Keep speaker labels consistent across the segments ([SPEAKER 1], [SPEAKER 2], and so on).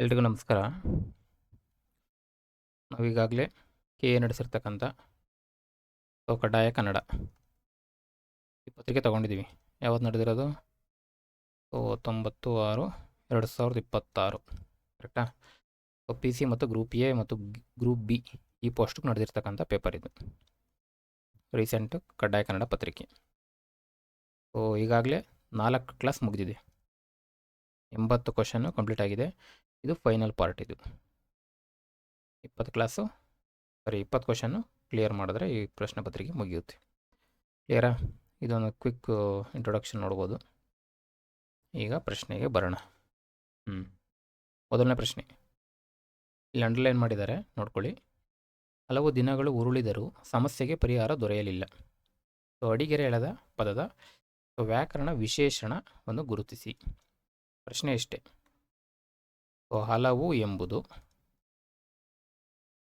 [SPEAKER 1] ಎಲ್ರಿಗೂ ನಮಸ್ಕಾರ. ನಾವೀಗಾಗಲೇ K A ನಡೆಸಿರ್ತಕ್ಕಂಥ ಕಡ್ಡಾಯ ಕನ್ನಡ ಈ ಪತ್ರಿಕೆ ತೊಗೊಂಡಿದ್ದೀವಿ. ಯಾವತ್ತು ನಡೆದಿರೋದು? 9/6/2026 ಕರೆಕ್ಟಾ? ಪಿ ಸಿ ಮತ್ತು ಗ್ರೂಪ್ ಎ ಮತ್ತು ಗ್ರೂಪ್ ಬಿ ಈ ಪೋಸ್ಟ್ಗೆ ನಡೆದಿರ್ತಕ್ಕಂಥ ಪೇಪರ್ ಇದು. ರೀಸೆಂಟ್ ಕಡ್ಡಾಯ ಕನ್ನಡ ಪತ್ರಿಕೆ. ಈಗಾಗಲೇ 4 ಕ್ಲಾಸ್ ಮುಗಿದಿದೆ. 80 ಕ್ವಶನ್ನು ಕಂಪ್ಲೀಟ್ ಆಗಿದೆ. ಇದು ಫೈನಲ್ ಪಾರ್ಟ್. ಇದು 20 ಕ್ವಶನ್ನು ಕ್ಲಿಯರ್ ಮಾಡಿದ್ರೆ ಈ ಪ್ರಶ್ನೆ ಪತ್ರಿಕೆ ಮುಗಿಯುತ್ತೆ. ಕ್ಲಿಯರಾ? ಇದೊಂದು ಕ್ವಿಕ್ ಇಂಟ್ರೊಡಕ್ಷನ್ ನೋಡ್ಬೋದು. ಈಗ ಪ್ರಶ್ನೆಗೆ ಬರೋಣ. ಮೊದಲನೇ ಪ್ರಶ್ನೆ ಇಲ್ಲಿ ಅಂಡರ್ಲೈನ್ ಮಾಡಿದ್ದಾರೆ, ನೋಡ್ಕೊಳ್ಳಿ. ಹಲವು ದಿನಗಳು ಉರುಳಿದರೂ ಸಮಸ್ಯೆಗೆ ಪರಿಹಾರ ದೊರೆಯಲಿಲ್ಲ. ಅಡಿಗೆರೆ ಎಳೆದ ಪದದ ವ್ಯಾಕರಣ ವಿಶೇಷಣವನ್ನು ಗುರುತಿಸಿ. ಪ್ರಶ್ನೆ ಇಷ್ಟೇ. ಹಲವು ಎಂಬುದು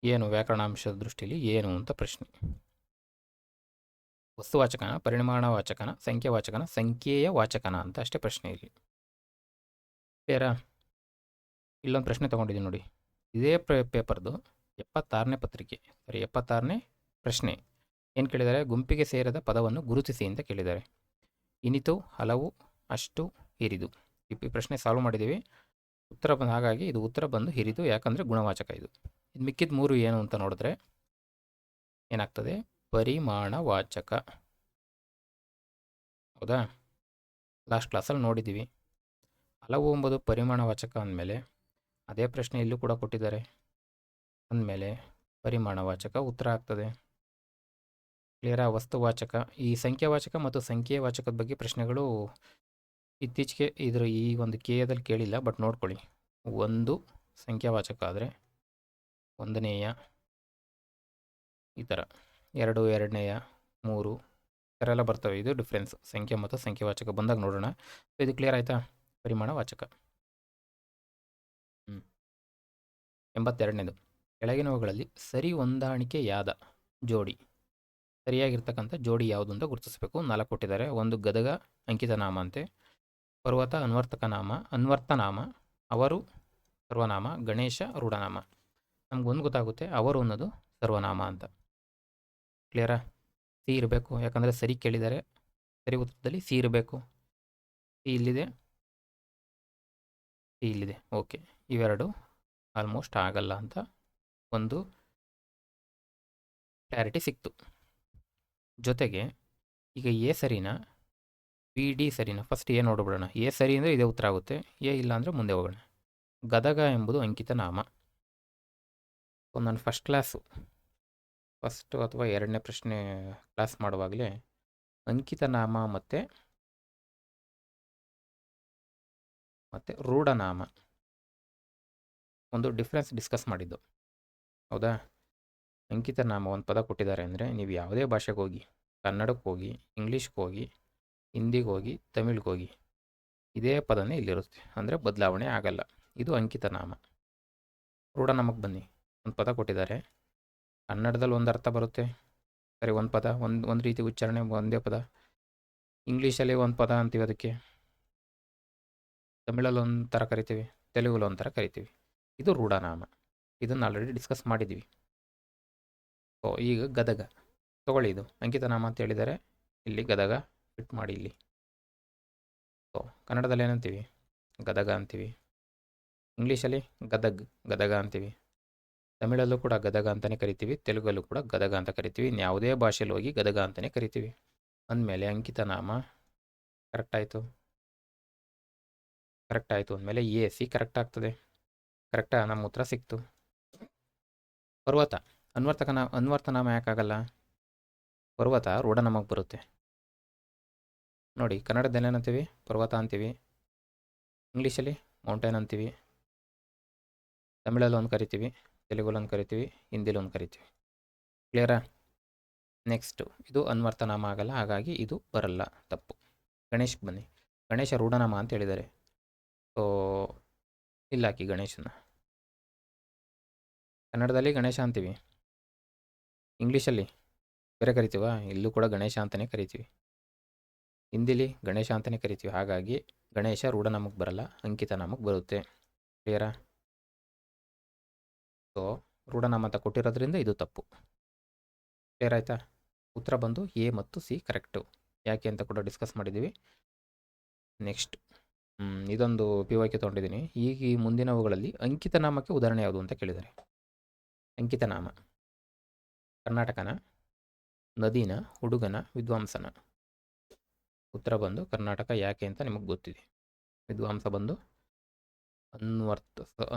[SPEAKER 1] ಏನು? ವ್ಯಾಕರಣಾಂಶದ ದೃಷ್ಟಿಯಲ್ಲಿ ಏನು ಅಂತ ಪ್ರಶ್ನೆ. ವಸ್ತುವಾಚಕನ, ಪರಿಮಾಣವಾಚಕನ, ಸಂಖ್ಯಾವಾಚಕನ, ಸಂಖ್ಯೆಯ ವಾಚಕನ ಅಂತ ಅಷ್ಟೇ ಪ್ರಶ್ನೆ ಇಲ್ಲಿ. ಕ್ಲಿಯರಾ? ಇಲ್ಲೊಂದು ಪ್ರಶ್ನೆ ತೊಗೊಂಡಿದ್ದೀನಿ ನೋಡಿ. ಇದೇ ಪೇಪರ್ದು 76ನೇ ಪತ್ರಿಕೆ, 76ನೇ ಪ್ರಶ್ನೆ ಏನು ಕೇಳಿದ್ದಾರೆ? ಗುಂಪಿಗೆ ಸೇರದ ಪದವನ್ನು ಗುರುತಿಸಿ ಅಂತ ಕೇಳಿದ್ದಾರೆ. ಇನಿತು, ಹಲವು, ಅಷ್ಟು, ಹಿರಿದು. ಈ ಪ್ರಶ್ನೆ ಸಾಲ್ವ್ ಮಾಡಿದ್ದೀವಿ. ಉತ್ತರ ಬಂದು, ಹಾಗಾಗಿ ಇದು ಉತ್ತರ ಬಂದು ಹಿರಿದು, ಯಾಕಂದರೆ ಗುಣವಾಚಕ ಇದು. ಇದು ಮಿಕ್ಕಿದ 3 ಏನು ಅಂತ ನೋಡಿದ್ರೆ ಏನಾಗ್ತದೆ? ಪರಿಮಾಣವಾಚಕ. ಹೌದಾ? ಲಾಸ್ಟ್ ಕ್ಲಾಸಲ್ಲಿ ನೋಡಿದ್ದೀವಿ. ಹಲವು ಎಂಬುದು ಪರಿಮಾಣವಾಚಕ ಅಂದಮೇಲೆ ಅದೇ ಪ್ರಶ್ನೆ ಇಲ್ಲೂ ಕೂಡ ಕೊಟ್ಟಿದ್ದಾರೆ. ಅಂದಮೇಲೆ ಪರಿಮಾಣವಾಚಕ ಉತ್ತರ ಆಗ್ತದೆ. ಕ್ಲಿಯರಾ? ವಸ್ತುವಾಚಕ, ಈ ಸಂಖ್ಯಾವಾಚಕ ಮತ್ತು ಸಂಖ್ಯೆಯ ವಾಚಕದ ಬಗ್ಗೆ ಪ್ರಶ್ನೆಗಳು ಇತ್ತೀಚೆಗೆ ಈ ಒಂದು ಕೆದಲ್ಲಿ ಕೇಳಿಲ್ಲ, ಬಟ್ ನೋಡ್ಕೊಳ್ಳಿ. 1 ಸಂಖ್ಯಾವಾಚಕ ಆದರೆ 1ನೇಯ, ಈ ಥರ 2 2ನೇಯ, 3 ಈ ಥರ ಎಲ್ಲ ಬರ್ತವೆ. ಇದು ಡಿಫ್ರೆನ್ಸ್ ಸಂಖ್ಯೆ ಮತ್ತು ಸಂಖ್ಯಾವಾಚಕ ಬಂದಾಗ ನೋಡೋಣ. ಇದು ಕ್ಲಿಯರ್ ಆಯಿತಾ? ಪರಿಮಾಣವಾಚಕ. 82ನೇದು, ಕೆಳಗಿನವುಗಳಲ್ಲಿ ಸರಿ ಹೊಂದಾಣಿಕೆಯಾದ ಜೋಡಿ, ಸರಿಯಾಗಿರ್ತಕ್ಕಂಥ ಜೋಡಿ ಯಾವುದು ಅಂತ ಗುರುತಿಸಬೇಕು. 4 ಕೊಟ್ಟಿದ್ದಾರೆ. 1 ಗದಗ ಅಂಕಿತನಾಮ ಅಂತೆ, ಪರ್ವತ ಅನ್ವರ್ತನಾಮ, ಅವರು ಸರ್ವನಾಮ, ಗಣೇಶ ರೂಢನಾಮ. ನಮಗೊಂದು ಗೊತ್ತಾಗುತ್ತೆ, ಅವರು ಅನ್ನೋದು ಸರ್ವನಾಮ ಅಂತ. ಕ್ಲಿಯರಾ? ಸಿ ಇರಬೇಕು, ಯಾಕಂದರೆ ಸರಿ ಕೇಳಿದ್ದಾರೆ. ಸರಿ ಉತ್ತರದಲ್ಲಿ ಸಿ ಇರಬೇಕು. ಸಿ ಇಲ್ಲಿದೆ, ಸಿ ಇಲ್ಲಿದೆ. ಓಕೆ, ಇವೆರಡು ಆಲ್ಮೋಸ್ಟ್ ಆಗಲ್ಲ ಅಂತ ಒಂದು ಕ್ಲಾರಿಟಿ ಸಿಕ್ತು. ಜೊತೆಗೆ ಈಗ ಎ ಸರಿನಾ, ಬಿ ಡಿ ಸರಿನಾ? ಫಸ್ಟ್ ಎ ನೋಡ್ಬಿಡೋಣ. ಎ ಸರಿ ಅಂದರೆ ಇದೇ ಉತ್ತರ ಆಗುತ್ತೆ. ಎ ಇಲ್ಲ ಅಂದರೆ ಮುಂದೆ ಹೋಗೋಣ. ಗದಗ ಎಂಬುದು ಅಂಕಿತ ನಾಮ. ನಾನು ಫಸ್ಟ್ ಅಥವಾ 2ನೇ ಪ್ರಶ್ನೆ ಕ್ಲಾಸ್ ಮಾಡುವಾಗಲೇ ಅಂಕಿತ ನಾಮ ಮತ್ತು ರೂಢನಾಮ ಒಂದು ಡಿಫ್ರೆನ್ಸ್ ಡಿಸ್ಕಸ್ ಮಾಡಿದ್ದು. ಹೌದಾ? ಅಂಕಿತ ನಾಮ ಒಂದು ಪದ ಕೊಟ್ಟಿದ್ದಾರೆ ಅಂದರೆ ನೀವು ಯಾವುದೇ ಭಾಷೆಗೆ ಹೋಗಿ, ಕನ್ನಡಕ್ಕೆ ಹೋಗಿ, ಇಂಗ್ಲೀಷ್ಗೆ ಹೋಗಿ, ಹಿಂದಿಗೆ ಹೋಗಿ, ತಮಿಳ್ಗೆ ಹೋಗಿ, ಇದೇ ಪದನೇ ಇಲ್ಲಿರುತ್ತೆ. ಅಂದರೆ ಬದಲಾವಣೆ ಆಗಲ್ಲ. ಇದು ಅಂಕಿತ ನಾಮ. ರೂಢನಾಮಕ್ಕೆ ಬನ್ನಿ. ಒಂದು ಪದ ಕೊಟ್ಟಿದ್ದಾರೆ, ಕನ್ನಡದಲ್ಲಿ ಒಂದು ಅರ್ಥ ಬರುತ್ತೆ, ಸರಿ, ಒಂದು ಪದ, ಒಂದು ರೀತಿ ಉಚ್ಚಾರಣೆ, ಒಂದೇ ಪದ. ಇಂಗ್ಲೀಷಲ್ಲಿ ಒಂದು ಪದ ಅಂತೀವಿ, ಅದಕ್ಕೆ ತಮಿಳಲ್ಲಿ ಒಂಥರ ಕರಿತೀವಿ, ತೆಲುಗಲ್ಲಿ ಒಂಥರ ಕರಿತೀವಿ. ಇದು ರೂಢನಾಮ. ಇದನ್ನು ಆಲ್ರೆಡಿ ಡಿಸ್ಕಸ್ ಮಾಡಿದ್ದೀವಿ. ಈಗ ಗದಗ ತಗೊಳ್ಳಿ. ಇದು ಅಂಕಿತ ನಾಮ ಅಂತ ಹೇಳಿದ್ದಾರೆ, ಇಲ್ಲಿ ಗದಗ ಫಿಟ್ ಮಾಡಿ ಇಲ್ಲಿ. ಕನ್ನಡದಲ್ಲಿ ಏನಂತೀವಿ? ಗದಗ ಅಂತೀವಿ. ಇಂಗ್ಲೀಷಲ್ಲಿ ಗದಗ ಅಂತೀವಿ. ತಮಿಳಲ್ಲೂ ಕೂಡ ಗದಗ ಅಂತಲೇ ಕರಿತೀವಿ, ತೆಲುಗಲ್ಲೂ ಕೂಡ ಗದಗ ಅಂತ ಕರಿತೀವಿ. ಯಾವುದೇ ಭಾಷೆಯಲ್ಲಿ ಹೋಗಿ ಗದಗ ಅಂತಲೇ ಕರಿತೀವಿ. ಅಂದಮೇಲೆ ಅಂಕಿತ ನಾಮ ಕರೆಕ್ಟ್ ಆಯಿತು. ಅಂದಮೇಲೆ ಎ ಸಿ ಕರೆಕ್ಟ್ ಆಗ್ತದೆ. ಕರೆಕ್ಟಾ? ನಮ್ಮ ಉತ್ತರ ಸಿಕ್ತು. ಪರ್ವತ ಅನ್ವರ್ತನಾಮ ಯಾಕಾಗಲ್ಲ? ಪರ್ವತ ರೂಢನಾಮಕ್ಕೆ ಬರುತ್ತೆ ನೋಡಿ. ಕನ್ನಡದಲ್ಲಿ ಏನಂತೀವಿ? ಪರ್ವತ ಅಂತೀವಿ. ಇಂಗ್ಲೀಷಲ್ಲಿ ಮೌಂಟೇನ್ ಅಂತೀವಿ. ತಮಿಳಲ್ಲಿ ಒಂದು ಕರಿತೀವಿ, ತೆಲುಗಲ್ಲಿ ಒಂದು ಕರಿತೀವಿ, ಹಿಂದಿಲಿ ಒಂದು ಕರಿತೀವಿ. ಕ್ಲಿಯರಾ? ನೆಕ್ಸ್ಟು ಇದು ಅನ್ವರ್ತನಾಮ ಆಗಲ್ಲ, ಹಾಗಾಗಿ ಇದು ಬರಲ್ಲ, ತಪ್ಪು. ಗಣೇಶಕ್ಕೆ ಬನ್ನಿ. ಗಣೇಶ ರೂಢನಾಮ ಅಂತ ಹೇಳಿದ್ದಾರೆ. ಇಲ್ಲ ಹಾಕಿ ಗಣೇಶನ. ಕನ್ನಡದಲ್ಲಿ ಗಣೇಶ ಅಂತೀವಿ, ಇಂಗ್ಲೀಷಲ್ಲಿ ಬೇರೆ ಕರಿತೀವ, ಇಲ್ಲೂ ಕೂಡ ಗಣೇಶ ಅಂತಲೇ ಕರಿತೀವಿ, ಹಿಂದಿಲಿ ಗಣೇಶ ಅಂತಲೇ ಕರಿತೀವಿ. ಹಾಗಾಗಿ ಗಣೇಶ ರೂಢನಾಮಕ್ಕೆ ಬರಲ್ಲ, ಅಂಕಿತ ನಾಮಕ್ಕೆ ಬರುತ್ತೆ. ಕ್ಲಿಯರಾ? ಸೊ ರೂಢನಾಮ ಅಂತ ಕೊಟ್ಟಿರೋದ್ರಿಂದ ಇದು ತಪ್ಪು. ಕ್ಲಿಯರ್ ಆಯಿತಾ? ಉತ್ತರ ಬಂದು ಎ ಮತ್ತು ಸಿ ಕರೆಕ್ಟು. ಯಾಕೆ ಅಂತ ಕೂಡ ಡಿಸ್ಕಸ್ ಮಾಡಿದ್ದೀವಿ. ನೆಕ್ಸ್ಟ್ ಇದೊಂದು PYQ ತೊಗೊಂಡಿದ್ದೀನಿ. ಈಗ ಈ ಮುಂದಿನವುಗಳಲ್ಲಿ ಅಂಕಿತ ನಾಮಕ್ಕೆ ಉದಾಹರಣೆ ಯಾವುದು ಅಂತ ಕೇಳಿದ್ದಾರೆ. ಅಂಕಿತ ನಾಮ ಕರ್ನಾಟಕನ, ನದಿನ, ಹುಡುಗನ, ವಿದ್ವಾಂಸನ? ಉತ್ತರ ಬಂದು ಕರ್ನಾಟಕ. ಯಾಕೆ ಅಂತ ನಿಮಗೆ ಗೊತ್ತಿದೆ. ವಿದ್ವಾಂಸ ಬಂದು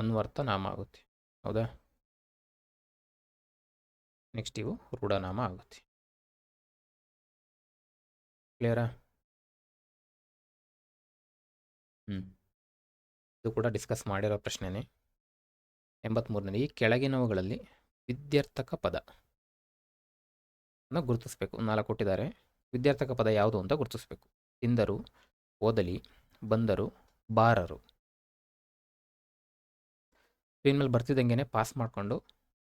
[SPEAKER 1] ಅನ್ವರ್ಥ ನಾಮ ಆಗುತ್ತೆ. ಹೌದಾ? ನೆಕ್ಸ್ಟ್ ಇವು ರೂಢನಾಮ ಆಗುತ್ತೆ. ಕ್ಲಿಯರಾ? ಇದು ಕೂಡ ಡಿಸ್ಕಸ್ ಮಾಡಿರೋ ಪ್ರಶ್ನೆನೇ. 83ನೇ, ಈ ಕೆಳಗಿನವುಗಳಲ್ಲಿ ವಿದ್ಯಾರ್ಥಕ ಪದ ಗುರುತಿಸಬೇಕು. 4 ಕೊಟ್ಟಿದ್ದಾರೆ. ವಿದ್ಯಾರ್ಥಕ ಪದ ಯಾವುದು ಅಂತ ಗುರುತಿಸಬೇಕು. ತಿಂದರು, ಓದಲಿ, ಬಂದರು, ಬಾರರು. ಸ್ಕ್ರೀನ್ ಮೇಲೆ ಬರ್ತಿದ್ದಂಗೆ ಪಾಸ್ ಮಾಡಿಕೊಂಡು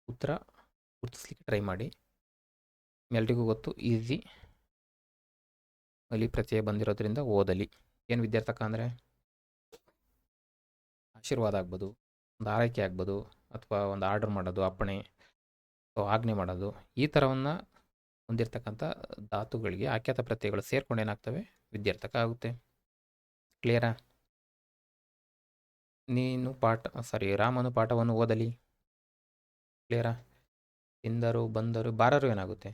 [SPEAKER 1] ಉತ್ತರ ಗುರುತಿಸ್ಲಿಕ್ಕೆ ಟ್ರೈ ಮಾಡಿ. ಎಲ್ರಿಗೂ ಗೊತ್ತು, ಈಸಿ. ಅಲ್ಲಿ ಪ್ರತ್ಯಯ ಬಂದಿರೋದ್ರಿಂದ ಓದಲಿ. ಏನು ವಿದ್ಯಾರ್ಥಕ ಅಂದರೆ ಆಶೀರ್ವಾದ ಆಗ್ಬೋದು, ಒಂದು ಆರೈಕೆ ಆಗ್ಬೋದು, ಅಥವಾ ಒಂದು ಆರ್ಡರ್ ಮಾಡೋದು, ಅಪ್ಪಣೆ ಅಥವಾ ಆಜ್ಞೆ ಮಾಡೋದು, ಈ ಥರವನ್ನು ಹೊಂದಿರತಕ್ಕಂಥ ಧಾತುಗಳಿಗೆ ಆಖ್ಯಾತ ಪ್ರತ್ಯಯಗಳು ಸೇರ್ಕೊಂಡು ಏನಾಗ್ತವೆ? ವಿದ್ಯಾರ್ಥಕ ಆಗುತ್ತೆ. ಕ್ಲಿಯರಾ? ರಾಮನು ಪಾಠವನ್ನು ಓದಲಿ. ಕ್ಲಿಯರಾ? ತಿಂದರು, ಬಂದರು, ಬಾರರು ಏನಾಗುತ್ತೆ?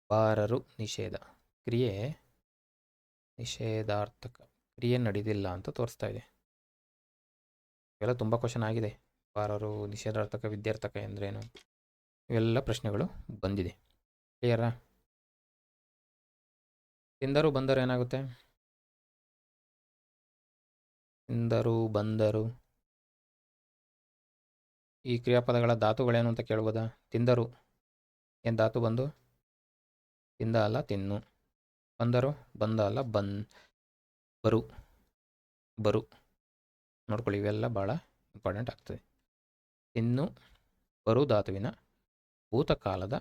[SPEAKER 1] ಬಾರರು ನಿಷೇಧ. ಕ್ರಿಯೆ ನಿಷೇಧಾರ್ಥಕ. ಕ್ರಿಯೆ ನಡೆದಿಲ್ಲ ಅಂತ ತೋರಿಸ್ತಾ ಇದೆ. ಇವೆಲ್ಲ ತುಂಬ ಕ್ವಶನ್ ಆಗಿದೆ. ಬಾರರು ನಿಷೇಧಾರ್ಥಕ, ವಿದ್ಯಾರ್ಥಕ ಎಂದ್ರೇನು? ಇವೆಲ್ಲ ಪ್ರಶ್ನೆಗಳು ಬಂದಿದೆ. ಕ್ಲಿಯರಾ? ತಿಂದರು, ಬಂದರು ಏನಾಗುತ್ತೆ? ತಿಂದರು, ಬಂದರು. ಈ ಕ್ರಿಯಾಪದಗಳ ಧಾತುಗಳೇನು ಅಂತ ಕೇಳ್ಬೋದಾ? ತಿಂದರು ಏನು ಧಾತು ಬಂದು? ತಿಂದ ಅಲ್ಲ ತಿನ್ನು. ಬಂದರು ಬಂದ ಅಲ್ಲ ಬರು. ನೋಡ್ಕೊಳ್ಳಿ, ಇವೆಲ್ಲ ಭಾಳ ಇಂಪಾರ್ಟೆಂಟ್ ಆಗ್ತದೆ. ತಿನ್ನು, ಬರು ಧಾತುವಿನ ಭೂತಕಾಲದ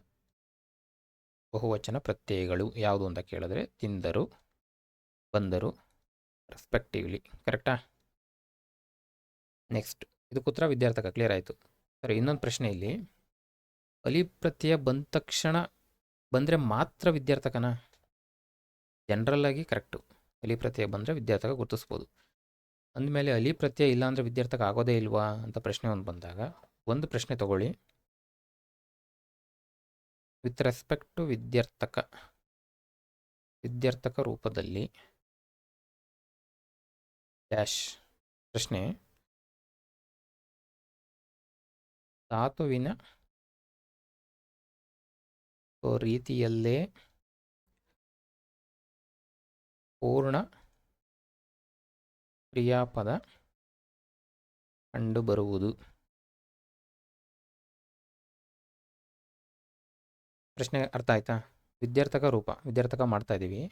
[SPEAKER 1] ಬಹುವಚನ ಪ್ರತ್ಯಯಗಳು ಯಾವುದು ಅಂತ ಕೇಳಿದ್ರೆ ತಿಂದರು, ಬಂದರು ರೆಸ್ಪೆಕ್ಟಿವ್ಲಿ. ಕರೆಕ್ಟಾ? ನೆಕ್ಸ್ಟ್, ಇದಕ್ಕೆ ಉತ್ತರ ವಿದ್ಯಾರ್ಥಕ. ಕ್ಲಿಯರ್ ಆಯಿತು. ಸರಿ, ಇನ್ನೊಂದು ಪ್ರಶ್ನೆ ಇಲ್ಲಿ. ಅಲಿ ಪ್ರತ್ಯಯ ಬಂದ ತಕ್ಷಣ ಬಂದರೆ ಮಾತ್ರ ವಿದ್ಯಾರ್ಥಕನ? ಜನರಲ್ಲಾಗಿ ಕರೆಕ್ಟು. ಅಲಿ ಪ್ರತ್ಯಯ ಬಂದರೆ ವಿದ್ಯಾರ್ಥಕ ಗುರುತಿಸ್ಬೋದು. ಅಂದಮೇಲೆ ಅಲಿ ಪ್ರತ್ಯಯ ಇಲ್ಲ ಅಂದರೆ ವಿದ್ಯಾರ್ಥಕ ಆಗೋದೇ ಇಲ್ವಾ ಅಂತ ಪ್ರಶ್ನೆ ಒಂದು ಬಂದಾಗ, ಒಂದು ಪ್ರಶ್ನೆ ತಗೊಳ್ಳಿ. ವಿತ್ ರೆಸ್ಪೆಕ್ಟ್ ಟು ವಿದ್ಯಾರ್ಥಕ ರೂಪದಲ್ಲಿ ಡ್ಯಾಶ್. ಪ್ರಶ್ನೆ, ಧಾತುವಿನ ರೀತಿಯಲ್ಲೇ ಪೂರ್ಣ ಕ್ರಿಯಾಪದ ಕಂಡುಬರುವುದು. ಪ್ರಶ್ನೆ ಅರ್ಥ ಆಯ್ತಾ? ವಿದ್ಯಾರ್ಥಕ ಮಾಡ್ತಾ ಇದ್ದೀವಿ.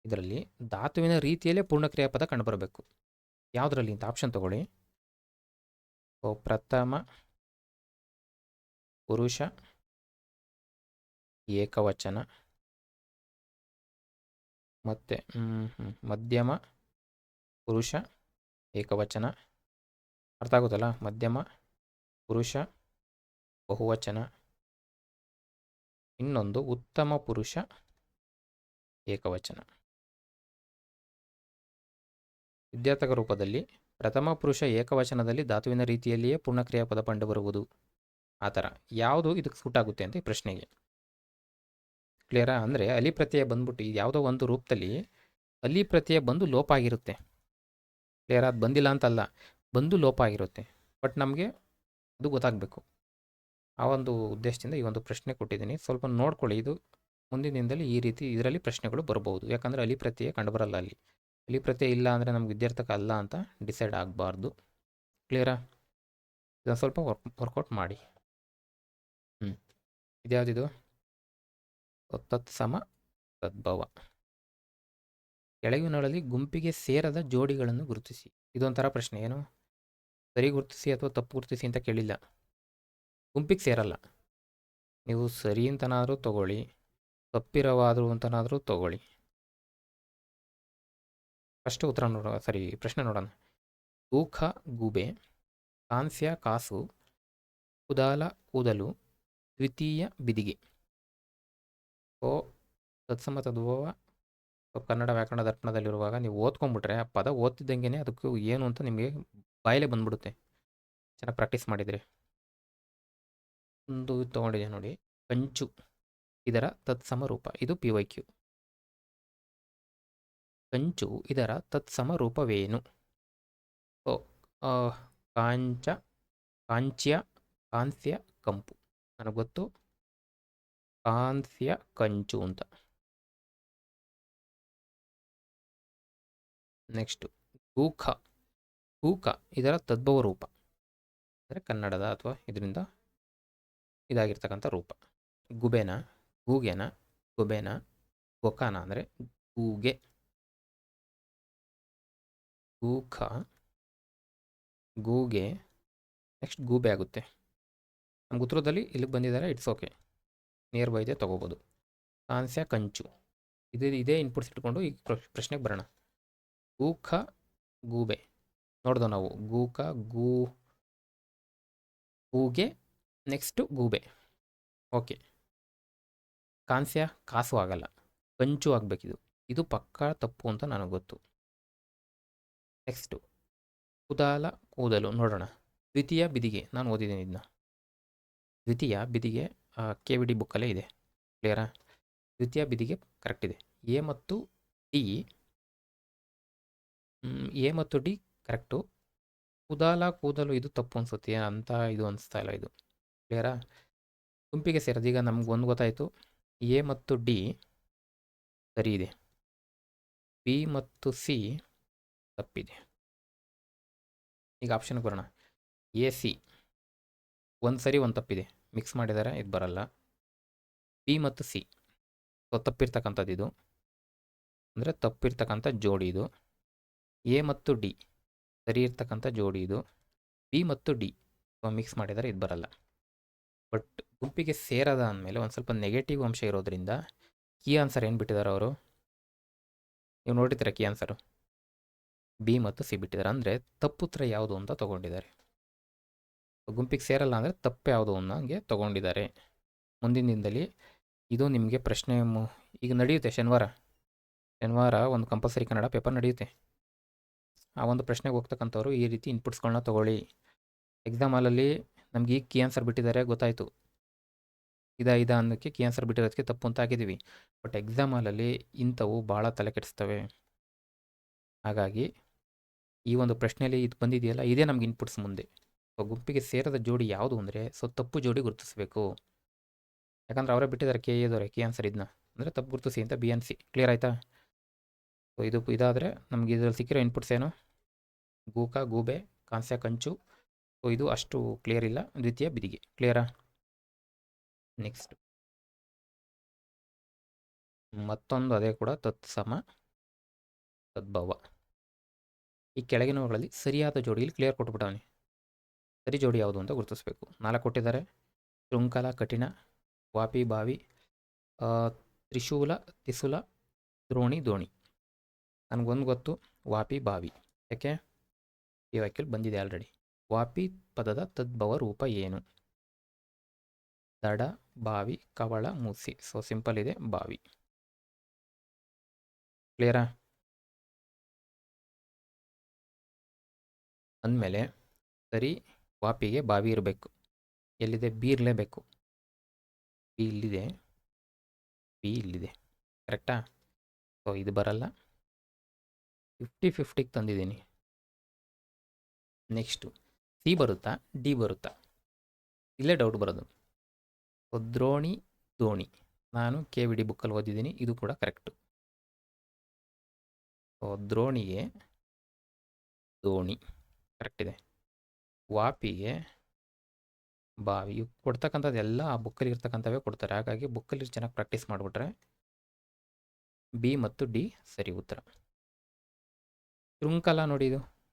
[SPEAKER 1] ಇದರಲ್ಲಿ ಧಾತುವಿನ ರೀತಿಯಲ್ಲೇ ಪೂರ್ಣ ಕ್ರಿಯಾಪದ ಕಂಡುಬರಬೇಕು. ಯಾವುದರಲ್ಲಿ ಅಂತ ಆಪ್ಷನ್ ತಗೊಳ್ಳಿ. ಪ್ರಥಮ ಪುರುಷ ಏಕವಚನ, ಮತ್ತು ಮಧ್ಯಮ ಪುರುಷ ಏಕವಚನ. ಅರ್ಥ ಆಗುತ್ತಲ್ಲ? ಮಧ್ಯಮ ಪುರುಷ ಬಹುವಚನ. ಇನ್ನೊಂದು ಉತ್ತಮ ಪುರುಷ ಏಕವಚನ. ವಿದ್ಯಾರ್ಥಕ ರೂಪದಲ್ಲಿ ಪ್ರಥಮ ಪುರುಷ ಏಕವಚನದಲ್ಲಿ ಧಾತುವಿನ ರೀತಿಯಲ್ಲಿಯೇ ಪೂರ್ಣ ಕ್ರಿಯಾಪದ ಕಂಡುಬರುವುದು. ಆ ಥರ ಯಾವುದು ಇದಕ್ಕೆ ಸೂಟ್ ಆಗುತ್ತೆ ಅಂತ ಈ ಪ್ರಶ್ನೆಗೆ. ಕ್ಲಿಯರಾ? ಅಂದರೆ ಅಲಿ ಪ್ರತ್ಯಯ ಬಂದ್ಬಿಟ್ಟು ಯಾವುದೋ ಒಂದು ರೂಪದಲ್ಲಿ ಅಲಿ ಪ್ರತ್ಯಯ ಬಂದು ಲೋಪ ಆಗಿರುತ್ತೆ. ಕ್ಲಿಯರ್? ಅದು ಬಂದಿಲ್ಲ ಅಂತಲ್ಲ, ಬಂದು ಲೋಪ ಆಗಿರುತ್ತೆ. ಬಟ್ ನಮಗೆ ಅದು ಗೊತ್ತಾಗಬೇಕು. ಆ ಒಂದು ಉದ್ದೇಶದಿಂದ ಈ ಒಂದು ಪ್ರಶ್ನೆ ಕೊಟ್ಟಿದ್ದೀನಿ. ಸ್ವಲ್ಪ ನೋಡ್ಕೊಳ್ಳಿ. ಇದು ಮುಂದಿನ ದಿನದಲ್ಲಿ ಈ ರೀತಿ ಇದರಲ್ಲಿ ಪ್ರಶ್ನೆಗಳು ಬರ್ಬೋದು. ಯಾಕಂದರೆ ಅಲಿ ಪ್ರತ್ಯಯ ಕಂಡುಬರಲ್ಲ. ಅಲಿ ಪ್ರತ್ಯಯ ಇಲ್ಲ ಅಂದರೆ ನಮ್ಗೆ ವಿದ್ಯಾರ್ಥಕ ಅಲ್ಲ ಅಂತ ಡಿಸೈಡ್ ಆಗಬಾರ್ದು. ಕ್ಲಿಯರಾ? ಇದನ್ನು ಸ್ವಲ್ಪ ವರ್ಕೌಟ್ ಮಾಡಿ. ಇದ್ಯಾವುದಿದು? ತತ್ಸಮ ತದ್ಭವ. ಕೆಳಗಿನಗಳಲ್ಲಿ ಗುಂಪಿಗೆ ಸೇರದ ಜೋಡಿಗಳನ್ನು ಗುರುತಿಸಿ. ಇದೊಂಥರ ಪ್ರಶ್ನೆ. ಏನು? ಸರಿ ಗುರುತಿಸಿ ಅಥವಾ ತಪ್ಪು ಗುರುತಿಸಿ ಅಂತ ಕೇಳಿಲ್ಲ. ಗುಂಪಿಗೆ ಸೇರಲ್ಲ. ನೀವು ಸರಿ ಅಂತನಾದರೂ ತಗೊಳ್ಳಿ, ತಪ್ಪಿರವಾದರು ಅಂತನಾದರೂ ತಗೊಳ್ಳಿ. ಫಸ್ಟ್ ಪ್ರಶ್ನೆ ನೋಡೋಣ. ತೂಕ ಗೂಬೆ, ಕಾಂಸ್ಯ ಕಾಸು, ಕುದಾಲ ಕೂದಲು ದ್ವಿತೀಯ ಬಿದಿಗೆ. ಓ ತತ್ಸಮ ತದ್ಭವ ಕನ್ನಡ ವ್ಯಾಕರಣ ದರ್ಪಣದಲ್ಲಿರುವಾಗ ನೀವು ಓದ್ಕೊಂಡ್ಬಿಟ್ರೆ ಆ ಪದ ಓದ್ತಿದ್ದಂಗೆ ಅದಕ್ಕೂ ಏನು ಅಂತ ನಿಮಗೆ ಬಾಯಲ್ಲೇ ಬಂದ್ಬಿಡುತ್ತೆ, ಚೆನ್ನಾಗಿ ಪ್ರಾಕ್ಟೀಸ್ ಮಾಡಿದರೆ. ಒಂದು ತೊಗೊಂಡಿದೆ ನೋಡಿ, ಕಂಚು ಇದರ ತತ್ಸಮ ರೂಪ. ಇದು PYQ. ಕಂಚು ಇದರ ತತ್ಸಮ ರೂಪವೇನು? ಓ ಕಾಂಚ, ಕಾಂಚ್ಯ, ಕಾಂಸ್ಯ, ಕಂಪು. ನನಗೆ ಗೊತ್ತು ಕಾಂಸ್ಯ ಕಂಚು ಅಂತ. ನೆಕ್ಸ್ಟು ಗೂಖ. ಗೂಖ ಇದರ ತದ್ಭವ ರೂಪ, ಅಂದರೆ ಕನ್ನಡದ ಅಥವಾ ಇದರಿಂದ ಇದಾಗಿರ್ತಕ್ಕಂಥ ರೂಪ. ಗುಬೆನ, ಗೂಗೆನ, ಗುಬೆನ, ಗೊಕಾನ ಅಂದರೆ ಗೂಗೆ. ಗೂಖ, ಗೂಗೆ, ನೆಕ್ಸ್ಟ್ ಗೂಬೆ ಆಗುತ್ತೆ. ನಮ್ಗೆ ಉತ್ತರದಲ್ಲಿ ಇಲ್ಲಿಗೆ ಬಂದಿದ್ದಾರೆ, ಇಟ್ಸ್ ಓಕೆ, ನಿಯರ್ ಬೈ ಇದೆ ತೊಗೋಬೋದು. ಕಾಂಸ್ಯ ಕಂಚು ಇದೇ ಇನ್ಪುಟ್ಸ್ ಇಟ್ಕೊಂಡು ಈಗ ಪ್ರಶ್ನೆಗೆ ಬರೋಣ. ಗೂಖ ಗೂಬೆ ನೋಡ್ದೋ ನಾವು. ಗೂಖ ಗೂಗೆ, ನೆಕ್ಸ್ಟು ಗೂಬೆ. ಓಕೆ. ಕಾಂಸ್ಯ ಕಾಸು ಆಗಲ್ಲ, ಕಂಚು ಆಗಬೇಕಿದು. ಇದು ಪಕ್ಕಾ ತಪ್ಪು ಅಂತ ನನಗೆ ಗೊತ್ತು. ನೆಕ್ಸ್ಟು ಕುದಾಲ ಕೂದಲು ನೋಡೋಣ. ದ್ವಿತೀಯ ಬಿದಿಗೆ ನಾನು ಓದಿದ್ದೀನಿ ಇದನ್ನ. ದ್ವಿತೀಯ ಬಿದಿಗೆ KVD ಬುಕ್ಕಲ್ಲೇ ಇದೆ. ಕ್ಲಿಯರಾ? ದ್ವಿತೀಯ ಬಿದಿಗೆ ಕರೆಕ್ಟ್ ಇದೆ. ಎ ಮತ್ತು ಡಿ ಕರೆಕ್ಟು. ಕುದಾಲ ಕೂದಲು ಇದು ತಪ್ಪು ಅನಿಸುತ್ತೆ, ಅಂತ ಇದು ಅನಿಸ್ತಾ ಇಲ್ಲ ಇದು. ಕ್ಲಿಯರಾ? ಗುಂಪಿಗೆ ಸೇರೋದು. ಈಗ ನಮ್ಗೆ ಒಂದು ಗೊತ್ತಾಯಿತು, ಎ ಮತ್ತು ಡಿ ಸರಿ ಇದೆ, ಬಿ ಮತ್ತು ಸಿ ತಪ್ಪಿದೆ. ಈಗ ಆಪ್ಷನ್ಗೆ ಬರೋಣ. AC ಒಂದು ಸರಿ ಒಂದು ತಪ್ಪಿದೆ, ಮಿಕ್ಸ್ ಮಾಡಿದ್ದಾರೆ, ಇದು ಬರಲ್ಲ. ಬಿ ಮತ್ತು ಸಿ ತಪ್ಪಿರ್ತಕ್ಕಂಥದ್ದು ಇದು, ಅಂದರೆ ತಪ್ಪಿರ್ತಕ್ಕಂಥ ಜೋಡಿ ಇದು. ಎ ಮತ್ತು ಡಿ ಸರಿ ಇರ್ತಕ್ಕಂಥ ಜೋಡಿ ಇದು. ಬಿ ಮತ್ತು ಡಿ ಮಿಕ್ಸ್ ಮಾಡಿದರೆ ಇದು ಬರಲ್ಲ. ಬಟ್ ಗುಂಪಿಗೆ ಸೇರದ ಅಂದಮೇಲೆ ಒಂದು ಸ್ವಲ್ಪ ನೆಗೆಟಿವ್ ಅಂಶ ಇರೋದ್ರಿಂದ ಕೀ ಆನ್ಸರ್ ಏನು ಬಿಟ್ಟಿದ್ದಾರೆ ಅವರು? ನೀವು ನೋಡಿದ್ದೀರಾ ಕೀ ಆನ್ಸರು? ಬಿ ಮತ್ತು ಸಿ ಬಿಟ್ಟಿದ್ದಾರೆ. ಅಂದರೆ ತಪ್ಪುತ್ತರ ಯಾವುದು ಅಂತ ತೊಗೊಂಡಿದ್ದಾರೆ. ಗುಂಪಿಗೆ ಸೇರಲ್ಲ ಅಂದರೆ ತಪ್ಪು ಯಾವುದು ಅನ್ನೋಂಗೆ ತೊಗೊಂಡಿದ್ದಾರೆ. ಮುಂದಿನ ದಿನದಲ್ಲಿ ಇದು ನಿಮಗೆ ಪ್ರಶ್ನೆ ಈಗ ನಡೆಯುತ್ತೆ. ಶನಿವಾರ ಒಂದು ಕಂಪಲ್ಸರಿ ಕನ್ನಡ ಪೇಪರ್ ನಡೆಯುತ್ತೆ. ಆ ಒಂದು ಪ್ರಶ್ನೆಗೆ ಹೋಗ್ತಕ್ಕಂಥವ್ರು ಈ ರೀತಿ ಇನ್ಪುಟ್ಸ್ಗಳನ್ನ ತೊಗೊಳ್ಳಿ. ಎಕ್ಸಾಮ್ ಹಾಲಲ್ಲಿ ನಮ್ಗೆ ಈಗ ಕೀ ಆನ್ಸರ್ ಬಿಟ್ಟಿದ್ದಾರೆ ಗೊತ್ತಾಯಿತು, ಇದ ಅನ್ನೋಕ್ಕೆ ಕೀ ಆನ್ಸರ್ ಬಿಟ್ಟಿರೋದಕ್ಕೆ ತಪ್ಪು ಅಂತ ಹಾಕಿದ್ದೀವಿ. ಬಟ್ ಎಕ್ಸಾಮ್ ಹಾಲಲ್ಲಿ ಇಂಥವು ಭಾಳ ತಲೆ ಕೆಡಿಸ್ತವೆ. ಹಾಗಾಗಿ ಈ ಒಂದು ಪ್ರಶ್ನೆಯಲ್ಲಿ ಇದು ಬಂದಿದೆಯಲ್ಲ, ಇದೇ ನಮ್ಗೆ ಇನ್ಪುಟ್ಸ್ ಮುಂದೆ. ಗುಂಪಿಗೆ ಸೇರದ ಜೋಡಿ ಯಾವುದು ಅಂದರೆ ತಪ್ಪು ಜೋಡಿ ಗುರುತಿಸಬೇಕು. ಯಾಕಂದ್ರೆ ಅವರೇ ಬಿಟ್ಟಿದ್ದಾರೆ KAದವರೇ ಕೀ ಆನ್ಸರ್ ಇದನ್ನ, ಅಂದರೆ ತಪ್ಪು ಗುರುತಿಸಿ ಅಂತ B and C. ಕ್ಲಿಯರ್ ಆಯಿತಾ? ಸೊ ಇದಾದರೆ ನಮಗೆ ಇದರಲ್ಲಿ ಸಿಕ್ಕಿರೋ ಇನ್ಪುಟ್ಸ್ ಏನು? ಗೂಕ, ಗೂಬೆ, ಕಾಂಸ್ಯ ಕಂಚು. ಸೊ ಇದು ಅಷ್ಟು ಕ್ಲಿಯರ್ ಇಲ್ಲ. ದ್ವಿತೀಯ ಬಿದಿಗೆ. ಕ್ಲಿಯರಾ? ನೆಕ್ಸ್ಟ್ ಮತ್ತೊಂದು ಅದೇ ಕೂಡ ತತ್ಸಮ ತದ್ಭವ. ಈ ಕೆಳಗಿನವುಗಳಲ್ಲಿ ಸರಿಯಾದ ಜೋಡಿಯಲ್ಲಿ ಕ್ಲಿಯರ್ ಕೊಟ್ಬಿಟ್ಟವನಿ. ಸರಿ ಜೋಡಿ ಯಾವುದು ಅಂತ ಗುರುತಿಸಬೇಕು. 4 ಕೊಟ್ಟಿದ್ದಾರೆ. ಶೃಂಖಲ, ಕಠಿಣ, ವಾಪಿ, ಬಾವಿ, ತ್ರಿಶೂಲ, ತಿಸುಲ, ದ್ರೋಣಿ, ದೋಣಿ. ನನಗೊಂದು ಗೊತ್ತು, ವಾಪಿ, ಬಾವಿ. ಯಾಕೆ? ಈ ವಾಕ್ಯಲ್ಲಿ ಬಂದಿದೆ ಆಲ್ರೆಡಿ. ವಾಪಿ ಪದದ ತದ್ಭವ ರೂಪ ಏನು? ದಡ, ಬಾವಿ, ಕವಳ, ಮೂಸಿ. ಸೊ ಸಿಂಪಲ್ ಇದೆ, ಬಾವಿ. ಕ್ಲಿಯರಾ? ಅಂದಮೇಲೆ ಸರಿ ವಾಪಿಗೆ ಬಾವಿ ಇರಬೇಕು. ಎಲ್ಲಿದೆ? ಬಿ ಇರಲೇಬೇಕು. ಬಿ ಇಲ್ಲಿದೆ, ಬಿ ಇಲ್ಲಿದೆ. ಕರೆಕ್ಟಾ? ಸೊ ಇದು ಬರಲ್ಲ. 50-50ಗೆ ತಂದಿದ್ದೀನಿ. ನೆಕ್ಸ್ಟು ಸಿ ಬರುತ್ತಾ, ಡಿ ಬರುತ್ತಾ? ಇಲ್ಲೇ ಡೌಟ್ ಬರೋದು. ದ್ರೋಣಿ, ದೋಣಿ. ನಾನು KVD ಬುಕ್ಕಲ್ಲಿ ಓದಿದ್ದೀನಿ, ಇದು ಕೂಡ ಕರೆಕ್ಟು. ದ್ರೋಣಿಗೆ ದೋಣಿ ಕರೆಕ್ಟ್ ಇದೆ. ವಾಪಿಗೆ ಬಾವಿ. ಇವು ಕೊಡ್ತಕ್ಕಂಥದ್ದೆಲ್ಲ ಆ ಬುಕ್ಕಲ್ಲಿ ಇರ್ತಕ್ಕಂಥವೇ ಕೊಡ್ತಾರೆ. ಹಾಗಾಗಿ ಬುಕ್ಕಲ್ಲಿ ಚೆನ್ನಾಗಿ ಪ್ರಾಕ್ಟೀಸ್ ಮಾಡಿಬಿಟ್ರೆ ಬಿ ಮತ್ತು ಡಿ ಸರಿ ಉತ್ತರ. ಶೃಂಖಲ ನೋಡಿ,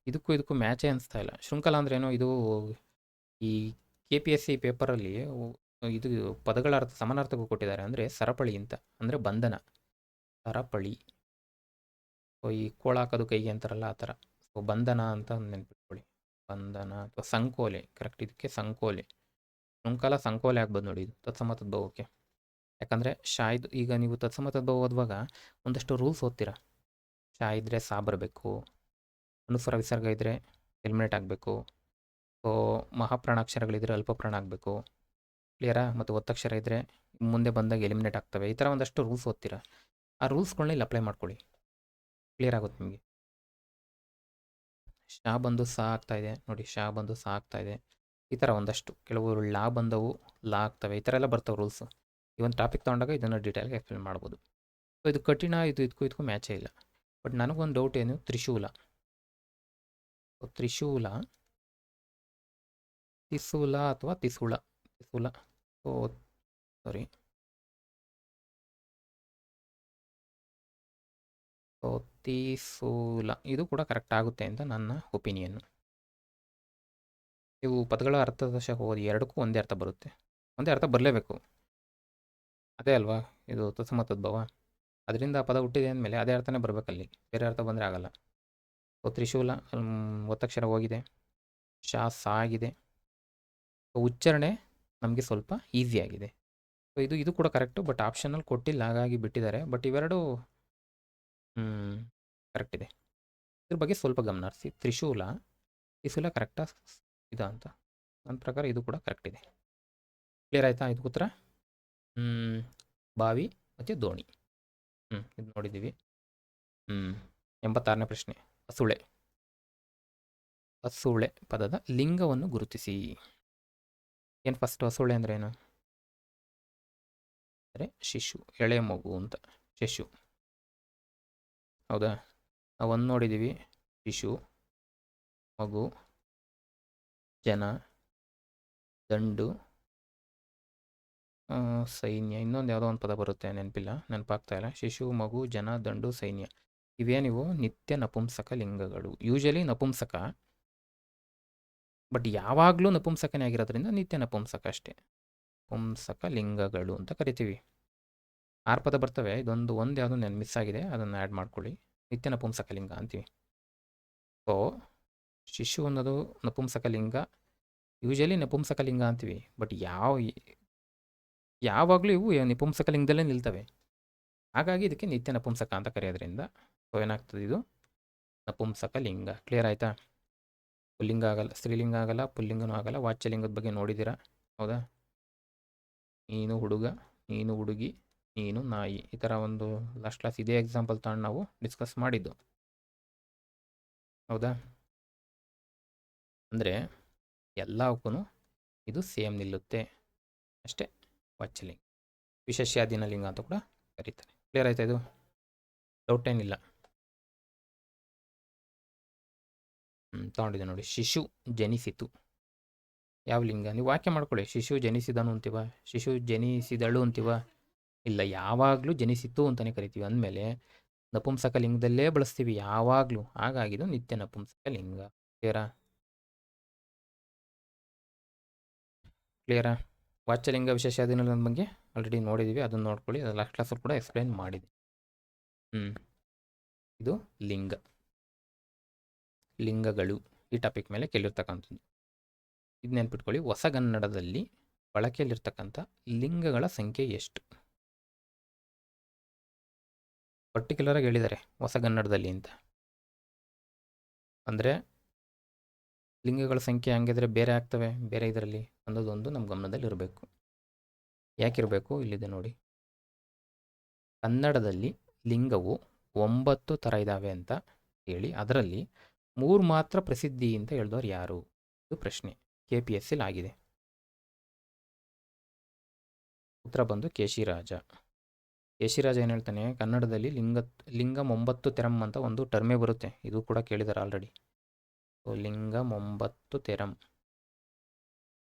[SPEAKER 1] ಇದಕ್ಕೂ ಮ್ಯಾಚೇ ಅನಿಸ್ತಾ ಇಲ್ಲ. ಶೃಂಖಲ ಅಂದ್ರೇನು? ಇದು ಈ KPSC ಪೇಪರಲ್ಲಿ ಇದು ಪದಗಳ ಅರ್ಥ ಸಮಾನಾರ್ಥಕ್ಕೂ ಕೊಟ್ಟಿದ್ದಾರೆ. ಅಂದರೆ ಸರಪಳಿ ಅಂತ, ಅಂದರೆ ಬಂಧನ, ಸರಪಳಿ. ಈ ಕೋಳ ಹಾಕೋದು ಕೈಗೆ ಅಂತಾರಲ್ಲ, ಆ ಥರ. ಸೊ ಬಂಧನ ಅಂತ ನೆನ್ಪಿಟ್ಕೊಳ್ಳಿ. ಬಂಧನ ಅಥವಾ ಸಂಕೋಲೆ. ಕರೆಕ್ಟ್, ಇದಕ್ಕೆ ಸಂಕೋಲೆ. ಶೃಂಖಲ ಸಂಕೋಲೆ ಆಗ್ಬೋದು ನೋಡಿ ಇದು ತತ್ಸಮ ತದ್ಭವಕ್ಕೆ. ಯಾಕಂದರೆ ಶಾ ಇದು ಈಗ ನೀವು ತತ್ಸಮ ತದ್ಭವ ಓದುವಾಗ ಒಂದಷ್ಟು ರೂಲ್ಸ್ ಓದ್ತೀರಾ. ಶಾ ಇದ್ದರೆ ಸಾ ಬರಬೇಕು, ಅನುಸ್ವರ ವಿಸರ್ಗ ಇದ್ದರೆ ಎಲಿಮಿನೇಟ್ ಆಗಬೇಕು, ಸೊ ಮಹಾಪ್ರಾಣಾಕ್ಷರಗಳಿದ್ದರೆ ಅಲ್ಪಪ್ರಾಣ ಆಗಬೇಕು, ಕ್ಲಿಯರಾ? ಮತ್ತು ಒತ್ತಕ್ಷರ ಇದ್ದರೆ ಮುಂದೆ ಬಂದಾಗ ಎಲಿಮಿನೇಟ್ ಆಗ್ತವೆ. ಈ ಥರ ಒಂದಷ್ಟು ರೂಲ್ಸ್ ಓದ್ತೀರಾ. ಆ ರೂಲ್ಸ್ಗಳನ್ನ ಇಲ್ಲಿ ಅಪ್ಲೈ ಮಾಡ್ಕೊಳ್ಳಿ, ಕ್ಲಿಯರ್ ಆಗುತ್ತೆ ನಿಮಗೆ. ಶಾ ಬಂದು ಸಾ ಆಗ್ತಾಯಿದೆ ನೋಡಿ, ಶಾ ಬಂದು ಸಾ ಆಗ್ತಾಯಿದೆ. ಈ ಥರ ಒಂದಷ್ಟು ಕೆಲವು ಲಾ ಬಂದವು ಲಾ ಆಗ್ತವೆ, ಈ ಥರ ಎಲ್ಲ ಬರ್ತವೆ ರೂಲ್ಸು. ಈ ಒಂದು ಟಾಪಿಕ್ ತೊಗೊಂಡಾಗ ಇದನ್ನು ಡೀಟೇಲ್ಗೆ ಎಕ್ಸ್ಪ್ಲೇನ್ ಮಾಡ್ಬೋದು. ಸೊ ಇದು ಕಠಿಣ, ಇದು ಇದಕ್ಕೂ ಮ್ಯಾಚೇ ಇಲ್ಲ. ಬಟ್ ನನಗೊಂದು ಡೌಟ್ ಏನು, ತ್ರಿಶೂಲ, ತ್ರಿಶೂಲ ತಿಸೂಲ ಅಥವಾ ತಿಸುಳ, ತಿಸುಲ, ಸೊ ಸಾರಿ, ಸೊ ತೀಸೂಲ ಇದು ಕೂಡ ಕರೆಕ್ಟ್ ಆಗುತ್ತೆ ಅಂತ ನನ್ನ ಒಪಿನಿಯನ್ನು. ನೀವು ಪದಗಳ ಅರ್ಥದಶ ಓದಿ, ಎರಡಕ್ಕೂ ಒಂದೇ ಅರ್ಥ ಬರುತ್ತೆ, ಒಂದೇ ಅರ್ಥ ಬರಲೇಬೇಕು. ಅದೇ ಅಲ್ವಾ ಇದು ತತ್ಸಮ ತದ್ಭವ. ಅದರಿಂದ ಪದ ಹುಟ್ಟಿದೆ ಅಂದಮೇಲೆ ಅದೇ ಅರ್ಥನೇ ಬರಬೇಕಲ್ಲಿ, ಬೇರೆ ಅರ್ಥ ಬಂದರೆ ಆಗಲ್ಲ. ಸೊ ತ್ರಿಶೂಲ ಒತ್ತಕ್ಷರ ಹೋಗಿದೆ, ಶಾ ಸಾ ಆಗಿದೆ, ಉಚ್ಚಾರಣೆ ನಮಗೆ ಸ್ವಲ್ಪ ಈಸಿ ಆಗಿದೆ. ಸೊ ಇದು ಕೂಡ ಕರೆಕ್ಟು, ಬಟ್ ಆಪ್ಷನಲ್ಲಿ ಕೊಟ್ಟಿಲ್ಲ, ಹಾಗಾಗಿ ಬಿಟ್ಟಿದ್ದಾರೆ. ಬಟ್ ಇವೆರಡು ಕರೆಕ್ಟ್ ಇದೆ. ಇದ್ರ ಬಗ್ಗೆ ಸ್ವಲ್ಪ ಗಮನ ಹರಿಸಿ. ತ್ರಿಶೂಲ ತ್ರಿಶೂಲ ಕರೆಕ್ಟಾ ಇದು ಅಂತ ನನ್ನ ಪ್ರಕಾರ ಇದು ಕೂಡ ಕರೆಕ್ಟ್ ಇದೆ. ಕ್ಲಿಯರ್ ಆಯಿತಾ? ಇದು ಉತ್ತರ ಬಾವಿ ಮತ್ತು ದೋಣಿ. ಇದು ನೋಡಿದ್ದೀವಿ. 86ನೇ ಪ್ರಶ್ನೆ, ಹಸುಳೆ. ಹಸುಳೆ ಪದದ ಲಿಂಗವನ್ನು ಗುರುತಿಸಿ. ಏನು ಫಸ್ಟ್ ಹಸುಳೆ ಅಂದರೆ ಏನು ಅಂದರೆ ಶಿಶು, ಎಳೆ ಮಗು ಅಂತ, ಶಿಶು. ಹೌದಾ? ನಾವು ಒಂದು ನೋಡಿದ್ದೀವಿ, ಶಿಶು, ಮಗು, ಜನ, ದಂಡು, ಸೈನ್ಯ, ಇನ್ನೊಂದು ಯಾವುದೋ ಒಂದು ಪದ ಬರುತ್ತೆ, ನೆನಪಿಲ್ಲ, ನೆನಪಾಗ್ತಾ ಇಲ್ಲ. ಶಿಶು, ಮಗು, ಜನ, ದಂಡು, ಸೈನ್ಯ, ಇವೇನಿವು ನಿತ್ಯ ನಪುಂಸಕ ಲಿಂಗಗಳು. ಯೂಶಲಿ ನಪುಂಸಕ, ಬಟ್ ಯಾವಾಗಲೂ ನಪುಂಸಕನೇ ಆಗಿರೋದ್ರಿಂದ ನಿತ್ಯ ನಪುಂಸಕ ಅಷ್ಟೇ. ಪುಂಸಕ ಲಿಂಗಗಳು ಅಂತ ಕರಿತೀವಿ. 6 ಪದ ಬರ್ತವೆ, ಒಂದು ಯಾವುದೋ ನಾನು ಮಿಸ್ ಆಗಿದೆ, ಅದನ್ನು ಆ್ಯಡ್ ಮಾಡ್ಕೊಳ್ಳಿ. ನಿತ್ಯ ನಪುಂಸಕ ಲಿಂಗ ಅಂತೀವಿ. ಸೊ ಶಿಶು ಅನ್ನೋದು ನಪುಂಸಕ ಲಿಂಗ, ಯೂಶಲಿ ನಪುಂಸಕ ಲಿಂಗ ಅಂತೀವಿ. ಬಟ್ ಯಾವಾಗಲೂ ಇವು ನಪುಂಸಕ ಲಿಂಗದಲ್ಲೇ ನಿಲ್ತವೆ, ಹಾಗಾಗಿ ಇದಕ್ಕೆ ನಿತ್ಯ ನಪುಂಸಕ ಅಂತ ಕರೆಯೋದ್ರಿಂದ ಸೊ ಏನಾಗ್ತದೆ, ಇದು ನಪುಂಸಕ ಲಿಂಗ. ಕ್ಲಿಯರ್ ಆಯಿತಾ? ಪುಲ್ಲಿಂಗ ಆಗಲ್ಲ, ಸ್ತ್ರೀಲಿಂಗ ಆಗಲ್ಲ, ಪುಲ್ಲಿಂಗನೂ ಆಗಲ್ಲ. ವಾಚ್ಯಲಿಂಗದ ಬಗ್ಗೆ ನೋಡಿದ್ದೀರಾ, ಹೌದಾ? ನೀನು ಹುಡುಗ, ನೀನು ಹುಡುಗಿ, ನೀನು ನಾಯಿ, ಈ ಥರ ಒಂದು ಲಾಸ್ಟ್ ಕ್ಲಾಸ್ ಇದೇ ಎಕ್ಸಾಂಪಲ್ ತಗೊಂಡು ನಾವು ಡಿಸ್ಕಸ್ ಮಾಡಿದ್ದು, ಹೌದಾ? ಅಂದರೆ ಎಲ್ಲವಕ್ಕೂ ಇದು ಸೇಮ್ ನಿಲ್ಲುತ್ತೆ ಅಷ್ಟೇ. ವಾಚ್ಯಲಿಂಗ, ವಿಶೇಷಾಧೀನ ಲಿಂಗ ಅಂತ ಕೂಡ ಕರೀತಾರೆ. ಕ್ಲಿಯರ್ ಆಯ್ತಾ? ಇದು ಡೌಟ್ ಏನಿಲ್ಲ. ತಗೊಂಡಿದ್ದೆ ನೋಡಿ, ಶಿಶು ಜನಿಸಿತು, ಯಾವ ಲಿಂಗ? ನೀವು ವಾಕ್ಯ ಮಾಡ್ಕೊಳ್ಳಿ. ಶಿಶು ಜನಿಸಿದನು ಅಂತೀವ, ಶಿಶು ಜನಿಸಿದಳು ಅಂತೀವ? ಇಲ್ಲ, ಯಾವಾಗಲೂ ಜನಿಸಿತು ಅಂತಲೇ ಕರಿತೀವಿ. ಅಂದಮೇಲೆ ನಪುಂಸಕ ಲಿಂಗದಲ್ಲೇ ಬಳಸ್ತೀವಿ ಯಾವಾಗಲೂ, ಹಾಗಾಗಿದು ನಿತ್ಯ ನಪುಂಸಕ ಲಿಂಗ. ಕ್ಲಿಯರಾ? ವಾಚ್ಯಲಿಂಗ ವಿಶೇಷಾಧೀನದ ಬಗ್ಗೆ ಆಲ್ರೆಡಿ ನೋಡಿದ್ದೀವಿ, ಅದನ್ನು ನೋಡ್ಕೊಳ್ಳಿ. ಅದು ಲಾಸ್ಟ್ ಕ್ಲಾಸಲ್ಲಿ ಕೂಡ ಎಕ್ಸ್ಪ್ಲೈನ್ ಮಾಡಿದೆ. ಇದು ಲಿಂಗ, ಲಿಂಗಗಳು ಈ ಟಾಪಿಕ್ ಮೇಲೆ ಕೇಳಿರ್ತಕ್ಕಂಥದ್ದು. ಇದು ನೆನ್ಪಿಟ್ಕೊಳ್ಳಿ. ಹೊಸಗನ್ನಡದಲ್ಲಿ ಬಳಕೆಯಲ್ಲಿರ್ತಕ್ಕಂಥ ಲಿಂಗಗಳ ಸಂಖ್ಯೆ ಎಷ್ಟು? ಪರ್ಟಿಕ್ಯುಲರಾಗಿ ಹೇಳಿದ್ದಾರೆ ಹೊಸಗನ್ನಡದಲ್ಲಿ ಅಂತ. ಅಂದರೆ ಲಿಂಗಗಳ ಸಂಖ್ಯೆ ಹಂಗಿದ್ರೆ ಬೇರೆ ಆಗ್ತವೆ ಬೇರೆ ಇದರಲ್ಲಿ ಅನ್ನೋದೊಂದು ನಮ್ಮ ಗಮನದಲ್ಲಿ ಇರಬೇಕು. ಯಾಕಿರಬೇಕು? ಇಲ್ಲಿದೆ ನೋಡಿ, ಕನ್ನಡದಲ್ಲಿ ಲಿಂಗವು 9 ಥರ ಇದ್ದಾವೆ ಅಂತ ಹೇಳಿ ಅದರಲ್ಲಿ 3 ಮಾತ್ರ ಪ್ರಸಿದ್ಧಿ ಅಂತ ಹೇಳಿದವರು ಯಾರು? ಇದು ಪ್ರಶ್ನೆ, KPSC ಆಗಿದೆ. ಉತ್ತರ ಬಂದು ಕೇಶಿರಾಜ. ಕೇಶಿರಾಜ ಏನು ಹೇಳ್ತಾನೆ, ಕನ್ನಡದಲ್ಲಿ ಲಿಂಗಂ 9 ತೆರಂ ಅಂತ ಒಂದು ಟರ್ಮೇ ಬರುತ್ತೆ, ಇದು ಕೂಡ ಕೇಳಿದ್ದಾರೆ ಆಲ್ರೆಡಿ. ಸೊ ಲಿಂಗಂ 9 ತೆರಂ,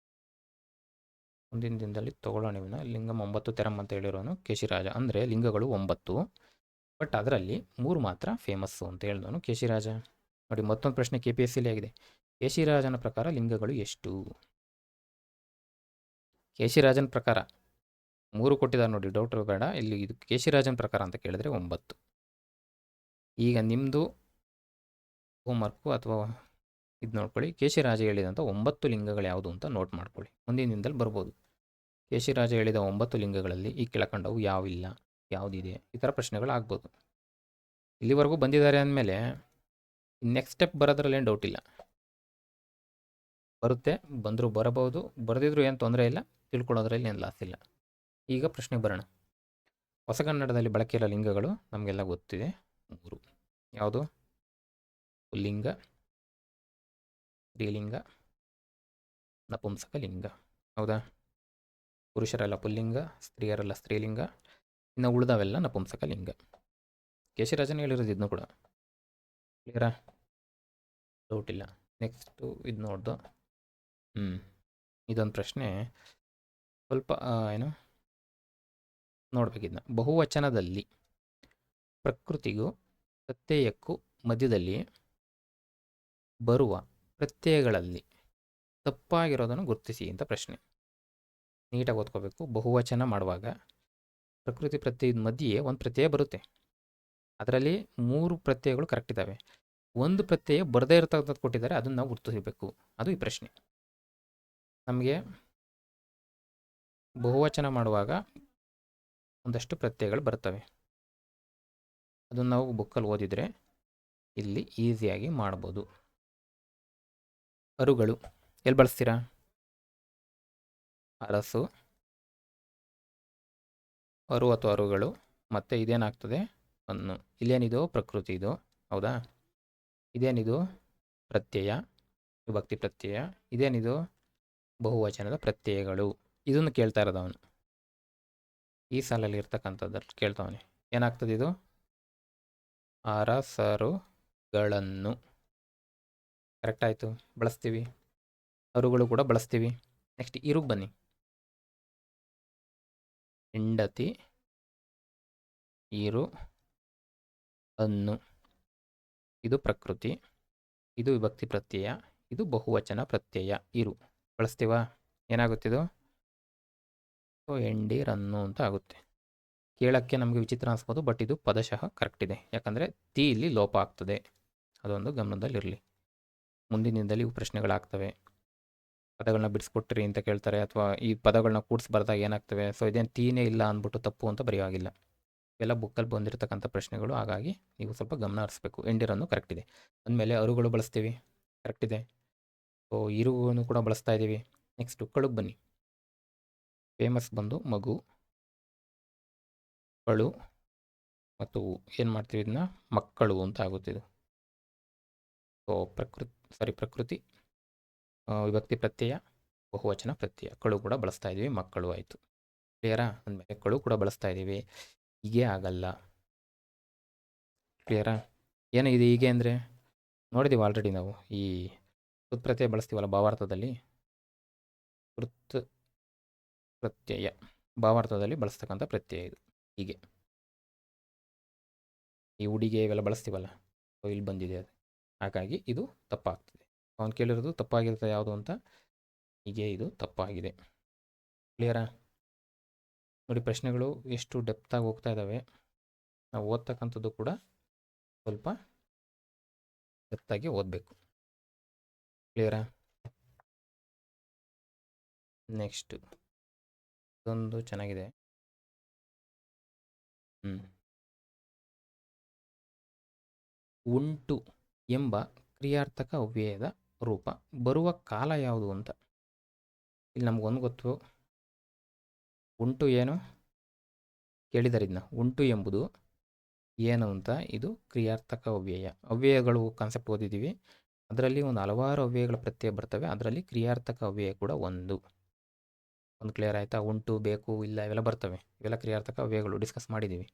[SPEAKER 1] ಮುಂದಿನ ದಿನದಲ್ಲಿ ತಗೊಳ್ಳೋಣ ಇವನ್ನ. ಲಿಂಗಂ 9 ತೆರಂ ಅಂತ ಹೇಳಿರೋನು ಕೇಶಿರಾಜ. ಅಂದರೆ ಲಿಂಗಗಳು 9, ಬಟ್ ಅದರಲ್ಲಿ 3 ಮಾತ್ರ ಫೇಮಸ್ಸು ಅಂತ ಹೇಳಿದವನು ಕೇಶಿರಾಜ. ನೋಡಿ, ಮತ್ತೊಂದು ಪ್ರಶ್ನೆ KPSCಲಿ ಆಗಿದೆ. ಕೇಶಿರಾಜನ ಪ್ರಕಾರ ಲಿಂಗಗಳು ಎಷ್ಟು? ಕೇಶಿರಾಜನ ಪ್ರಕಾರ 3 ಕೊಟ್ಟಿದ್ದಾರೆ ನೋಡಿ, ಡೌಟ್ ಬೇಡ. ಇಲ್ಲಿ ಇದು ಕೇಶಿರಾಜನ ಪ್ರಕಾರ ಅಂತ ಕೇಳಿದ್ರೆ 9. ಈಗ ನಿಮ್ಮದು ಹೋಮ್ವರ್ಕು ಅಥವಾ ಇದು ನೋಡ್ಕೊಳ್ಳಿ. ಕೇಶಿರಾಜ ಹೇಳಿದಂಥ 9 ಲಿಂಗಗಳು ಯಾವುದು ಅಂತ ನೋಟ್ ಮಾಡ್ಕೊಳ್ಳಿ. ಮುಂದಿನ ದಿನದಲ್ಲಿ ಬರ್ಬೋದು. ಕೇಶಿರಾಜ ಹೇಳಿದ 9 ಲಿಂಗಗಳಲ್ಲಿ ಈ ಕೆಳಕಂಡವು ಯಾವಿಲ್ಲ, ಯಾವುದಿದೆ, ಈ ಥರ ಪ್ರಶ್ನೆಗಳು ಆಗ್ಬೋದು. ಇಲ್ಲಿವರೆಗೂ ಬಂದಿದ್ದಾರೆ ಅಂದಮೇಲೆ ನೆಕ್ಸ್ಟ್ ಸ್ಟೆಪ್ ಬರೋದ್ರಲ್ಲಿ ಏನು ಡೌಟ್ ಇಲ್ಲ. ಬರುತ್ತೆ, ಬಂದರೂ ಬರಬಹುದು, ಬರೆದಿದ್ರು ಏನು ತೊಂದರೆ ಇಲ್ಲ, ತಿಳ್ಕೊಳ್ಳೋದ್ರಲ್ಲಿ ಏನು ಲಾಸ್ ಇಲ್ಲ. ಈಗ ಪ್ರಶ್ನೆಗೆ ಬರೋಣ. ಹೊಸಗನ್ನಡದಲ್ಲಿ ಬಳಕೆಯಿರೋ ಲಿಂಗಗಳು ನಮಗೆಲ್ಲ ಗೊತ್ತಿದೆ 3. ಯಾವುದು? ಪುಲ್ಲಿಂಗ, ಸ್ತ್ರೀಲಿಂಗ, ನಪುಂಸಕ ಲಿಂಗ. ಹೌದಾ? ಪುರುಷರೆಲ್ಲ ಪುಲ್ಲಿಂಗ, ಸ್ತ್ರೀಯರೆಲ್ಲ ಸ್ತ್ರೀಲಿಂಗ, ಇನ್ನು ಉಳಿದವೆಲ್ಲ ನಪುಂಸಕ ಲಿಂಗ. ಕೇಶಿರಾಜನೇ ಹೇಳಿರೋದು ಇದನ್ನು ಕೂಡ. ಕ್ಲಿಯರಾ? ಡೌಟ್ ಇಲ್ಲ. ನೆಕ್ಸ್ಟು ಇದು ನೋಡ್ದು. ಇದೊಂದು ಪ್ರಶ್ನೆ ಸ್ವಲ್ಪ ಏನು ನೋಡ್ಬೇಕಿದ್ನ. ಬಹುವಚನದಲ್ಲಿ ಪ್ರಕೃತಿಗೂ ಪ್ರತ್ಯಯಕ್ಕೂ ಮಧ್ಯದಲ್ಲಿ ಬರುವ ಪ್ರತ್ಯಯಗಳಲ್ಲಿ ತಪ್ಪಾಗಿರೋದನ್ನು ಗುರುತಿಸಿ ಅಂತ ಪ್ರಶ್ನೆ. ನೀಟಾಗಿ ಓದ್ಕೋಬೇಕು. ಬಹುವಚನ ಮಾಡುವಾಗ ಪ್ರಕೃತಿ ಪ್ರತ್ಯಯದ ಮಧ್ಯೆ ಒಂದು ಪ್ರತ್ಯಯ ಬರುತ್ತೆ. ಅದರಲ್ಲಿ 3 ಪ್ರತ್ಯಯಗಳು ಕರೆಕ್ಟ್ ಇದ್ದಾವೆ. ಒಂದು ಪ್ರತ್ಯಯ ಬರದೇ ಇರತಕ್ಕಂಥದ್ದು ಕೊಟ್ಟಿದ್ದಾರೆ, ಅದನ್ನು ನಾವು ಗುರುತಿಸಬೇಕು. ಅದು ಈ ಪ್ರಶ್ನೆ. ನಮಗೆ ಬಹುವಚನ ಮಾಡುವಾಗ ಒಂದಷ್ಟು ಪ್ರತ್ಯಯಗಳು ಬರ್ತವೆ. ಅದನ್ನು ನಾವು ಬುಕ್ಕಲ್ಲಿ ಓದಿದರೆ ಇಲ್ಲಿ ಈಸಿಯಾಗಿ ಮಾಡ್ಬೋದು. ಅರುಗಳು ಎಲ್ಲಿ ಬಳಸ್ತೀರಾ? ಅರಸು, ಅರು ಅಥವಾ ಅರುಗಳು, ಮತ್ತು ಇದೇನಾಗ್ತದೆ? ಅನ್ನು. ಇಲ್ಲೇನಿದು? ಪ್ರಕೃತಿ ಇದು. ಹೌದಾ? ಇದೇನಿದು? ಪ್ರತ್ಯಯ, ವಿಭಕ್ತಿ ಪ್ರತ್ಯಯ. ಇದೇನಿದು? ಬಹುವಚನದ ಪ್ರತ್ಯಯಗಳು. ಇದನ್ನು ಕೇಳ್ತಾ ಇರೋದು ಅವನು. ಈ ಸಾಲಲ್ಲಿ ಇರ್ತಕ್ಕಂಥದ್ದಲ್ಲಿ ಕೇಳ್ತಾವನೆ. ಏನಾಗ್ತದೆ ಇದು? ಅರಸರುಗಳನ್ನು. ಕರೆಕ್ಟ್ ಆಯಿತು, ಬಳಸ್ತೀವಿ. ಅರುಗಳು ಕೂಡ ಬಳಸ್ತೀವಿ. ನೆಕ್ಸ್ಟ್ ಇರುಗೆ ಬನ್ನಿ. ಹೆಂಡತಿ, ಇರು, ಅನ್ನು. ಇದು ಪ್ರಕೃತಿ, ಇದು ವಿಭಕ್ತಿ ಪ್ರತ್ಯಯ, ಇದು ಬಹುವಚನ ಪ್ರತ್ಯಯ. ಇರು ಬಳಸ್ತೀವಾ? ಏನಾಗುತ್ತಿದು? ಎಂಡಿರನ್ನು ಅಂತ ಆಗುತ್ತೆ. ಕೇಳಕ್ಕೆ ನಮಗೆ ವಿಚಿತ್ರ ಅನಿಸ್ಬೋದು, ಬಟ್ ಇದು ಪದಶಃ ಕರೆಕ್ಟ್ ಇದೆ. ಯಾಕಂದರೆ ತಿ ಇಲ್ಲಿ ಲೋಪ ಆಗ್ತದೆ. ಅದೊಂದು ಗಮನದಲ್ಲಿರಲಿ. ಮುಂದಿನ ದಿನದಲ್ಲಿ ಇವು ಪ್ರಶ್ನೆಗಳಾಗ್ತವೆ. ಪದಗಳನ್ನ ಬಿಡಿಸ್ಕೊಟ್ರಿ ಅಂತ ಕೇಳ್ತಾರೆ, ಅಥವಾ ಈ ಪದಗಳನ್ನ ಕೂಡಿಸಿ ಬರೆದಾಗ ಏನಾಗ್ತವೆ. ಸೊ ಇದೇನು ತೀನೇ ಇಲ್ಲ ಅಂದ್ಬಿಟ್ಟು ತಪ್ಪು ಅಂತ ಬರೆಯೋವಾಗಿಲ್ಲ. ಇವೆಲ್ಲ ಬುಕ್ಕಲ್ಲಿ ಬಂದಿರತಕ್ಕಂಥ ಪ್ರಶ್ನೆಗಳು. ಹಾಗಾಗಿ ನೀವು ಸ್ವಲ್ಪ ಗಮನ ಹರಿಸ್ಬೇಕು. ಎಂಡಿರನ್ನು ಕರೆಕ್ಟ್ ಇದೆ. ಅಂದಮೇಲೆ ಅರುಗಳು ಬಳಸ್ತೀವಿ, ಕರೆಕ್ಟ್ ಇದೆ. ಸೊ ಇರುವನ್ನು ಕೂಡ ಬಳಸ್ತಾ ಇದ್ದೀವಿ. ನೆಕ್ಸ್ಟು ಕಳುಗೆ ಬನ್ನಿ. ಫೇಮಸ್ ಬಂದು ಮಗು, ಕಳು ಮತ್ತು ಏನು ಮಾಡ್ತೀವಿ? ಇದನ್ನ ಮಕ್ಕಳು ಅಂತ ಆಗುತ್ತೆ ಇದು. ಸೊ ಪ್ರಕೃತಿ ವಿಭಕ್ತಿ ಪ್ರತ್ಯಯ, ಬಹುವಚನ ಪ್ರತ್ಯಯ. ಕಳು ಕೂಡ ಬಳಸ್ತಾ ಇದ್ದೀವಿ. ಮಕ್ಕಳು ಆಯಿತು. ಕ್ಲಿಯರಾ? ಅಂದಮೇಲೆ ಕಳು ಕೂಡ ಬಳಸ್ತಾ ಇದ್ದೀವಿ. ಹೀಗೆ ಆಗಲ್ಲ. ಕ್ಲಿಯರಾ? ಏನಿದೆ ಹೀಗೆ ಅಂದರೆ? ನೋಡಿದ್ದೀವಿ ಆಲ್ರೆಡಿ ನಾವು. ಈ ಕೃತ್ ಪ್ರತ್ಯಯ ಬಳಸ್ತೀವಲ್ಲ ಭಾವಾರ್ಥದಲ್ಲಿ. ಕೃತ್ ಪ್ರತ್ಯಯ ಭಾವಾರ್ಥದಲ್ಲಿ ಬಳಸ್ತಕ್ಕಂಥ ಪ್ರತ್ಯಯ ಇದು. ಹೀಗೆ ಈ ಹುಡಿಗೆ ಇವೆಲ್ಲ ಬಳಸ್ತೀವಲ್ಲ, ಸೊ ಇಲ್ಲಿ ಬಂದಿದೆ ಅದು. ಹಾಗಾಗಿ ಇದು ತಪ್ಪಾಗ್ತದೆ. ಅವನು ಕೇಳಿರೋದು ತಪ್ಪಾಗಿರುತ್ತೆ ಯಾವುದು ಅಂತ. ಹೀಗೆ ಇದು ತಪ್ಪಾಗಿದೆ. ಕ್ಲಿಯರಾ? ನೋಡಿ, ಪ್ರಶ್ನೆಗಳು ಎಷ್ಟು ಡೆಪ್ತಾಗಿ ಹೋಗ್ತಾ ಇದ್ದಾವೆ. ನಾವು ಓದ್ತಕ್ಕಂಥದ್ದು ಕೂಡ ಸ್ವಲ್ಪ ಡೆಪ್ತಾಗಿ ಓದಬೇಕು. ಕ್ಲಿಯರಾ? ನೆಕ್ಸ್ಟ್ ಇದೊಂದು ಚೆನ್ನಾಗಿದೆ. ಉಂಟು ಎಂಬ ಕ್ರಿಯಾರ್ಥಕ ಅವ್ಯಯದ ರೂಪ ಬರುವ ಕಾಲ ಯಾವುದು ಅಂತ. ಇಲ್ಲಿ ನಮಗೊಂದು ಗೊತ್ತು. ಉಂಟು ಏನು ಕೇಳಿದ್ದಾರೆ ಇದನ್ನ. ಉಂಟು ಎಂಬುದು ಏನು ಅಂತ. ಇದು ಕ್ರಿಯಾರ್ಥಕ ಅವ್ಯಯ. ಅವ್ಯಯಗಳು ಕಾನ್ಸೆಪ್ಟ್ ಓದಿದ್ದೀವಿ. ಅದರಲ್ಲಿ ಒಂದು ಹಲವಾರು ಅವ್ಯಯಗಳ ಪ್ರತ್ಯಯ ಬರ್ತವೆ. ಅದರಲ್ಲಿ ಕ್ರಿಯಾರ್ಥಕ ಅವ್ಯಯ ಕೂಡ ಒಂದು ಕ್ಲಿಯರ್ ಆಯಿತಾ? ಉಂಟು, ಬೇಕು, ಇಲ್ಲ ಇವೆಲ್ಲ ಬರ್ತವೆ. ಇವೆಲ್ಲ ಕ್ರಿಯಾರ್ಥಕ ಅವ್ಯಯಗಳು ಡಿಸ್ಕಸ್ ಮಾಡಿದ್ದೀವಿ.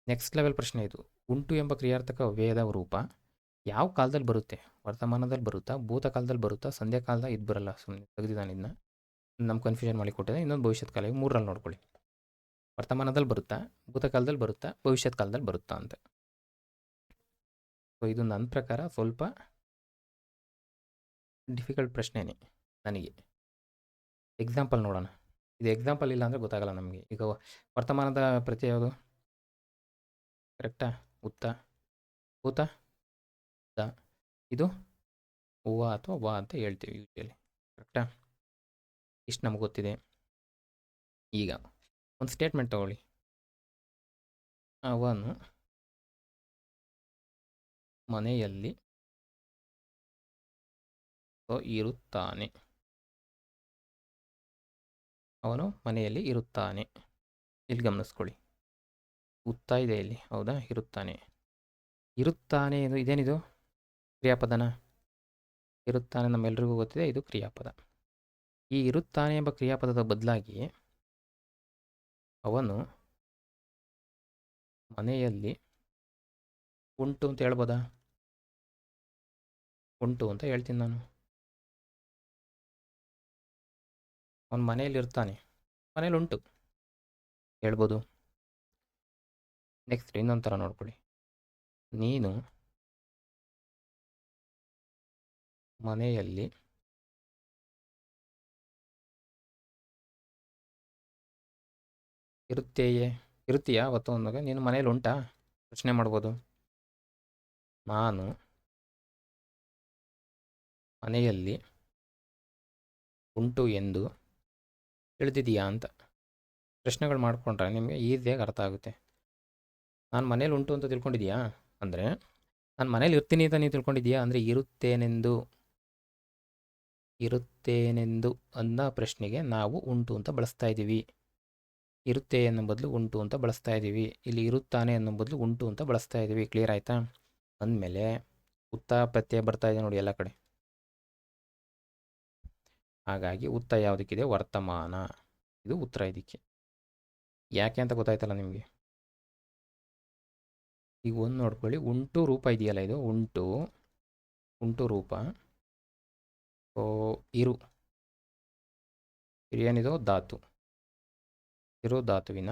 [SPEAKER 1] ನೆಕ್ಸ್ಟ್ ಲೆವೆಲ್ ಪ್ರಶ್ನೆ ಇದು. ಉಂಟು ಎಂಬ ಕ್ರಿಯಾರ್ಥಕ ಅವ್ಯಯದ ರೂಪ ಯಾವ ಕಾಲದಲ್ಲಿ ಬರುತ್ತೆ? ವರ್ತಮಾನದಲ್ಲಿ ಬರುತ್ತಾ, ಭೂತಕಾಲದಲ್ಲಿ ಬರುತ್ತಾ, ಸಂಧ್ಯಾ ಕಾಲದ? ಇದು ಬರಲ್ಲ, ಸುಮ್ಮನೆ ತೆಗೆದಿದ್ದಾನೆ ಇದನ್ನ. ನಮ್ಮ ಕನ್ಫ್ಯೂಷನ್ ಮಾಡಿ ಕೊಟ್ಟಿದೆ. ಇನ್ನೊಂದು ಭವಿಷ್ಯತ್ ಕಾಲ. 3ರಲ್ಲಿ ನೋಡ್ಕೊಳ್ಳಿ. ವರ್ತಮಾನದಲ್ಲಿ ಬರುತ್ತಾ, ಭೂತಕಾಲದಲ್ಲಿ ಬರುತ್ತಾ, ಭವಿಷ್ಯತ್ ಕಾಲದಲ್ಲಿ ಬರುತ್ತಾ ಅಂತ. ಸೊ ಇದು ನನ್ನ ಪ್ರಕಾರ ಸ್ವಲ್ಪ ಡಿಫಿಕಲ್ಟ್ ಪ್ರಶ್ನೆನೇ ನನಗೆ. ಎಕ್ಸಾಂಪಲ್ ನೋಡೋಣ. ಇದು ಎಕ್ಸಾಂಪಲ್ ಇಲ್ಲ ಅಂದರೆ ಗೊತ್ತಾಗಲ್ಲ ನಮಗೆ. ಈಗ ವರ್ತಮಾನದ ಪ್ರತ್ಯಯ ಯಾವುದು? ಕರೆಕ್ಟಾ? ಉತ್ತ, ಭೂತ, ದ. ಇದು ಹೂವ ಅಥವಾ ವಾ ಅಂತ ಹೇಳ್ತೀವಿ ಯೂಶಲಿ. ಕರೆಕ್ಟಾ? ಇಷ್ಟು ನಮ್ಗೆ ಗೊತ್ತಿದೆ. ಈಗ ಒಂದು ಸ್ಟೇಟ್ಮೆಂಟ್ ತಗೊಳ್ಳಿ. ಅವನು ಮನೆಯಲ್ಲಿ ಇರುತ್ತಾನೆ. ಅವನು ಮನೆಯಲ್ಲಿ ಇರುತ್ತಾನೆ. ಇಲ್ಲಿ ಗಮನಿಸ್ಕೊಳ್ಳಿ, ಉತ್ತಾ ಇದೆ ಇಲ್ಲಿ, ಹೌದಾ? ಇರುತ್ತಾನೆ. ಇರುತ್ತಾನೆ ಇದು ಇದೇನಿದು? ಕ್ರಿಯಾಪದನ. ಇರುತ್ತಾನೆ ನಮ್ಮೆಲ್ರಿಗೂ ಗೊತ್ತಿದೆ, ಇದು ಕ್ರಿಯಾಪದ. ಈ ಇರುತ್ತಾನೆ ಎಂಬ ಕ್ರಿಯಾಪದದ ಬದಲಾಗಿ ಅವನು ಮನೆಯಲ್ಲಿ ಉಂಟು ಅಂತ ಹೇಳ್ಬೋದಾ? ಉಂಟು ಅಂತ ಹೇಳ್ತೀನಿ ನಾನು. ಅವನು ಮನೆಯಲ್ಲಿ ಇರ್ತಾನೆ, ಮನೇಲಿ ಉಂಟು ಹೇಳ್ಬೋದು. ನೆಕ್ಸ್ಟ್ ಇನ್ನೊಂದು ಥರ ನೋಡ್ಕೊಳ್ಳಿ. ನೀನು ಮನೆಯಲ್ಲಿ ಇರುತ್ತೀಯಾ ಅವತ್ತು ಅಂದಾಗ ನೀನು ಮನೇಲಿ ಉಂಟಾ ಪ್ರಶ್ನೆ ಮಾಡ್ಬೋದು. ನಾನು ಮನೆಯಲ್ಲಿ ಉಂಟು ಎಂದು ತಿಳಿದಿದೆಯಾ ಅಂತ ಪ್ರಶ್ನೆಗಳು ಮಾಡಿಕೊಂಡ್ರೆ ನಿಮಗೆ ಈಸಿಯಾಗಿ ಅರ್ಥ ಆಗುತ್ತೆ. ನಾನು ಮನೇಲಿ ಉಂಟು ಅಂತ ತಿಳ್ಕೊಂಡಿದ್ಯಾ ಅಂದರೆ ನಾನು ಮನೇಲಿ ಇರ್ತೀನಿ ಅಂತ ನೀವು ತಿಳ್ಕೊಂಡಿದ್ಯಾ ಅಂದರೆ ಇರುತ್ತೇನೆಂದು ಅನ್ನೋ ಪ್ರಶ್ನೆಗೆ ನಾವು ಉಂಟು ಅಂತ ಬಳಸ್ತಾ ಇದ್ದೀವಿ. ಇರುತ್ತೆ ಅನ್ನೋ ಬದಲು ಉಂಟು ಅಂತ ಬಳಸ್ತಾ ಇದ್ದೀವಿ. ಇಲ್ಲಿ ಇರುತ್ತಾನೆ ಅನ್ನೋ ಬದಲು ಉಂಟು ಅಂತ ಬಳಸ್ತಾ ಇದ್ದೀವಿ. ಕ್ಲಿಯರ್ ಆಯಿತಾ? ಅಂದಮೇಲೆ ಉತ್ತ ಪ್ರತ್ಯಯ ಬರ್ತಾ ಇದೆ ನೋಡಿ ಎಲ್ಲ ಕಡೆ. ಹಾಗಾಗಿ ಉತ್ತ ಯಾವುದಕ್ಕಿದೆ? ವರ್ತಮಾನ. ಇದು ಉತ್ತರ ಇದಕ್ಕೆ. ಯಾಕೆ ಅಂತ ಗೊತ್ತಾಯ್ತಲ್ಲ ನಿಮಗೆ? ಈಗ ಒಂದು ನೋಡ್ಕೊಳ್ಳಿ, ಉಂಟು ರೂಪ ಇದೆಯಲ್ಲ, ಇದು ಉಂಟು ರೂಪ. ಇರು ಏನಿದು? ಧಾತು. ಇರು ಧಾತುವಿನ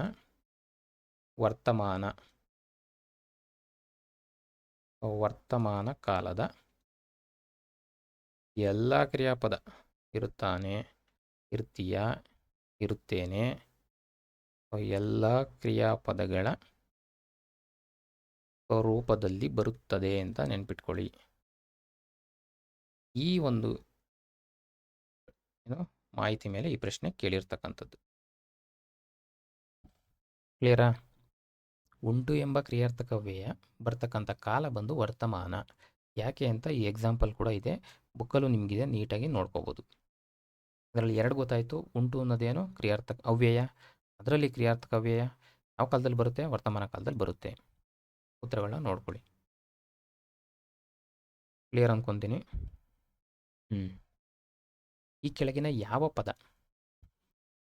[SPEAKER 1] ವರ್ತಮಾನ ಕಾಲದ ಎಲ್ಲ ಕ್ರಿಯಾಪದ ಇರುತ್ತಾನೆ, ಇರ್ತೀಯ, ಇರುತ್ತೇನೆ, ಎಲ್ಲ ಕ್ರಿಯಾಪದಗಳ ರೂಪದಲ್ಲಿ ಬರುತ್ತದೆ ಅಂತ ನೆನ್ಪಿಟ್ಕೊಳ್ಳಿ. ಈ ಒಂದು ಮಾಹಿತಿ ಮೇಲೆ ಈ ಪ್ರಶ್ನೆ ಕೇಳಿರ್ತಕ್ಕಂಥದ್ದು. ಕ್ಲಿಯರಾ? ಉಂಟು ಎಂಬ ಕ್ರಿಯಾರ್ಥಕ ವ್ಯಯ ಬರ್ತಕ್ಕಂಥ ಕಾಲ ಬಂದು ವರ್ತಮಾನ. ಯಾಕೆ ಅಂತ ಈ ಎಕ್ಸಾಂಪಲ್ ಕೂಡ ಇದೆ, ಬುಕ್ಕಲ್ಲೂ ನಿಮಗಿದೆ, ನೀಟಾಗಿ ನೋಡ್ಕೋಬೋದು. ಅದರಲ್ಲಿ ಎರಡು ಗೊತ್ತಾಯಿತು. ಉಂಟು ಅನ್ನೋದೇನು? ಕ್ರಿಯಾರ್ಥಕ ಅವ್ಯಯ. ಅದರಲ್ಲಿ ಕ್ರಿಯಾರ್ಥಕ ಅವ್ಯಯ ಯಾವ ಕಾಲದಲ್ಲಿ ಬರುತ್ತೆ? ವರ್ತಮಾನ ಕಾಲದಲ್ಲಿ ಬರುತ್ತೆ. ಉತ್ತರಗಳನ್ನ ನೋಡ್ಕೊಳ್ಳಿ. ಕ್ಲಿಯರ್ ಅಂದ್ಕೊತೀನಿ. ಈ ಕೆಳಗಿನ ಯಾವ ಪದ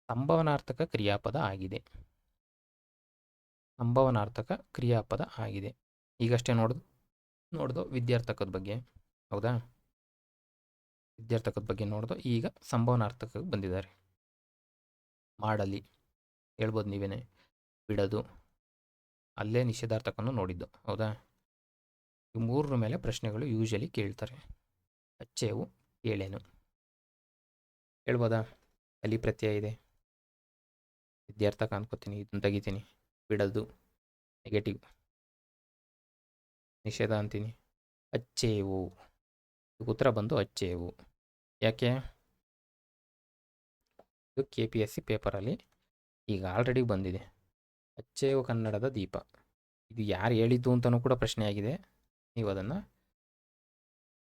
[SPEAKER 1] ಸಂಭವನಾರ್ಥಕ ಕ್ರಿಯಾಪದ ಆಗಿದೆ? ಸಂಭವನಾರ್ಥಕ ಕ್ರಿಯಾಪದ ಆಗಿದೆ. ಈಗಷ್ಟೇ ನೋಡ್ದು ವಿದ್ಯಾರ್ಥಕದ ಬಗ್ಗೆ, ಹೌದಾ? ವಿದ್ಯಾರ್ಥಕದ ಬಗ್ಗೆ ನೋಡ್ದು ಈಗ ಸಂಭವನಾರ್ಥಕ ಬಂದಿದ್ದಾರೆ. ಮಾಡಲಿ ಹೇಳ್ಬೋದು ನೀವೇನೆ. ಬಿಡದು, ಅಲ್ಲೇ ನಿಷೇಧಾರ್ಥಕನ್ನು ನೋಡಿದ್ದು, ಹೌದಾ? ಈ ಮೂರರ ಮೇಲೆ ಪ್ರಶ್ನೆಗಳು ಯೂಶಲಿ ಕೇಳ್ತಾರೆ. ಅಚ್ಚೇವು, ಏಳೇನು ಹೇಳ್ಬೋದಾ? ಅಲ್ಲಿ ಪ್ರತ್ಯಯ ಇದೆ, ವಿದ್ಯಾರ್ಥಕ ಅನ್ಕೋತೀನಿ, ಇದನ್ನು ತೆಗಿತೀನಿ. ಬಿಡದು ನೆಗೆಟಿವ್, ನಿಷೇಧ ಅಂತೀನಿ. ಅಚ್ಚೇವು, ಉತ್ತರ ಬಂದು ಅಚ್ಚೇವು. ಯಾಕೆ? ಇದು KPSC ಪೇಪರಲ್ಲಿ ಈಗ ಆಲ್ರೆಡಿ ಬಂದಿದೆ. ಅಚ್ಚೇವು ಕನ್ನಡದ ದೀಪ. ಇದು ಯಾರು ಹೇಳಿದ್ದು ಅಂತಲೂ ಕೂಡ ಪ್ರಶ್ನೆ ಆಗಿದೆ. ನೀವು ಅದನ್ನು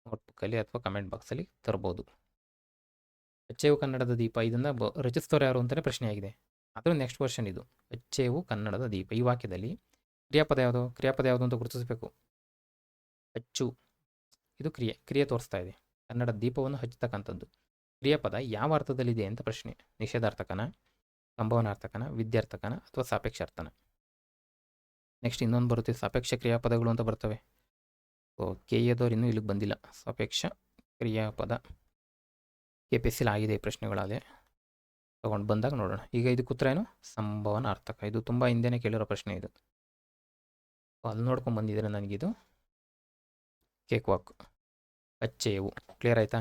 [SPEAKER 1] ನೋಟ್ಬುಕ್ಕಲ್ಲಿ ಅಥವಾ ಕಮೆಂಟ್ ಬಾಕ್ಸಲ್ಲಿ ತರ್ಬೋದು. ಅಚ್ಚೇವು ಕನ್ನಡದ ದೀಪ ಇದನ್ನು ರಚಿಸ್ತವ್ರು ಯಾರು ಅಂತಲೇ ಪ್ರಶ್ನೆ ಆಗಿದೆ. ಅದರ ನೆಕ್ಸ್ಟ್ ವರ್ಷನ್ ಇದು. ಅಚ್ಚೇವು ಕನ್ನಡದ ದೀಪ. ಈ ವಾಕ್ಯದಲ್ಲಿ ಕ್ರಿಯಾಪದ ಯಾವುದು ಅಂತ ಗುರುತಿಸಬೇಕು. ಅಚ್ಚು, ಇದು ಕ್ರಿಯೆ ತೋರಿಸ್ತಾ ಇದೆ. ಕನ್ನಡ ದೀಪವನ್ನು ಹಚ್ಚತಕ್ಕಂಥದ್ದು. ಕ್ರಿಯಾಪದ ಯಾವ ಅರ್ಥದಲ್ಲಿದೆ ಅಂತ ಪ್ರಶ್ನೆ. ನಿಷೇಧಾರ್ಥಕನ, ಸಂಭವನಾರ್ಥಕನ, ವಿದ್ಯಾರ್ಥಕನ ಅಥವಾ ಸಾಪೇಕ್ಷಾರ್ಥನ? ನೆಕ್ಸ್ಟ್ ಇನ್ನೊಂದು ಬರುತ್ತೆ, ಸಾಪೇಕ್ಷ ಕ್ರಿಯಾಪದಗಳು ಅಂತ ಬರ್ತವೆ. KA ಇನ್ನೂ ಇಲ್ಲಿಗೆ ಬಂದಿಲ್ಲ. ಸಾಪೇಕ್ಷ ಕ್ರಿಯಾಪದ KPSC ಆಗಿದೆ ಈ ಪ್ರಶ್ನೆಗಳಾದರೆ, ತೊಗೊಂಡು ಬಂದಾಗ ನೋಡೋಣ. ಈಗ ಇದಕ್ಕೆ ಉತ್ತರ ಏನು? ಸಂಭವನಾರ್ಥಕ. ಇದು ತುಂಬ ಹಿಂದೆನೇ ಕೇಳಿರೋ ಪ್ರಶ್ನೆ ಇದು. ಅಲ್ಲಿ ನೋಡ್ಕೊಂಡು ಬಂದಿದ್ರೆ ನನಗಿದು ಕೇಕ್ ವಾಕ್. ಅಚ್ಚೇವು. ಕ್ಲಿಯರ್ ಆಯಿತಾ?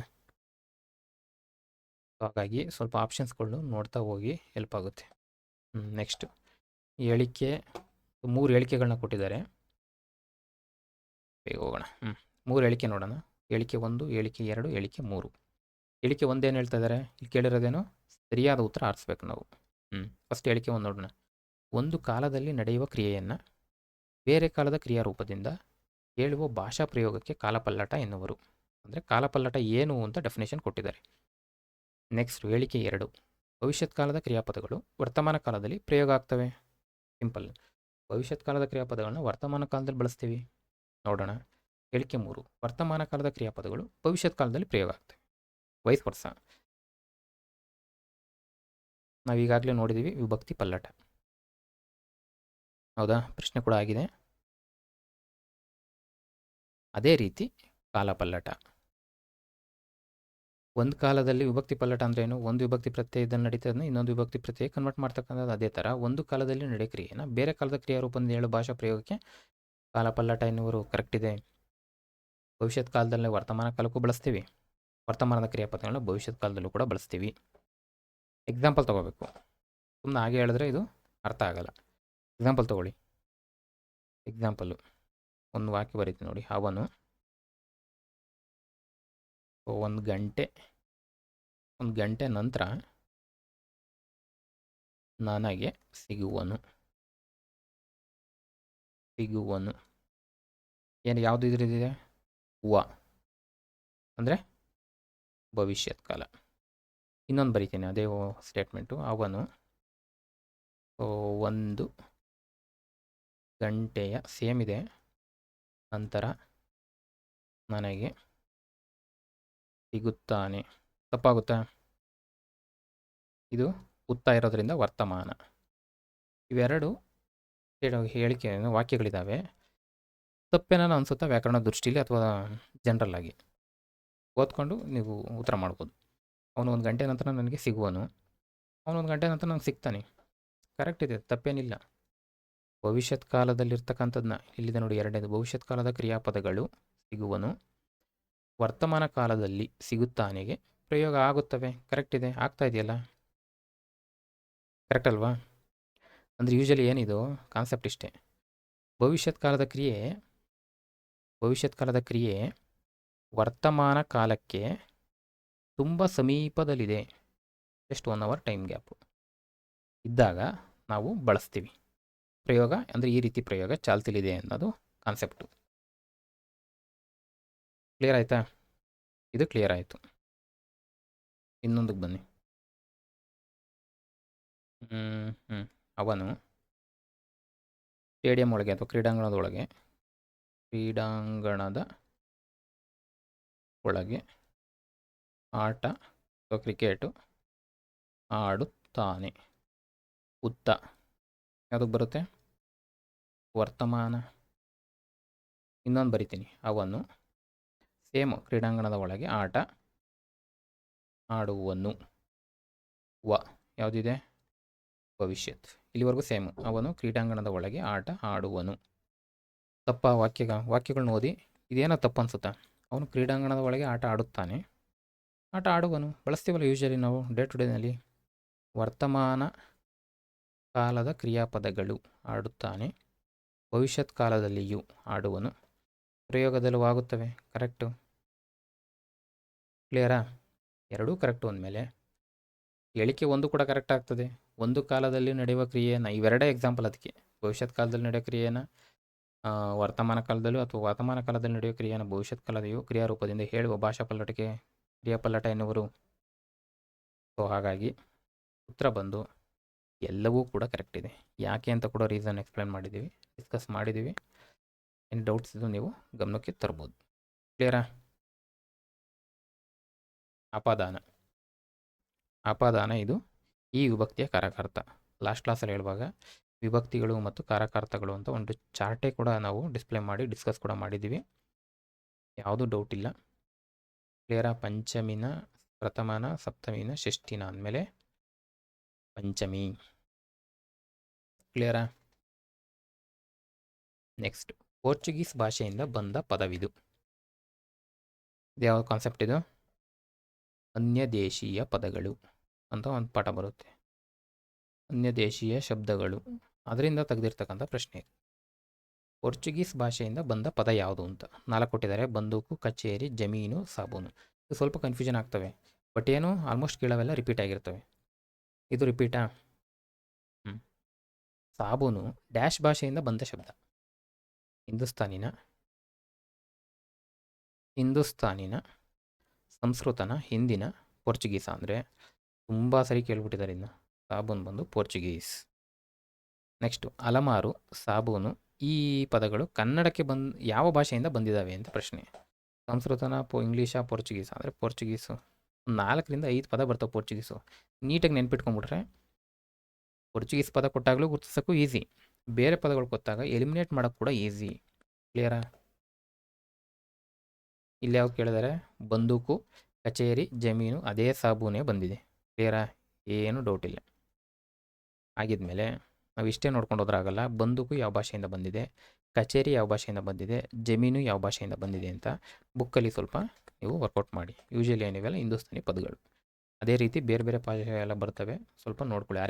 [SPEAKER 1] ಹಾಗಾಗಿ ಸ್ವಲ್ಪ ಆಪ್ಷನ್ಸ್ಗಳು ನೋಡ್ತಾ ಹೋಗಿ ಹೆಲ್ಪ್ ಆಗುತ್ತೆ. ನೆಕ್ಸ್ಟ್ ಹೇಳಿಕೆ, 3 ಹೇಳಿಕೆಗಳನ್ನ ಕೊಟ್ಟಿದ್ದಾರೆ. ಬೇಗ ಹೋಗೋಣ. 3 ಹೇಳಿಕೆ ನೋಡೋಣ. ಹೇಳಿಕೆ 1, ಹೇಳಿಕೆ 2, ಹೇಳಿಕೆ 3. ಹೇಳಿಕೆ 1 ಏನು ಹೇಳ್ತಾ ಇದ್ದಾರೆ? ಇಲ್ಲಿ ಕೇಳಿರೋದೇನು? ಸರಿಯಾದ ಉತ್ತರ ಆರಿಸ್ಬೇಕು ನಾವು. ಫಸ್ಟ್ ಹೇಳಿಕೆ 1 ನೋಡೋಣ. ಒಂದು ಕಾಲದಲ್ಲಿ ನಡೆಯುವ ಕ್ರಿಯೆಯನ್ನು ಬೇರೆ ಕಾಲದ ಕ್ರಿಯಾರೂಪದಿಂದ ಹೇಳುವ ಭಾಷಾ ಪ್ರಯೋಗಕ್ಕೆ ಕಾಲಪಲ್ಲಟ ಎನ್ನುವರು. ಅಂದರೆ ಕಾಲಪಲ್ಲಟ ಏನು ಅಂತ ಡೆಫಿನೇಷನ್ ಕೊಟ್ಟಿದ್ದಾರೆ. ನೆಕ್ಸ್ಟ್ ಹೇಳಿಕೆ 2. ಭವಿಷ್ಯತ್ ಕಾಲದ ಕ್ರಿಯಾಪದಗಳು ವರ್ತಮಾನ ಕಾಲದಲ್ಲಿ ಪ್ರಯೋಗ ಆಗ್ತವೆ. ಸಿಂಪಲ್. ಭವಿಷ್ಯತ್ ಕಾಲದ ಕ್ರಿಯಾಪದಗಳನ್ನ ವರ್ತಮಾನ ಕಾಲದಲ್ಲಿ ಬಳಸ್ತೀವಿ. ನೋಡೋಣ. ಹೇಳಿಕೆ 3. ವರ್ತಮಾನ ಕಾಲದ ಕ್ರಿಯಾಪದಗಳು ಭವಿಷ್ಯತ್ ಕಾಲದಲ್ಲಿ ಪ್ರಯೋಗ ಆಗ್ತವೆ. ವೈಸ್ ವರ್ಷ. ನಾವು ಈಗಾಗಲೇ ನೋಡಿದ್ದೀವಿ ವಿಭಕ್ತಿ ಪಲ್ಲಟ. ಹೌದಾ? ಪ್ರಶ್ನೆ ಕೂಡ ಆಗಿದೆ. ಅದೇ ರೀತಿ ಕಾಲಪಲ್ಲಟ. ಒಂದು ಕಾಲದಲ್ಲಿ ವಿಭಕ್ತಿ ಪಲ್ಲಟ ಅಂದ್ರೆ ಏನು? ಒಂದು ವಿಭಕ್ತಿ ಪ್ರತ್ಯಯದಲ್ಲಿ ನಡೀತದನ್ನ ಇನ್ನೊಂದು ವಿಭಕ್ತಿ ಪ್ರತ್ಯಯ ಕನ್ವರ್ಟ್ ಮಾಡ್ತಕ್ಕಂಥದ್ದು. ಅದೇ ಥರ ಒಂದು ಕಾಲದಲ್ಲಿ ನಡೆಯ ಕ್ರಿಯೆನ ಬೇರೆ ಕಾಲದ ಕ್ರಿಯಾರೂಪದಿಂದ ಹೇಳೋ ಭಾಷಾ ಪ್ರಯೋಗಕ್ಕೆ ಕಾಲಪಲ್ಲಟ ಎನ್ನುವರು. ಕರೆಕ್ಟ್ ಇದೆ. ಭವಿಷ್ಯತ್ ಕಾಲದಲ್ಲಿ ವರ್ತಮಾನ ಕಾಲಕ್ಕೂ ಬಳಸ್ತೀವಿ, ವರ್ತಮಾನದ ಕ್ರಿಯಾಪದಗಳನ್ನ ಭವಿಷ್ಯತ್ ಕಾಲದಲ್ಲೂ ಕೂಡ ಬಳಸ್ತೀವಿ. ಎಕ್ಸಾಂಪಲ್ ತೊಗೋಬೇಕು. ಸುಮ್ಮನೆ ಹಾಗೆ ಹೇಳಿದ್ರೆ ಇದು ಅರ್ಥ ಆಗಲ್ಲ. ಎಕ್ಸಾಂಪಲ್ ತೊಗೊಳ್ಳಿ. ಎಕ್ಸಾಂಪಲು ಒಂದು ವಾಕ್ಯ ಬರೀತೀನಿ ನೋಡಿ. ಅವನು ಒಂದು ಗಂಟೆ ನಂತರ ನನಗೆ ಸಿಗುವನು. ಏನು ಯಾವುದು ಇದ್ರದಿದೆ? ವ ಅಂದರೆ ಭವಿಷ್ಯತ್ ಕಾಲ. ಇನ್ನೊಂದು ಬರೀತೀನಿ ಅದೇ ಸ್ಟೇಟ್ಮೆಂಟು. ಅವನು 1 ಗಂಟೆಯ ಸೇಮ್ ಇದೆ ನಂತರ ನನಗೆ ಸಿಗುತ್ತಾನೆ. ತಪ್ಪಾಗುತ್ತಾ? ಇದು ಉತ್ತಾ ಇರೋದ್ರಿಂದ ವರ್ತಮಾನ. ಇವೆರಡು ಹೇಳಿಕೆ ವಾಕ್ಯಗಳಿದ್ದಾವೆ. ತಪ್ಪೇನೋ ಅನಿಸುತ್ತಾ ವ್ಯಾಕರಣ ದೃಷ್ಟಿಲಿ ಅಥವಾ ಜನರಲ್ ಆಗಿ ಓದ್ಕೊಂಡು ನೀವು ಉತ್ತರ ಮಾಡ್ಬೋದು. ಅವನು 1 ಗಂಟೆ ನಂತರ ನನಗೆ ಸಿಗುವನು. ಅವನು 1 ಗಂಟೆ ನಂತರ ನನಗೆ ಸಿಗ್ತಾನೆ. ಕರೆಕ್ಟ್ ಇದೆ, ತಪ್ಪೇನಿಲ್ಲ. ಭವಿಷ್ಯತ್ ಕಾಲದಲ್ಲಿರ್ತಕ್ಕಂಥದ್ದನ್ನ ಇಲ್ಲಿದೆ ನೋಡಿ. ಎರಡನೇದು ಭವಿಷ್ಯತ್ ಕಾಲದ ಕ್ರಿಯಾಪದಗಳು ಸಿಗುವನು, ವರ್ತಮಾನ ಕಾಲದಲ್ಲಿ ಸಿಗುತ್ತಾನೆಗೆ ಪ್ರಯೋಗ ಆಗುತ್ತವೆ. ಕರೆಕ್ಟ್ ಇದೆ, ಆಗ್ತಾ ಇದೆಯಲ್ಲ. ಕರೆಕ್ಟ್ ಅಲ್ವಾ? ಅಂದರೆ ಯೂಶಲಿ ಏನಿದು ಕಾನ್ಸೆಪ್ಟ್ ಇಷ್ಟೇ. ಭವಿಷ್ಯತ್ ಕಾಲದ ಕ್ರಿಯೆ ವರ್ತಮಾನ ಕಾಲಕ್ಕೆ ತುಂಬ ಸಮೀಪದಲ್ಲಿದೆ, ಜಸ್ಟ್ 1 hour ಟೈಮ್ ಗ್ಯಾಪು ಇದ್ದಾಗ ನಾವು ಬಳಸ್ತೀವಿ. ಪ್ರಯೋಗ ಅಂದರೆ ಈ ರೀತಿ ಪ್ರಯೋಗ ಚಾಲ್ತಿಲಿದೆ ಅನ್ನೋದು ಕಾನ್ಸೆಪ್ಟು. ಕ್ಲಿಯರ್ ಆಯಿತಾ? ಇದು ಕ್ಲಿಯರ್ ಆಯಿತು. ಇನ್ನೊಂದಕ್ಕೆ ಬನ್ನಿ. ಅವನು ಸ್ಟೇಡಿಯಂ ಒಳಗೆ ಅಥವಾ ಕ್ರೀಡಾಂಗಣದ ಒಳಗೆ ಆಟ ಅಥವಾ ಕ್ರಿಕೆಟು ಆಡುತ್ತಾನೆ. ಉತ್ತ ಯಾವುದಕ್ಕೆ ಬರುತ್ತೆ? ವರ್ತಮಾನ. ಇನ್ನೊಂದು ಬರಿತೀನಿ. ಅವನು ಸೇಮ್ ಕ್ರೀಡಾಂಗಣದ ಒಳಗೆ ಆಟ ಆಡುವನು. ವ ಯಾವುದಿದೆ? ಭವಿಷ್ಯತ್. ಇಲ್ಲಿವರೆಗೂ ಸೇಮ್. ಅವನು ಕ್ರೀಡಾಂಗಣದ ಒಳಗೆ ಆಟ ಆಡುವನು. ತಪ್ಪ ವಾಕ್ಯಗಳನ್ನ ಓದಿ ಇದೇನೋ ತಪ್ಪು ಅನಿಸುತ್ತಾ? ಅವನು ಕ್ರೀಡಾಂಗಣದ ಒಳಗೆ ಆಟ ಆಡುತ್ತಾನೆ, ಆಟ ಆಡುವನು ಬಳಸ್ತೀವಲ್ಲ ಯೂಶಲಿ ನಾವು ಡೇ ಟು ಡೇನಲ್ಲಿ. ವರ್ತಮಾನ ಕಾಲದ ಕ್ರಿಯಾಪದಗಳು ಆಡುತ್ತಾನೆ, ಭವಿಷ್ಯತ್ ಕಾಲದಲ್ಲಿಯೂ ಆಡುವನು, ಪ್ರಯೋಗದಲ್ಲೂ ಆಗುತ್ತವೆ. ಕರೆಕ್ಟು. ಕ್ಲಿಯರಾ? ಎರಡೂ ಕರೆಕ್ಟು ಅಂದಮೇಲೆ ಹೇಳಿಕೆ 1 ಕೂಡ ಕರೆಕ್ಟ್ ಆಗ್ತದೆ. ಒಂದು ಕಾಲದಲ್ಲಿ ನಡೆಯುವ ಕ್ರಿಯೆಯನ್ನು, ಇವೆರಡೇ ಎಕ್ಸಾಂಪಲ್ ಅದಕ್ಕೆ. ಭವಿಷ್ಯತ್ ಕಾಲದಲ್ಲಿ ನಡೆಯುವ ಕ್ರಿಯೆಯನ್ನು ವರ್ತಮಾನ ಕಾಲದಲ್ಲೂ ಅಥವಾ ವರ್ತಮಾನ ಕಾಲದಲ್ಲಿ ನಡೆಯುವ ಕ್ರಿಯೆಯನ್ನು ಭವಿಷ್ಯತ್ ಕಾಲದಲ್ಲಿಯೂ ಕ್ರಿಯಾರೂಪದಿಂದ ಹೇಳುವ ಭಾಷಾ ಪಲ್ಲಟಕ್ಕೆ ಕ್ರಿಯಾಪಲ್ಲಟ ಎನ್ನುವರು. ಸೊ ಹಾಗಾಗಿ ಉತ್ತರ ಬಂದು ಎಲ್ಲವೂ ಕೂಡ ಕರೆಕ್ಟ್ ಇದೆ. ಯಾಕೆ ಅಂತ ಕೂಡ ರೀಸನ್ ಎಕ್ಸ್ಪ್ಲೇನ್ ಮಾಡಿದ್ದೀವಿ, ಡಿಸ್ಕಸ್ ಮಾಡಿದ್ದೀವಿ. ಏನು ಡೌಟ್ಸ್ ಇದು ನೀವು ಗಮನಕ್ಕೆ ತರ್ಬೋದು. ಕ್ಲಿಯರಾ? ಅಪಾದಾನ ಇದು ಈ ವಿಭಕ್ತಿಯ ಕಾರಕಾರ್ಥ. ಲಾಸ್ಟ್ ಕ್ಲಾಸಲ್ಲಿ ಹೇಳುವಾಗ ವಿಭಕ್ತಿಗಳು ಮತ್ತು ಕಾರಕಾರ್ಥಗಳು ಅಂತ ಒಂದು ಚಾರ್ಟೇ ಕೂಡ ನಾವು ಡಿಸ್ಪ್ಲೇ ಮಾಡಿ ಡಿಸ್ಕಸ್ ಕೂಡ ಮಾಡಿದ್ದೀವಿ. ಯಾವುದೂ ಡೌಟ್ ಇಲ್ಲ. ಕ್ಲಿಯರಾ? ಪಂಚಮಿನ, ಪ್ರಥಮನ, ಸಪ್ತಮಿನ, ಷಷ್ಠಿನ ಅಂದಮೇಲೆ ಪಂಚಮಿ. ಕ್ಲಿಯರಾ? ನೆಕ್ಸ್ಟ್, ಪೋರ್ಚುಗೀಸ್ ಭಾಷೆಯಿಂದ ಬಂದ ಪದವಿದು. ಇದು ಯಾವ ಕಾನ್ಸೆಪ್ಟ್ ಇದು? ಅನ್ಯದೇಶೀಯ ಪದಗಳು ಅಂತ ಒಂದು ಪಾಠ ಬರುತ್ತೆ. ಅನ್ಯದೇಶೀಯ ಶಬ್ದಗಳು, ಅದರಿಂದ ತೆಗೆದಿರ್ತಕ್ಕಂಥ ಪ್ರಶ್ನೆ. ಪೋರ್ಚುಗೀಸ್ ಭಾಷೆಯಿಂದ ಬಂದ ಪದ ಯಾವುದು ಅಂತ 4 ಕೊಟ್ಟಿದ್ದಾರೆ. ಬಂದೂಕು, ಕಚೇರಿ, ಜಮೀನು, ಸಾಬೂನು. ಇದು ಸ್ವಲ್ಪ ಕನ್ಫ್ಯೂಷನ್ ಆಗ್ತವೆ, ಬಟ್ ಏನು ಆಲ್ಮೋಸ್ಟ್ ಕೇಳೋವೆಲ್ಲ ರಿಪೀಟ್ ಆಗಿರ್ತವೆ. ಇದು ರಿಪೀಟಾ? ಸಾಬೂನು ಡ್ಯಾಶ್ ಭಾಷೆಯಿಂದ ಬಂದ ಶಬ್ದ. ಹಿಂದೂಸ್ತಾನಿನ, ಸಂಸ್ಕೃತನ, ಹಿಂದಿನ, ಪೋರ್ಚುಗೀಸ. ಅಂದರೆ ತುಂಬ ಸರಿ ಕೇಳ್ಬಿಟ್ಟಿದ್ದಾರೆ ಇನ್ನು. ಸಾಬೂನು ಬಂದು ಪೋರ್ಚುಗೀಸ್. ನೆಕ್ಸ್ಟು ಅಲಮಾರು, ಸಾಬೂನು ಈ ಪದಗಳು ಕನ್ನಡಕ್ಕೆ ಯಾವ ಭಾಷೆಯಿಂದ ಬಂದಿದ್ದಾವೆ ಅಂತ ಪ್ರಶ್ನೆ. ಸಂಸ್ಕೃತನ, ಇಂಗ್ಲೀಷಾ, ಪೋರ್ಚುಗೀಸ ಅಂದರೆ ಪೋರ್ಚುಗೀಸು. 4ರಿಂದ 5 ಪದ ಬರ್ತವೆ ಪೋರ್ಚುಗೀಸು. ನೀಟಾಗಿ ನೆನ್ಪಿಟ್ಕೊಂಡ್ಬಿಟ್ರೆ ಪೋರ್ಚುಗೀಸ್ ಪದ ಕೊಟ್ಟಾಗಲೂ ಗುರ್ತಿಸೋಕ್ಕೂ ಈಸಿ, ಬೇರೆ ಪದಗಳು ಕೊಟ್ಟಾಗ ಎಲಿಮಿನೇಟ್ ಮಾಡೋಕ್ಕೆ ಕೂಡ ಈಸಿ. ಕ್ಲಿಯರಾ? ಇಲ್ಲಿ ಯಾವ್ದು ಕೇಳಿದರೆ ಬಂದೂಕು, ಕಚೇರಿ, ಜಮೀನು ಅದೇ ಸಾಬೂನೇ ಬಂದಿದೆ. ಕ್ಲಿಯರಾ? ಏನು ಡೌಟ್ ಇಲ್ಲ. ಆಗಿದ್ಮೇಲೆ ನಾವು ಇಷ್ಟೇ ನೋಡ್ಕೊಂಡು ಹೋದ್ರೆ ಆಗಲ್ಲ. ಬಂದೂಕು ಯಾವ ಭಾಷೆಯಿಂದ ಬಂದಿದೆ, ಕಚೇರಿ ಯಾವ ಭಾಷೆಯಿಂದ ಬಂದಿದೆ, ಜಮೀನು ಯಾವ ಭಾಷೆಯಿಂದ ಬಂದಿದೆ ಅಂತ ಬುಕ್ಕಲ್ಲಿ ಸ್ವಲ್ಪ ನೀವು ವರ್ಕೌಟ್ ಮಾಡಿ. ಯೂಶಲಿ ಏನಿವೆಲ್ಲ ಹಿಂದೂಸ್ತಾನಿ ಪದಗಳು. ಅದೇ ರೀತಿ ಬೇರೆ ಬೇರೆ ಭಾಷೆ ಎಲ್ಲ ಬರ್ತವೆ, ಸ್ವಲ್ಪ ನೋಡ್ಕೊಳ್ಳಿ.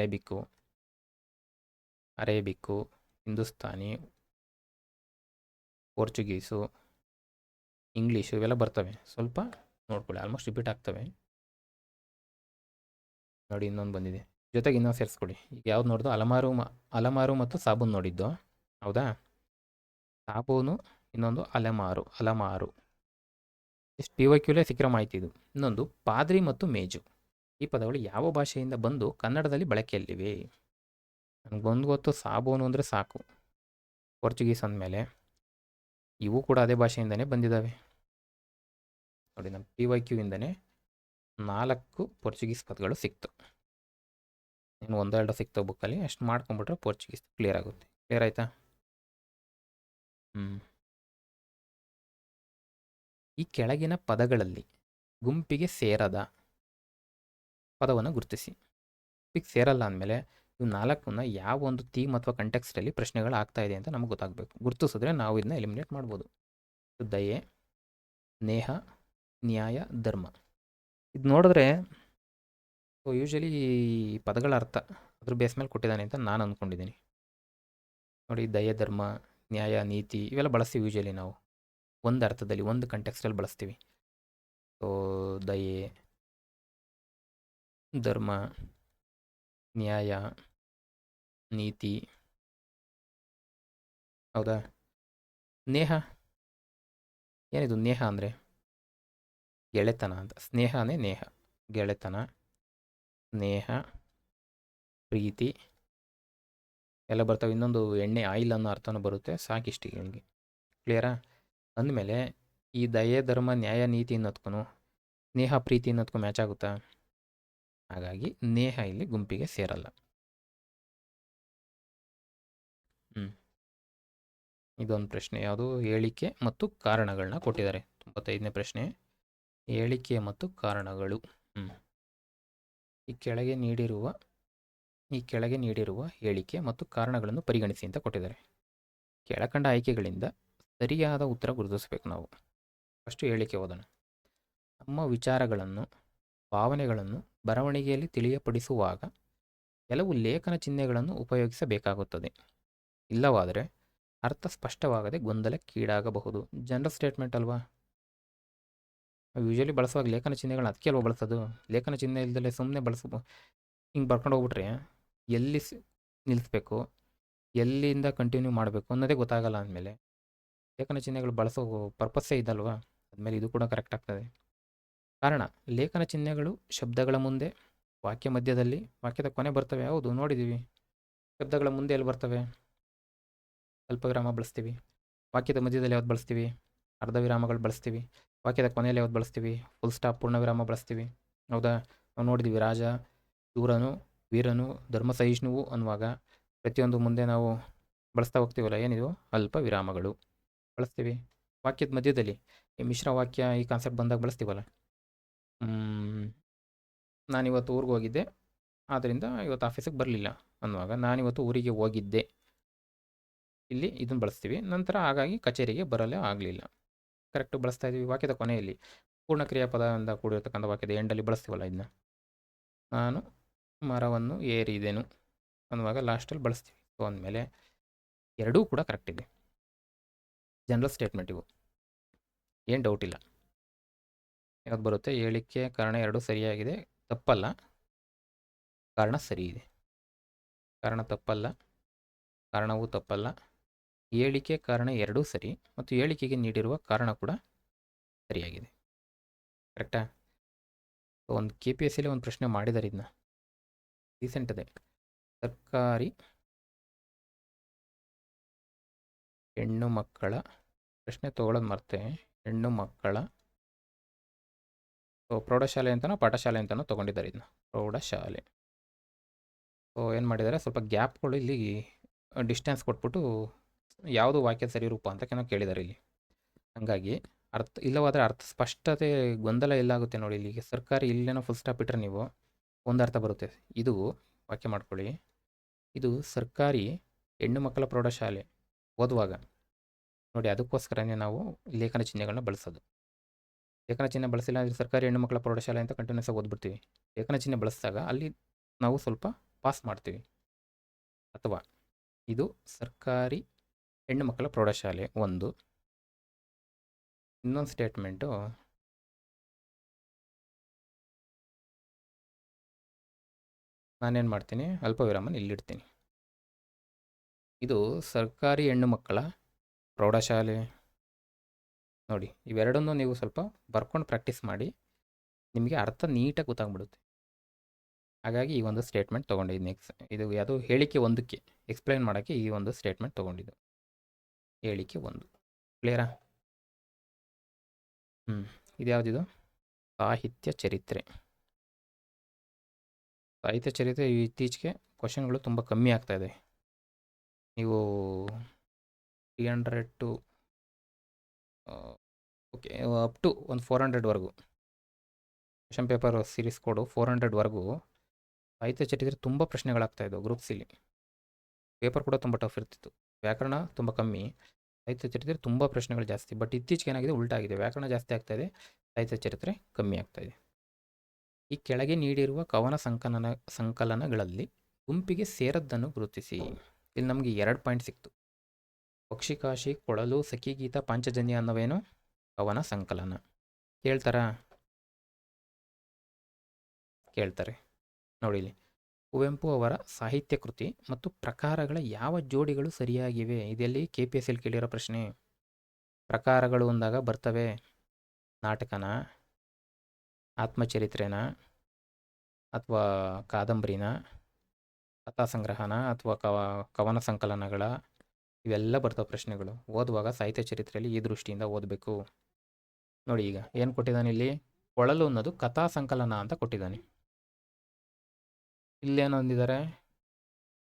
[SPEAKER 1] ಅರೇಬಿಕ್ಕು, ಹಿಂದೂಸ್ತಾನಿ, ಪೋರ್ಚುಗೀಸು, ಇಂಗ್ಲೀಷು ಇವೆಲ್ಲ ಬರ್ತವೆ, ಸ್ವಲ್ಪ ನೋಡ್ಕೊಳ್ಳಿ. ಆಲ್ಮೋಸ್ಟ್ ರಿಪೀಟ್ ಆಗ್ತವೆ. ನೋಡಿ ಇನ್ನೊಂದು ಬಂದಿದೆ, ಜೊತೆಗೆ ಇನ್ನೊಂದು ಸೇರಿಸ್ಕೊಡಿ. ಈಗ ಯಾವ್ದು ನೋಡಿದ್ದು? ಅಲಮಾರು ಮತ್ತು ಸಾಬೂನು ನೋಡಿದ್ದು, ಹೌದಾ? ಸಾಬೂನು, ಇನ್ನೊಂದು ಅಲಮಾರು. ಇಷ್ಟು PYQಲೇ ಸಿಕ್ಕಿರೋ ಮಾಹಿತಿ ಇದು. ಇನ್ನೊಂದು ಪಾದ್ರಿ ಮತ್ತು ಮೇಜು. ಈ ಪದಗಳು ಯಾವ ಭಾಷೆಯಿಂದ ಬಂದು ಕನ್ನಡದಲ್ಲಿ ಬಳಕೆಯಲ್ಲಿವೆ? ನನಗೊಂದು ಗೊತ್ತು, ಸಾಬೂನು ಅಂದರೆ ಸಾಕು. ಪೋರ್ಚುಗೀಸ್ ಅಂದಮೇಲೆ ಇವು ಕೂಡ ಅದೇ ಭಾಷೆಯಿಂದನೇ ಬಂದಿದ್ದಾವೆ. ನೋಡಿ, ನಮ್ಮ PYQಯಿಂದನೇ 4 ಪೋರ್ಚುಗೀಸ್ ಪದಗಳು ಸಿಕ್ತು. ಇನ್ನು 1-2 ಸಿಕ್ತವೆ ಬುಕ್ಕಲ್ಲಿ. ಅಷ್ಟು ಮಾಡ್ಕೊಂಬಿಟ್ರೆ ಪೋರ್ಚುಗೀಸ್ ಕ್ಲಿಯರ್ ಆಗುತ್ತೆ. ಕ್ಲಿಯರ್ ಆಯಿತಾ? ಈ ಕೆಳಗಿನ ಪದಗಳಲ್ಲಿ ಗುಂಪಿಗೆ ಸೇರದ ಪದವನ್ನು ಗುರುತಿಸಿ. ಗುಂಪಿಗೆ ಸೇರಲ್ಲ ಅಂದಮೇಲೆ ಇವು 4 ಯಾವ ಒಂದು ಥೀಮ್ ಅಥವಾ ಕಂಟೆಕ್ಸ್ಟಲ್ಲಿ ಪ್ರಶ್ನೆಗಳು ಆಗ್ತಾ ಇದೆ ಅಂತ ನಮಗೆ ಗೊತ್ತಾಗಬೇಕು. ಗುರುತಿಸಿದ್ರೆ ನಾವು ಇದನ್ನ ಎಲಿಮಿನೇಟ್ ಮಾಡ್ಬೋದು. ದಯೆ, ನೇಹ, ನ್ಯಾಯ, ಧರ್ಮ. ಇದು ನೋಡಿದ್ರೆ ಯೂಶಲಿ ಈ ಪದಗಳ ಅರ್ಥ ಅದ್ರ ಬೇಸ್ ಮೇಲೆ ಕೊಟ್ಟಿದ್ದಾನೆ ಅಂತ ನಾನು ಅಂದ್ಕೊಂಡಿದ್ದೀನಿ. ನೋಡಿ, ದಯೆ, ಧರ್ಮ, ನ್ಯಾಯ, ನೀತಿ ಇವೆಲ್ಲ ಬಳಸ್ತೀವಿ ಯೂಶಲಿ ನಾವು. ಒಂದು ಅರ್ಥದಲ್ಲಿ, ಒಂದು ಕಂಟೆಕ್ಸ್ಟಲ್ಲಿ ಬಳಸ್ತೀವಿ. ಸೊ ದಯೆ, ಧರ್ಮ, ನ್ಯಾಯ, ನೀತಿ, ಹೌದಾ? ನೇಹ ಏನಿದು? ನೇಹ ಅಂದರೆ ಗೆಳೆತನ ಅಂತ. ಸ್ನೇಹನೇ ನೇಹ. ಗೆಳೆತನ, ಸ್ನೇಹ, ಪ್ರೀತಿ ಎಲ್ಲ ಬರ್ತವೆ. ಇನ್ನೊಂದು ಎಣ್ಣೆ, ಆಯಿಲ್ ಅನ್ನೋ ಅರ್ಥನೂ ಬರುತ್ತೆ. ಸಾಕಿಷ್ಟು ನಿಮಗೆ. ಕ್ಲಿಯರಾ? ಅಂದಮೇಲೆ ಈ ದಯೆ, ಧರ್ಮ, ನ್ಯಾಯ, ನೀತಿ ಅನ್ನೋದ್ಕೂ ಸ್ನೇಹ, ಪ್ರೀತಿ ಅನ್ನೋದ್ಕೂ ಮ್ಯಾಚ್ ಆಗುತ್ತಾ? ಹಾಗಾಗಿ ನೇಹ ಇಲ್ಲಿ ಗುಂಪಿಗೆ ಸೇರಲ್ಲ. ಇದೊಂದು ಪ್ರಶ್ನೆ. ಯಾವುದು? ಹೇಳಿಕೆ ಮತ್ತು ಕಾರಣಗಳನ್ನ ಕೊಟ್ಟಿದ್ದಾರೆ. 95ನೇ ಪ್ರಶ್ನೆ, ಹೇಳಿಕೆ ಮತ್ತು ಕಾರಣಗಳು. ಈ ಕೆಳಗೆ ನೀಡಿರುವ ಹೇಳಿಕೆ ಮತ್ತು ಕಾರಣಗಳನ್ನು ಪರಿಗಣಿಸಿ ಅಂತ ಕೊಟ್ಟಿದ್ದಾರೆ. ಕೆಳಕಂಡ ಆಯ್ಕೆಗಳಿಂದ ಸರಿಯಾದ ಉತ್ತರ ಗುರುತಿಸಬೇಕು ನಾವು. ಫಸ್ಟು ಹೇಳಿಕೆ ಓದೋಣ. ನಮ್ಮ ವಿಚಾರಗಳನ್ನು, ಭಾವನೆಗಳನ್ನು ಬರವಣಿಗೆಯಲ್ಲಿ ತಿಳಿಯಪಡಿಸುವಾಗ ಕೆಲವು ಲೇಖನ ಚಿಹ್ನೆಗಳನ್ನು ಉಪಯೋಗಿಸಬೇಕಾಗುತ್ತದೆ. ಇಲ್ಲವಾದರೆ ಅರ್ಥ ಸ್ಪಷ್ಟವಾಗದೆ ಗೊಂದಲಕ್ಕೀಡಾಗಬಹುದು. ಜನರಲ್ ಸ್ಟೇಟ್ಮೆಂಟ್ ಅಲ್ವಾ? ಯೂಶಲಿ ಬಳಸುವಾಗ ಲೇಖನ ಚಿಹ್ನೆಗಳನ್ನ ಅದಕ್ಕೆ ಅಲ್ವಾ ಬಳಸೋದು. ಲೇಖನ ಚಿಹ್ನೆ ಇಲ್ದಲೆ ಸುಮ್ಮನೆ ಹಿಂಗೆ ಬರ್ಕೊಂಡು ಹೋಗ್ಬಿಟ್ರೆ ಎಲ್ಲಿ ನಿಲ್ಲಿಸ್ಬೇಕು, ಎಲ್ಲಿಂದ ಕಂಟಿನ್ಯೂ ಮಾಡಬೇಕು ಅನ್ನೋದೇ ಗೊತ್ತಾಗಲ್ಲ. ಅಂದಮೇಲೆ ಲೇಖನ ಚಿಹ್ನೆಗಳು ಬಳಸೋ ಪರ್ಪಸ್ಸೇ ಇದಲ್ವಾ. ಆದಮೇಲೆ ಇದು ಕೂಡ ಕರೆಕ್ಟ್ ಆಗ್ತದೆ. ಕಾರಣ, ಲೇಖನ ಚಿಹ್ನೆಗಳು ಶಬ್ದಗಳ ಮುಂದೆ, ವಾಕ್ಯ ಮಧ್ಯದಲ್ಲಿ, ವಾಕ್ಯದ ಕೊನೆ ಬರ್ತವೆ. ಹೌದು, ನೋಡಿದ್ದೀವಿ. ಶಬ್ದಗಳ ಮುಂದೆ ಎಲ್ಲಿ ಬರ್ತವೆ? ಅಲ್ಪ ವಿರಾಮ ಬಳಸ್ತೀವಿ. ವಾಕ್ಯದ ಮಧ್ಯದಲ್ಲಿ ಯಾವ್ದು ಬಳಸ್ತೀವಿ? ಅರ್ಧ ವಿರಾಮಗಳು ಬಳಸ್ತೀವಿ. ವಾಕ್ಯದ ಕೊನೆಯಲ್ಲಿ ಯಾವ್ದು ಬಳಸ್ತೀವಿ? ಫುಲ್ ಸ್ಟಾಪ್, ಪೂರ್ಣ ವಿರಾಮ ಬಳಸ್ತೀವಿ. ಹೌದಾ? ನಾವು ನೋಡಿದ್ದೀವಿ. ರಾಜ, ಶೂರನು, ವೀರನು, ಧರ್ಮ ಸಹಿಷ್ಣುವು ಅನ್ನುವಾಗ ಪ್ರತಿಯೊಂದು ಮುಂದೆ ನಾವು ಬಳಸ್ತಾ ಹೋಗ್ತೀವಲ್ಲ, ಏನಿದು? ಅಲ್ಪ ವಿರಾಮಗಳು ಬಳಸ್ತೀವಿ. ವಾಕ್ಯದ ಮಧ್ಯದಲ್ಲಿ ಈ ಮಿಶ್ರ ವಾಕ್ಯ ಈ ಕಾನ್ಸೆಪ್ಟ್ ಬಂದಾಗ ಬಳಸ್ತೀವಲ್ಲ. ನಾನಿವತ್ತು ಊರಿಗೆ ಹೋಗಿದ್ದೆ, ಆದ್ದರಿಂದ ಇವತ್ತು ಆಫೀಸಿಗೆ ಬರಲಿಲ್ಲ ಅನ್ನುವಾಗ ನಾನಿವತ್ತು ಊರಿಗೆ ಹೋಗಿದ್ದೆ, ಇಲ್ಲಿ ಇದನ್ನು ಬಳಸ್ತೀವಿ. ನಂತರ ಹಾಗಾಗಿ ಕಚೇರಿಗೆ ಬರಲೇ ಆಗಲಿಲ್ಲ. ಕರೆಕ್ಟ್ ಬಳಸ್ತಾ ಇದ್ದೀವಿ. ವಾಕ್ಯದ ಕೊನೆಯಲ್ಲಿ ಪೂರ್ಣ ಕ್ರಿಯಾಪದದಿಂದ ಕೂಡಿರ್ತಕ್ಕಂಥ ವಾಕ್ಯದ ಎಂಡಲ್ಲಿ ಬಳಸ್ತೀವಲ್ಲ ಇದನ್ನ. ನಾನು ಮರವನ್ನು ಏರಿದೆನು ಅನ್ನುವಾಗ ಲಾಸ್ಟಲ್ಲಿ ಬಳಸ್ತೀವಿ. ಸೊ ಅಂದಮೇಲೆ ಎರಡೂ ಕೂಡ ಕರೆಕ್ಟ್ ಇದೆ. ಜನರಲ್ ಸ್ಟೇಟ್ಮೆಂಟ್ ಇವು, ಏನು ಡೌಟ್ ಇಲ್ಲ. ಯಾವ್ದು ಬರುತ್ತೆ? ಹೇಳಿಕೆ ಕಾರಣ ಎರಡೂ ಸರಿಯಾಗಿದೆ, ತಪ್ಪಲ್ಲ, ಕಾರಣ ಸರಿ ಇದೆ. ಕಾರಣ ತಪ್ಪಲ್ಲ, ಕಾರಣವೂ ತಪ್ಪಲ್ಲ, ಹೇಳಿಕೆ ಕಾರಣ ಎರಡೂ ಸರಿ, ಮತ್ತು ಹೇಳಿಕೆಗೆ ನೀಡಿರುವ ಕಾರಣ ಕೂಡ ಸರಿಯಾಗಿದೆ. ಕರೆಕ್ಟಾ? ಒಂದು KPSCಲಿ ಒಂದು ಪ್ರಶ್ನೆ ಮಾಡಿದ್ದಾರೆ, ಇದನ್ನ ರೀಸೆಂಟ್ ಅದೇ. ಸರ್ಕಾರಿ ಹೆಣ್ಣು ಮಕ್ಕಳ ಪ್ರಶ್ನೆ ತೊಗೊಳೋದು ಮರ್ತೆ, ಹೆಣ್ಣು ಮಕ್ಕಳ ಪ್ರೌಢಶಾಲೆ ಅಂತನೋ ಪಾಠಶಾಲೆ ಅಂತನೋ ತೊಗೊಂಡಿದ್ದಾರೆ ಇದನ್ನ, ಪ್ರೌಢಶಾಲೆ. ಏನು ಮಾಡಿದ್ದಾರೆ, ಸ್ವಲ್ಪ ಗ್ಯಾಪ್ಗಳು ಇಲ್ಲಿ ಡಿಸ್ಟೆನ್ಸ್ ಕೊಟ್ಬಿಟ್ಟು ಯಾವುದು ವಾಕ್ಯ ಸರಿ ರೂಪ ಅಂತ ಕೇಳಿದ್ದಾರೆ ಇಲ್ಲಿ. ಹಾಗಾಗಿ ಇಲ್ಲವಾದರೆ ಅರ್ಥ ಸ್ಪಷ್ಟತೆ ಗೊಂದಲ ಎಲ್ಲಾಗುತ್ತೆ ನೋಡಿ. ಇಲ್ಲಿಗೆ ಸರ್ಕಾರಿ ಇಲ್ಲೇನೋ ಫುಲ್ ಸ್ಟಾಪ್ ಇಟ್ಟರೆ ನೀವು ಒಂದು ಅರ್ಥ ಬರುತ್ತೆ. ಇದು ವಾಕ್ಯ ಮಾಡ್ಕೊಳ್ಳಿ, ಇದು ಸರ್ಕಾರಿ ಹೆಣ್ಣು ಮಕ್ಕಳ ಪ್ರೌಢಶಾಲೆ ಓದುವಾಗ ನೋಡಿ, ಅದಕ್ಕೋಸ್ಕರನೇ ನಾವು ಲೇಖನ ಚಿಹ್ನೆಗಳನ್ನ ಬಳಸೋದು. ಲೇಖನ ಚಿಹ್ನೆ ಬಳಸಿಲ್ಲ ಅಂದರೆ ಸರ್ಕಾರಿ ಹೆಣ್ಣು ಮಕ್ಕಳ ಪ್ರೌಢಶಾಲೆ ಅಂತ ಕಂಟಿನ್ಯೂಸ್ ಆಗಿ ಓದ್ಬಿಡ್ತೀವಿ. ಲೇಖನ ಚಿಹ್ನೆ ಬಳಸಿದಾಗ ಅಲ್ಲಿ ನಾವು ಸ್ವಲ್ಪ ಪಾಸ್ ಮಾಡ್ತೀವಿ. ಅಥವಾ ಇದು ಸರ್ಕಾರಿ ಹೆಣ್ಣು ಮಕ್ಕಳ ಪ್ರೌಢಶಾಲೆ ಒಂದು. ಇನ್ನೊಂದು ಸ್ಟೇಟ್ಮೆಂಟು ನಾನೇನು ಮಾಡ್ತೀನಿ, ಅಲ್ಪ ವಿರಾಮನ ಇಲ್ಲಿಡ್ತೀನಿ. ಇದು ಸರ್ಕಾರಿ ಹೆಣ್ಣು ಮಕ್ಕಳ ಪ್ರೌಢಶಾಲೆ. ನೋಡಿ, ಇವೆರಡನ್ನೂ ನೀವು ಸ್ವಲ್ಪ ಬರ್ಕೊಂಡು ಪ್ರಾಕ್ಟೀಸ್ ಮಾಡಿ, ನಿಮಗೆ ಅರ್ಥ ನೀಟಾಗಿ ಗೊತ್ತಾಗ್ಬಿಡುತ್ತೆ. ಹಾಗಾಗಿ ಈ ಒಂದು ಸ್ಟೇಟ್ಮೆಂಟ್ ತೊಗೊಂಡಿದ್ದು. ನೆಕ್ಸ್ಟ್ ಇದು ಯಾವುದು, ಹೇಳಿಕೆ ಒಂದಕ್ಕೆ ಎಕ್ಸ್ಪ್ಲೈನ್ ಮಾಡೋಕ್ಕೆ ಈ ಒಂದು ಸ್ಟೇಟ್ಮೆಂಟ್ ತೊಗೊಂಡಿದ್ದು, ಹೇಳಿಕೆ ಒಂದು. ಕ್ಲಿಯರಾ? ಇದು ಯಾವುದಿದು? ಸಾಹಿತ್ಯ ಚರಿತ್ರೆ. ಸಾಹಿತ್ಯ ಚರಿತ್ರೆ ಇತ್ತೀಚೆಗೆ ಕ್ವಶನ್ಗಳು ತುಂಬ ಕಮ್ಮಿ ಆಗ್ತಾಯಿದೆ. ನೀವು 300 ಟು ಓಕೆ ಅಪ್ ಟು ಒಂದು 400ವರೆಗೂ ಕ್ವಶನ್ ಪೇಪರ್ ಸೀರೀಸ್ ಕೋಡು 400ವರೆಗೂ ಸಾಹಿತ್ಯ ಚರಿತ್ರೆ ತುಂಬ ಪ್ರಶ್ನೆಗಳಾಗ್ತಾಯಿದ್ದವು. ಗ್ರೂಪ್ ಸಿಲಿ ಪೇಪರ್ ಕೂಡ ತುಂಬ ಟಫ್ ಇರ್ತಿತ್ತು. ವ್ಯಾಕರಣ ತುಂಬ ಕಮ್ಮಿ, ಸಾಹಿತ್ಯ ಚರಿತ್ರೆ ತುಂಬ ಪ್ರಶ್ನೆಗಳು ಜಾಸ್ತಿ. ಬಟ್ ಇತ್ತೀಚೆಗೆ ಏನಾಗಿದೆ, ಉಲ್ಟಾಗಿದೆ. ವ್ಯಾಕರಣ ಜಾಸ್ತಿ ಆಗ್ತಾಯಿದೆ, ಸಾಹಿತ್ಯ ಚರಿತ್ರೆ ಕಮ್ಮಿ ಆಗ್ತಾಯಿದೆ. ಈ ಕೆಳಗೆ ನೀಡಿರುವ ಕವನ ಸಂಕಲನಗಳಲ್ಲಿ ಗುಂಪಿಗೆ ಸೇರದ್ದನ್ನು ಗುರುತಿಸಿ. ಇಲ್ಲಿ ನಮಗೆ 2 ಪಾಯಿಂಟ್ ಸಿಕ್ತು. ಪಕ್ಷಿಕಾಶಿ, ಕೊಳಲು, ಸಖಿಗೀತ, ಪಾಂಚಜನ್ಯ ಅನ್ನೋವೇನು ಕವನ ಸಂಕಲನ. ಕೇಳ್ತಾರೆ ನೋಡಿ ಇಲ್ಲಿ. ಕುವೆಂಪು ಅವರ ಸಾಹಿತ್ಯ ಕೃತಿ ಮತ್ತು ಪ್ರಕಾರಗಳ ಯಾವ ಜೋಡಿಗಳು ಸರಿಯಾಗಿವೆ? ಇದೆಲ್ಲಿ KPSCಲಿ ಕೇಳಿರೋ ಪ್ರಶ್ನೆ. ಪ್ರಕಾರಗಳು ಅಂದಾಗ ಬರ್ತವೆ ನಾಟಕನ, ಆತ್ಮಚರಿತ್ರೆನ, ಅಥವಾ ಕಾದಂಬರಿನ, ಕಥಾ ಸಂಗ್ರಹನ, ಅಥವಾ ಕವನ ಸಂಕಲನಗಳ, ಇವೆಲ್ಲ ಬರ್ತವೆ ಪ್ರಶ್ನೆಗಳು. ಓದುವಾಗ ಸಾಹಿತ್ಯ ಚರಿತ್ರೆಯಲ್ಲಿ ಈ ದೃಷ್ಟಿಯಿಂದ ಓದಬೇಕು. ನೋಡಿ, ಈಗ ಏನು ಕೊಟ್ಟಿದ್ದಾನೆ ಇಲ್ಲಿ, ಕೊಳಲು ಅನ್ನೋದು ಕಥಾ ಸಂಕಲನ ಅಂತ ಕೊಟ್ಟಿದ್ದಾನೆ. ಇಲ್ಲೇನು ಅಂದಿದ್ದಾರೆ,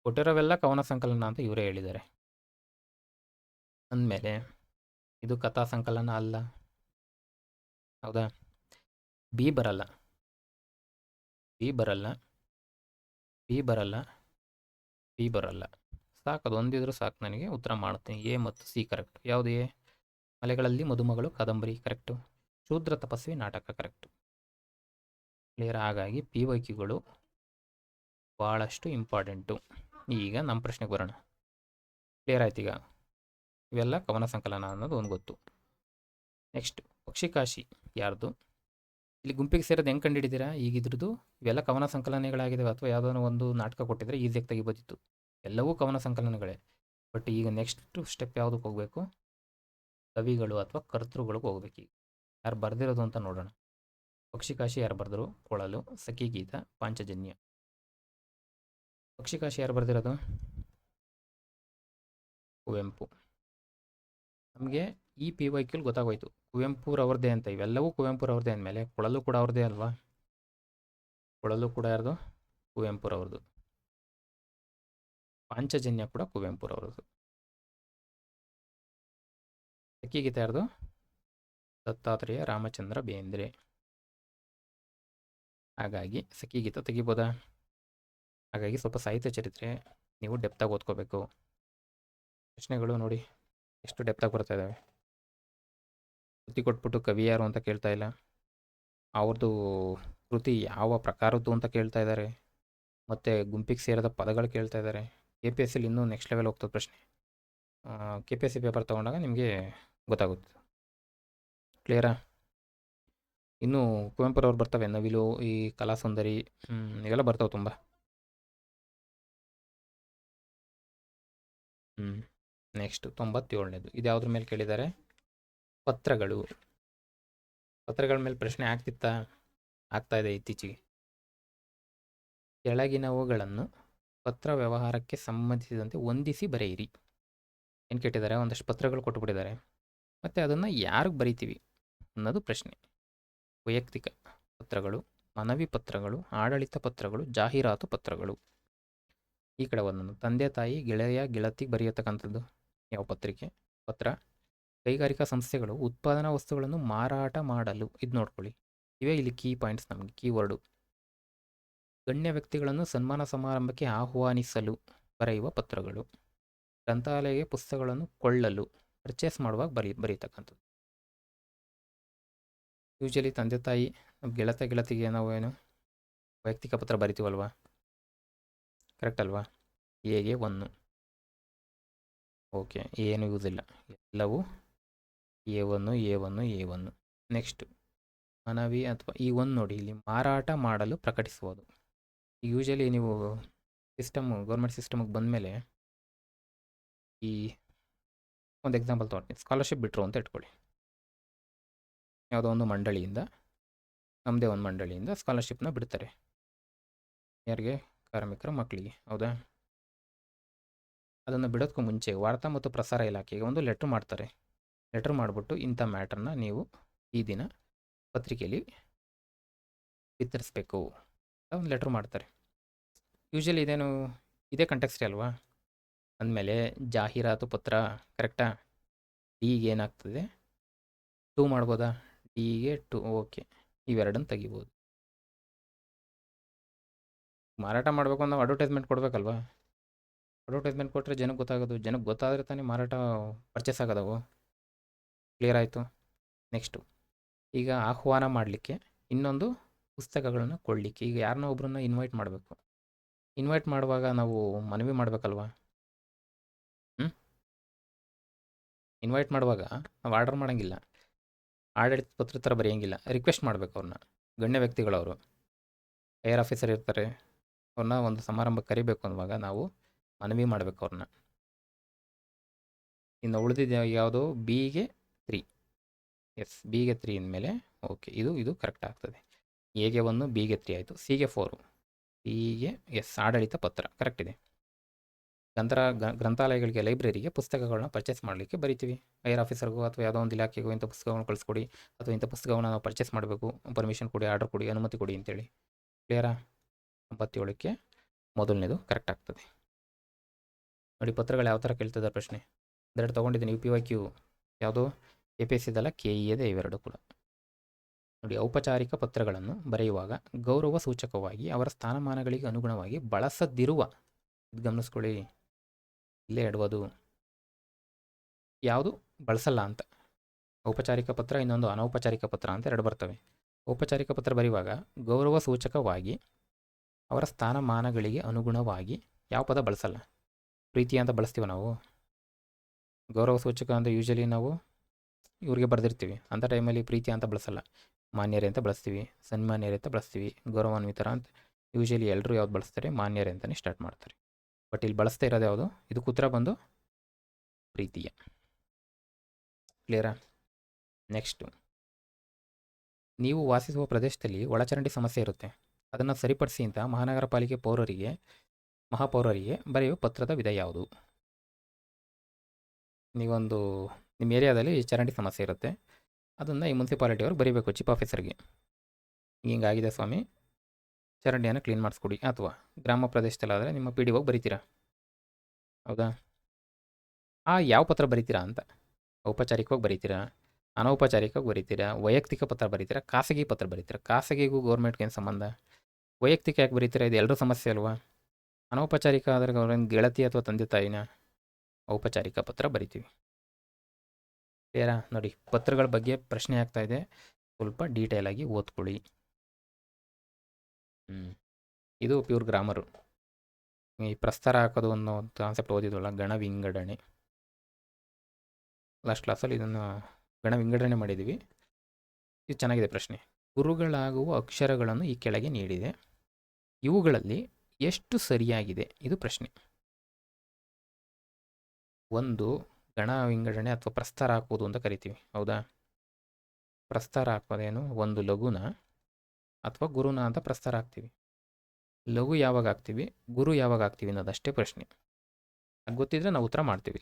[SPEAKER 1] ಕೊಟ್ಟಿರೋವೆಲ್ಲ ಕವನ ಸಂಕಲನ ಅಂತ ಇವರೇ ಹೇಳಿದ್ದಾರೆ. ಅಂದಮೇಲೆ ಇದು ಕಥಾ ಸಂಕಲನ ಅಲ್ಲ, ಹೌದಾ? ಬಿ ಬರಲ್ಲ, ಸಾಕು. ಅದು ಒಂದಿದ್ರು ಸಾಕು, ನನಗೆ ಉತ್ತರ ಮಾಡ್ತೀನಿ. A ಮತ್ತು C ಕರೆಕ್ಟ್. ಯಾವುದು A? ಮಲೆಗಳಲ್ಲಿ ಮದುಮಗಳು ಕಾದಂಬರಿ ಕರೆಕ್ಟು, ಶೂದ್ರ ತಪಸ್ವಿ ನಾಟಕ ಕರೆಕ್ಟು. ಕ್ಲಿಯರ್? ಹಾಗಾಗಿ PYQಗಳು ಭಾಳಷ್ಟು ಇಂಪಾರ್ಟೆಂಟು. ಈಗ ನಮ್ಮ ಪ್ರಶ್ನೆಗೆ ಬರೋಣ. ಕ್ಲಿಯರ್ ಆಯ್ತು? ಈಗ ಇವೆಲ್ಲ ಕವನ ಸಂಕಲನ ಅನ್ನೋದು ಒಂದು ಗೊತ್ತು. ನೆಕ್ಸ್ಟ್, ಪಕ್ಷಿಕಾಶಿ ಯಾರ್ದು? ಇಲ್ಲಿ ಗುಂಪಿಗೆ ಸೇರೋದು ಹೆಂಗೆ ಕಂಡುಹಿಡಿತೀರಾ? ಈಗ ಇದ್ರದ್ದು ಇವೆಲ್ಲ ಕವನ ಸಂಕಲನಗಳಾಗಿದ್ದಾವೆ, ಅಥವಾ ಯಾವುದೋ ಒಂದು ನಾಟಕ ಕೊಟ್ಟಿದ್ರೆ ಈಸಿಯಾಗಿ ತೆಗಿಬೋದಿತ್ತು. ಎಲ್ಲವೂ ಕವನ ಸಂಕಲನಗಳೇ. ಬಟ್ ಈಗ ನೆಕ್ಸ್ಟ್ ಸ್ಟೆಪ್ ಯಾವುದಕ್ಕೆ ಹೋಗಬೇಕು? ಕವಿಗಳು ಅಥವಾ ಕರ್ತೃಗಳಿಗೆ ಹೋಗ್ಬೇಕು. ಈಗ ಯಾರು ಬರೆದಿರೋದು ಅಂತ ನೋಡೋಣ. ಪಕ್ಷಿಕಾಶಿ ಯಾರು ಬರೆದರು? ಕೊಳಲು, ಸಖಿಗೀತ, ಪಾಂಚಜನ್ಯ. ಪಕ್ಷಿಕಾಶಿ ಯಾರು ಬರೆದಿರೋದು? ಕುವೆಂಪು. ನಮಗೆ ಈ PYQಲಿ ಗೊತ್ತಾಗೋಯ್ತು, ಕುವೆಂಪುರವ್ರದ್ದೇ ಅಂತ. ಇವೆಲ್ಲವೂ ಕುವೆಂಪುರವ್ರದ್ದೇ ಅಂದಮೇಲೆ ಕೊಳಲು ಕೂಡ ಅವ್ರದ್ದೇ ಅಲ್ವಾ? ಕೊಳಲು ಕೂಡ ಯಾರ್ದು? ಕುವೆಂಪುರವ್ರದ್ದು. ಪಾಂಚಜನ್ಯ ಕೂಡ ಕುವೆಂಪುರವ್ರದ್ದು. ಸಖಿಗೀತ ಯಾರ್ದು? ದತ್ತಾತ್ರೇಯ ರಾಮಚಂದ್ರ ಬೇಂದ್ರೆ. ಹಾಗಾಗಿ ಸಖಿಗೀತ ತೆಗಿಬೋದಾ? ಹಾಗಾಗಿ ಸ್ವಲ್ಪ ಸಾಹಿತ್ಯ ಚರಿತ್ರೆ ನೀವು ಡೆಪ್ತಾಗಿ ಓದ್ಕೋಬೇಕು. ಪ್ರಶ್ನೆಗಳು ನೋಡಿ ಎಷ್ಟು ಡೆಪ್ತಾಗಿ ಬರ್ತಾ ಇದ್ದಾವೆ. ಕೃತಿ ಕೊಟ್ಬಿಟ್ಟು ಕವಿ ಯಾರು ಅಂತ ಕೇಳ್ತಾ ಇಲ್ಲ, ಅವ್ರದ್ದು ಕೃತಿ ಯಾವ ಪ್ರಕಾರದ್ದು ಅಂತ ಕೇಳ್ತಾ ಇದ್ದಾರೆ, ಮತ್ತು ಗುಂಪಿಗೆ ಸೇರಿದ ಪದಗಳು ಕೇಳ್ತಾ ಇದ್ದಾರೆ. KPSCಲಿ ಇನ್ನೂ ನೆಕ್ಸ್ಟ್ ಲೆವೆಲ್ ಹೋಗ್ತದೆ ಪ್ರಶ್ನೆ. KPSC ಪೇಪರ್ ತೊಗೊಂಡಾಗ ನಿಮಗೆ ಗೊತ್ತಾಗುತ್ತೆ. ಕ್ಲಿಯರಾ? ಇನ್ನು ಕುವೆಂಪುರವ್ರು ಬರ್ತವೆ, ನವಿಲು, ಈ ಕಲಾಸುಂದರಿ, ಇವೆಲ್ಲ ಬರ್ತಾವೆ ತುಂಬ. ನೆಕ್ಸ್ಟ್ 97ನೇದು, ಇದು ಯಾವುದ್ರ ಮೇಲೆ ಕೇಳಿದ್ದಾರೆ? ಪತ್ರಗಳು. ಪತ್ರಗಳ ಮೇಲೆ ಪ್ರಶ್ನೆ ಆಗ್ತಾ ಇದೆ ಇತ್ತೀಚೆಗೆ. ಕೆಳಗಿನವುಗಳನ್ನು ಪತ್ರ ವ್ಯವಹಾರಕ್ಕೆ ಸಂಬಂಧಿಸಿದಂತೆ ಹೊಂದಿಸಿ ಬರೆಯಿರಿ. ಏನು ಕೇಳಿದ್ದಾರೆ? ಒಂದಷ್ಟು ಪತ್ರಗಳು ಕೊಟ್ಟುಬಿಟ್ಟಿದ್ದಾರೆ, ಮತ್ತು ಅದನ್ನು ಯಾರಿಗೆ ಬರಿತೀವಿ ಅನ್ನೋದು ಪ್ರಶ್ನೆ. ವೈಯಕ್ತಿಕ ಪತ್ರಗಳು, ಮನವಿ ಪತ್ರಗಳು, ಆಡಳಿತ ಪತ್ರಗಳು, ಜಾಹೀರಾತು ಪತ್ರಗಳು. ಈ ಕಡೆ ಒಂದೊಂದು ತಂದೆ ತಾಯಿ, ಗೆಳೆಯ ಗೆಳತಿಗೆ ಬರೆಯತಕ್ಕಂಥದ್ದು ಯಾವ ಪತ್ರ. ಕೈಗಾರಿಕಾ ಸಂಸ್ಥೆಗಳು ಉತ್ಪಾದನಾ ವಸ್ತುಗಳನ್ನು ಮಾರಾಟ ಮಾಡಲು, ಇದು ನೋಡ್ಕೊಳ್ಳಿ, ಇವೇ ಇಲ್ಲಿ ಕೀ ಪಾಯಿಂಟ್ಸ್, ನಮಗೆ ಕೀವರ್ಡು. ಗಣ್ಯ ವ್ಯಕ್ತಿಗಳನ್ನು ಸನ್ಮಾನ ಸಮಾರಂಭಕ್ಕೆ ಆಹ್ವಾನಿಸಲು ಬರೆಯುವ ಪತ್ರಗಳು. ಗ್ರಂಥಾಲಯಕ್ಕೆ ಪುಸ್ತಕಗಳನ್ನು ಕೊಳ್ಳಲು, ಪರ್ಚೇಸ್ ಮಾಡುವಾಗ ಬರೀತಕ್ಕಂಥದ್ದು. ಯೂಶಲಿ ತಂದೆ ತಾಯಿ, ಗೆಳತಿಗೆ ನಾವು ವೈಯಕ್ತಿಕ ಪತ್ರ ಬರಿತೀವಲ್ವಾ? ಕರೆಕ್ಟ್ ಅಲ್ವಾ? ಎಗೆ 1. ಓಕೆ, ಏನು ಯೂಸ್ ಇಲ್ಲ, ಎಲ್ಲವೂ A1. ನೆಕ್ಸ್ಟ್ ಮನವಿ ಅಥವಾ ಈ ಒಂದು ನೋಡಿ, ಇಲ್ಲಿ ಮಾರಾಟ ಮಾಡಲು ಪ್ರಕಟಿಸುವುದು. ಯೂಶಲಿ ನೀವು ಗೌರ್ಮೆಂಟ್ ಸಿಸ್ಟಮ್ಗೆ ಬಂದಮೇಲೆ ಈ ಒಂದು ಎಕ್ಸಾಂಪಲ್ ತೊಗೊಳ್ತೀನಿ. ಸ್ಕಾಲರ್ಶಿಪ್ ಬಿಟ್ಟರು ಅಂತ ಇಟ್ಕೊಳ್ಳಿ. ಯಾವುದೋ ಒಂದು ಮಂಡಳಿಯಿಂದ, ನಮ್ಮದೇ ಒಂದು ಮಂಡಳಿಯಿಂದ ಸ್ಕಾಲರ್ಶಿಪ್ನ ಬಿಡ್ತಾರೆ. ಯಾರಿಗೆ? ಕಾರ್ಮಿಕರ ಮಕ್ಕಳಿಗೆ, ಹೌದಾ? ಅದನ್ನು ಬಿಡೋದಕ್ಕೂ ಮುಂಚೆ ವಾರ್ತಾ ಮತ್ತು ಪ್ರಸಾರ ಇಲಾಖೆಗೆ ಒಂದು ಲೆಟ್ರ್ ಮಾಡ್ತಾರೆ. ಲೆಟ್ರ್ ಮಾಡಿಬಿಟ್ಟು ಇಂಥ ಮ್ಯಾಟ್ರನ್ನ ನೀವು ಈ ದಿನ ಪತ್ರಿಕೆಯಲ್ಲಿ ಬಿತ್ತರಿಸ್ಬೇಕು ಅಂತ ಒಂದು ಲೆಟ್ರ್ ಮಾಡ್ತಾರೆ. ಯೂಶಲಿ ಇದೇ ಕಂಟೆಕ್ಸ್ಟೇ ಅಲ್ವಾ? ಅಂದಮೇಲೆ ಜಾಹೀರಾತು ಪತ್ರ, ಕರೆಕ್ಟಾ? ಡಿಗೆ ಏನಾಗ್ತದೆ? 2 ಮಾಡ್ಬೋದಾ? ಡಿಗೆ 2. ಓಕೆ, ಇವೆರಡನ್ನು ತೆಗಿಬೋದು. ಮಾರಾಟ ಮಾಡಬೇಕು ಅಂದ್ರೆ ನಾವು ಅಡ್ವರ್ಟೈಸ್ಮೆಂಟ್ ಕೊಡಬೇಕಲ್ವಾ? ಅಡ್ವರ್ಟೈಸ್ಮೆಂಟ್ ಕೊಟ್ಟರೆ ಜನಕ್ಕೆ ಗೊತ್ತಾಗೋದು, ಜನಕ್ಕೆ ಗೊತ್ತಾದರೆ ತಾನೇ ಮಾರಾಟ ಪರ್ಚೇಸ್ ಆಗೋದವು. ಕ್ಲಿಯರ್ ಆಯಿತು? ನೆಕ್ಸ್ಟು, ಈಗ ಆಹ್ವಾನ ಮಾಡಲಿಕ್ಕೆ ಇನ್ನೊಂದು ಪುಸ್ತಕಗಳನ್ನು ಕೊಡಲಿಕ್ಕೆ. ಈಗ ಯಾರನ್ನೋ ಒಬ್ಬರನ್ನ ಇನ್ವೈಟ್ ಮಾಡಬೇಕು. ಇನ್ವೈಟ್ ಮಾಡುವಾಗ ನಾವು ಮನವಿ ಮಾಡಬೇಕಲ್ವಾ? ಇನ್ವೈಟ್ ಮಾಡುವಾಗ ನಾವು ಆರ್ಡರ್ ಮಾಡೋಂಗಿಲ್ಲ, ಆಡಳಿತ ಪತ್ರ ಥರ ಬರೆಯೋಂಗಿಲ್ಲ, ರಿಕ್ವೆಸ್ಟ್ ಮಾಡಬೇಕು ಅವ್ರನ್ನ. ಗಣ್ಯ ವ್ಯಕ್ತಿಗಳವರು, ಹೈಯರ್ ಆಫೀಸರ್ ಇರ್ತಾರೆ, ಅವ್ರನ್ನ ಒಂದು ಸಮಾರಂಭಕ್ಕೆ ಕರಿಬೇಕು ಅನ್ನುವಾಗ ನಾವು ಮನವಿ ಮಾಡಬೇಕು ಅವ್ರನ್ನ. ಇನ್ನು ಉಳಿದಿದ್ದು ಯಾವುದು? ಬಿಗೆ 3. ಎಸ್, ಬಿಗೆ 3 ಅಂದಮೇಲೆ ಓಕೆ, ಇದು ಕರೆಕ್ಟ್ ಆಗ್ತದೆ. ಎಗೆ 1, ಬಿಗೆ 3 ಆಯಿತು. ಸಿಗೆ 4, ಸಿಗೆ ಎಸ್, ಆಡಳಿತ ಪತ್ರ ಕರೆಕ್ಟ್ ಇದೆ. ಗ್ರಂಥಾಲಯಗಳಿಗೆ, ಲೈಬ್ರರಿಗೆ ಪುಸ್ತಕಗಳನ್ನ ಪರ್ಚೇಸ್ ಮಾಡಲಿಕ್ಕೆ ಬರಿತೀವಿ. ಹೈಯರ್ ಆಫೀಸರ್ಗೂ ಅಥವಾ ಯಾವುದೋ ಒಂದು ಇಲಾಖೆಗೂ ಇಂಥ ಪುಸ್ತಕಗಳನ್ನ ಕಳಿಸ್ಕೊಡಿ, ಅಥವಾ ಇಂಥ ಪುಸ್ತಕವನ್ನು ನಾವು ಪರ್ಚೇಸ್ ಮಾಡಬೇಕು, ಪರ್ಮಿಷನ್ ಕೊಡಿ, ಆರ್ಡರ್ ಕೊಡಿ, ಅನುಮತಿ ಕೊಡಿ ಅಂತೇಳಿ. ಕ್ಲಿಯರಾ? 97ಕ್ಕೆ ಮೊದಲನೇದು ಕರೆಕ್ಟ್ ಆಗ್ತದೆ. ನೋಡಿ, ಪತ್ರಗಳು ಯಾವ ಥರ ಕೇಳ್ತಿದ್ದಾರೆ ಪ್ರಶ್ನೆ. ಒಂದೆರಡು ತೊಗೊಂಡಿದ್ದೀನಿ. UPYQ ಯಾವುದೋ APSC ಇದಲ್ಲ, KE ಇವೆರಡು ಕೂಡ. ನೋಡಿ, ಔಪಚಾರಿಕ ಪತ್ರಗಳನ್ನು ಬರೆಯುವಾಗ ಗೌರವ ಸೂಚಕವಾಗಿ ಅವರ ಸ್ಥಾನಮಾನಗಳಿಗೆ ಅನುಗುಣವಾಗಿ ಬಳಸದಿರುವ, ಇದು ಗಮನಿಸ್ಕೊಳ್ಳಿ, ಇಲ್ಲೇ ಎಡಬೋದು, ಯಾವುದು ಬಳಸಲ್ಲ ಅಂತ. ಔಪಚಾರಿಕ ಪತ್ರ, ಇನ್ನೊಂದು ಅನೌಪಚಾರಿಕ ಪತ್ರ ಅಂತ 2 ಬರ್ತವೆ. ಔಪಚಾರಿಕ ಪತ್ರ ಬರೆಯುವಾಗ ಗೌರವ ಸೂಚಕವಾಗಿ ಅವರ ಸ್ಥಾನಮಾನಗಳಿಗೆ ಅನುಗುಣವಾಗಿ ಯಾವ ಪದ ಬಳಸಲ್ಲ? ಪ್ರೀತಿ ಅಂತ ಬಳಸ್ತೀವಿ ನಾವು. ಗೌರವ ಸೂಚಕ ಅಂತ ಯೂಶಲಿ ನಾವು ಇವ್ರಿಗೆ ಬರೆದಿರ್ತೀವಿ, ಅಂಥ ಟೈಮಲ್ಲಿ ಪ್ರೀತಿ ಅಂತ ಬಳಸಲ್ಲ, ಮಾನ್ಯರೇ ಅಂತ ಬಳಸ್ತೀವಿ, ಸನ್ಮಾನ್ಯರೇ ಅಂತ ಬಳಸ್ತೀವಿ, ಗೌರವಾನ್ವಿತರ ಅಂತ. ಯೂಶಲಿ ಎಲ್ಲರೂ ಯಾವ್ದು ಬಳಸ್ತಾರೆ? ಮಾನ್ಯರೇ ಅಂತಲೇ ಸ್ಟಾರ್ಟ್ ಮಾಡ್ತಾರೆ. ಬಟ್ ಇಲ್ಲಿ ಬಳಸ್ತಾ ಇರೋದು ಯಾವುದು? ಇದಕ್ಕೆ ಉತ್ತರ ಬಂದು ಪ್ರೀತಿಯ. ಕ್ಲಿಯರಾ? ನೆಕ್ಸ್ಟು, ನೀವು ವಾಸಿಸುವ ಪ್ರದೇಶದಲ್ಲಿ ಒಳಚರಂಡಿ ಸಮಸ್ಯೆ ಇರುತ್ತೆ, ಅದನ್ನು ಸರಿಪಡಿಸಿ ಅಂತ ಮಹಾನಗರ ಪಾಲಿಕೆ ಮಹಾಪೌರರಿಗೆ ಬರೆಯುವ ಪತ್ರದ ವಿಧ ಯಾವುದು? ನೀವೊಂದು ನಿಮ್ಮ ಏರಿಯಾದಲ್ಲಿ ಚರಂಡಿ ಸಮಸ್ಯೆ ಇರುತ್ತೆ, ಅದನ್ನು ಈ ಮುನ್ಸಿಪಾಲಿಟಿಯವ್ರಿಗೆ ಬರೀಬೇಕು, ಚೀಫ್ ಆಫೀಸರ್ಗೆ. ಹಿಂಗಾಗಿದೆ ಸ್ವಾಮಿ, ಚರಂಡಿಯನ್ನು ಕ್ಲೀನ್ ಮಾಡಿಸ್ಕೊಡಿ. ಅಥವಾ ಗ್ರಾಮ ಪ್ರದೇಶದಲ್ಲಾದರೆ ನಿಮ್ಮ PDOಗೆ ಬರೀತೀರಾ, ಹೌದಾ? ಯಾವ ಪತ್ರ ಬರೀತೀರಾ ಅಂತ. ಔಪಚಾರಿಕವಾಗಿ ಬರೀತೀರಾ, ಅನೌಪಚಾರಿಕವಾಗಿ ಬರೀತೀರಾ, ವೈಯಕ್ತಿಕ ಪತ್ರ ಬರೀತೀರಾ, ಖಾಸಗಿ ಪತ್ರ ಬರೀತೀರಾ? ಖಾಸಗಿಗೂ ಗೌರ್ಮೆಂಟ್ಗೆ ಏನು ಸಂಬಂಧ? ವೈಯಕ್ತಿಕ ಯಾಕೆ ಬರೀತೀರಾ? ಇದು ಎಲ್ಲರೂ ಸಮಸ್ಯೆ ಅಲ್ವಾ? ಅನೌಪಚಾರಿಕ ಆದರೆ ಅವ್ರೇನು ಗೆಳತಿ ಅಥವಾ ತಂದೆ ತಾಯಿನ? ಔಪಚಾರಿಕ ಪತ್ರ ಬರಿತೀವಿ. ಕ್ಲಿಯರಾ? ನೋಡಿ, ಪತ್ರಗಳ ಬಗ್ಗೆ ಪ್ರಶ್ನೆ ಆಗ್ತಾ ಇದೆ, ಸ್ವಲ್ಪ ಡೀಟೇಲ್ ಆಗಿ ಓದ್ಕೊಳ್ಳಿ. ಇದು ಪ್ಯೂರ್ ಗ್ರಾಮರು. ಈ ಪ್ರಸ್ತಾರ ಹಾಕೋದು ಅನ್ನೋ ಕಾನ್ಸೆಪ್ಟ್ ಓದಿದ್ವಲ್ಲ, ಗಣ ವಿಂಗಡಣೆ. ಲಾಸ್ಟ್ ಕ್ಲಾಸಲ್ಲಿ ಇದನ್ನು ಗಣ ವಿಂಗಡಣೆ ಮಾಡಿದ್ದೀವಿ. ಇದು ಚೆನ್ನಾಗಿದೆ ಪ್ರಶ್ನೆ. ಗುರುಗಳಾಗುವ ಅಕ್ಷರಗಳನ್ನು ಈ ಕೆಳಗೆ ನೀಡಿದೆ. ಇವುಗಳಲ್ಲಿ ಎಷ್ಟು ಸರಿಯಾಗಿದೆ? ಇದು ಪ್ರಶ್ನೆ. ಒಂದು ಗಣ ವಿಂಗಡಣೆ ಅಥವಾ ಪ್ರಸ್ತಾರ ಹಾಕುವುದು ಅಂತ ಕರಿತೀವಿ, ಹೌದಾ? ಪ್ರಸ್ತಾರ ಹಾಕೋದೇನು? ಒಂದು ಲಘುನ ಅಥವಾ ಗುರುನ ಅಂತ ಪ್ರಸ್ತಾರ ಹಾಕ್ತೀವಿ. ಲಘು ಯಾವಾಗ ಹಾಕ್ತೀವಿ, ಗುರು ಯಾವಾಗ ಹಾಕ್ತೀವಿ ಅನ್ನೋದಷ್ಟೇ ಪ್ರಶ್ನೆ. ಅದು ಗೊತ್ತಿದ್ರೆ ನಾವು ಉತ್ತರ ಮಾಡ್ತೀವಿ,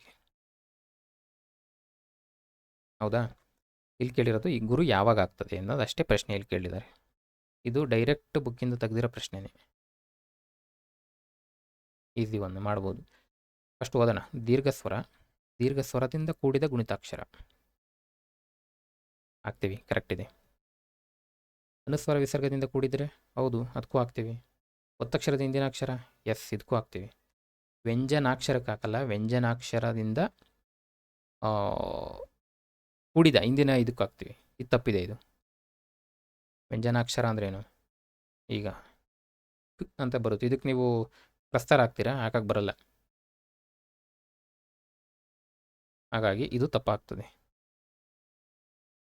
[SPEAKER 1] ಹೌದಾ? ಇಲ್ಲಿ ಕೇಳಿರೋದು ಈ ಗುರು ಯಾವಾಗ ಆಗ್ತದೆ ಅನ್ನೋದು ಅಷ್ಟೇ ಪ್ರಶ್ನೆ ಇಲ್ಲಿ ಕೇಳಿದ್ದಾರೆ. ಇದು ಡೈರೆಕ್ಟ್ ಬುಕ್ಕಿಂದ ತೆಗೆದಿರೋ ಪ್ರಶ್ನೆನೇ. ಈಸಿ ಒಂದು ಮಾಡ್ಬೋದು. ಫಸ್ಟ್ ಓದೋಣ. ದೀರ್ಘಸ್ವರ, ದೀರ್ಘಸ್ವರದಿಂದ ಕೂಡಿದ ಗುಣಿತಾಕ್ಷರ ಹಾಕ್ತೀವಿ, ಕರೆಕ್ಟ್ ಇದೆ. ಅನುಸ್ವರ ವಿಸರ್ಗದಿಂದ ಕೂಡಿದರೆ ಹೌದು, ಅದಕ್ಕೂ ಹಾಕ್ತೀವಿ. ಒತ್ತಕ್ಷರದ ಹಿಂದಿನ ಅಕ್ಷರ, ಎಸ್, ಇದಕ್ಕೂ ಹಾಕ್ತೀವಿ. ವ್ಯಂಜನಾಕ್ಷರಕ್ಕೆ ಹಾಕಲ್ಲ, ವ್ಯಂಜನಾಕ್ಷರದಿಂದ ಕೂಡಿದ ಹಿಂದಿನ ಇದಕ್ಕೂ ಹಾಕ್ತೀವಿ. ಇದು ತಪ್ಪಿದೆ. ಇದು ವ್ಯಂಜನಾಕ್ಷರ ಅಂದ್ರೇನು? ಈಗ ಅಂತ ಬರುತ್ತೆ, ಇದಕ್ಕೆ ನೀವು ಪ್ರಸ್ತಾರ ಹಾಕ್ತೀರಾ, ಹಾಕಕ್ಕೆ ಬರಲ್ಲ, ಹಾಗಾಗಿ ಇದು ತಪ್ಪಾಗ್ತದೆ.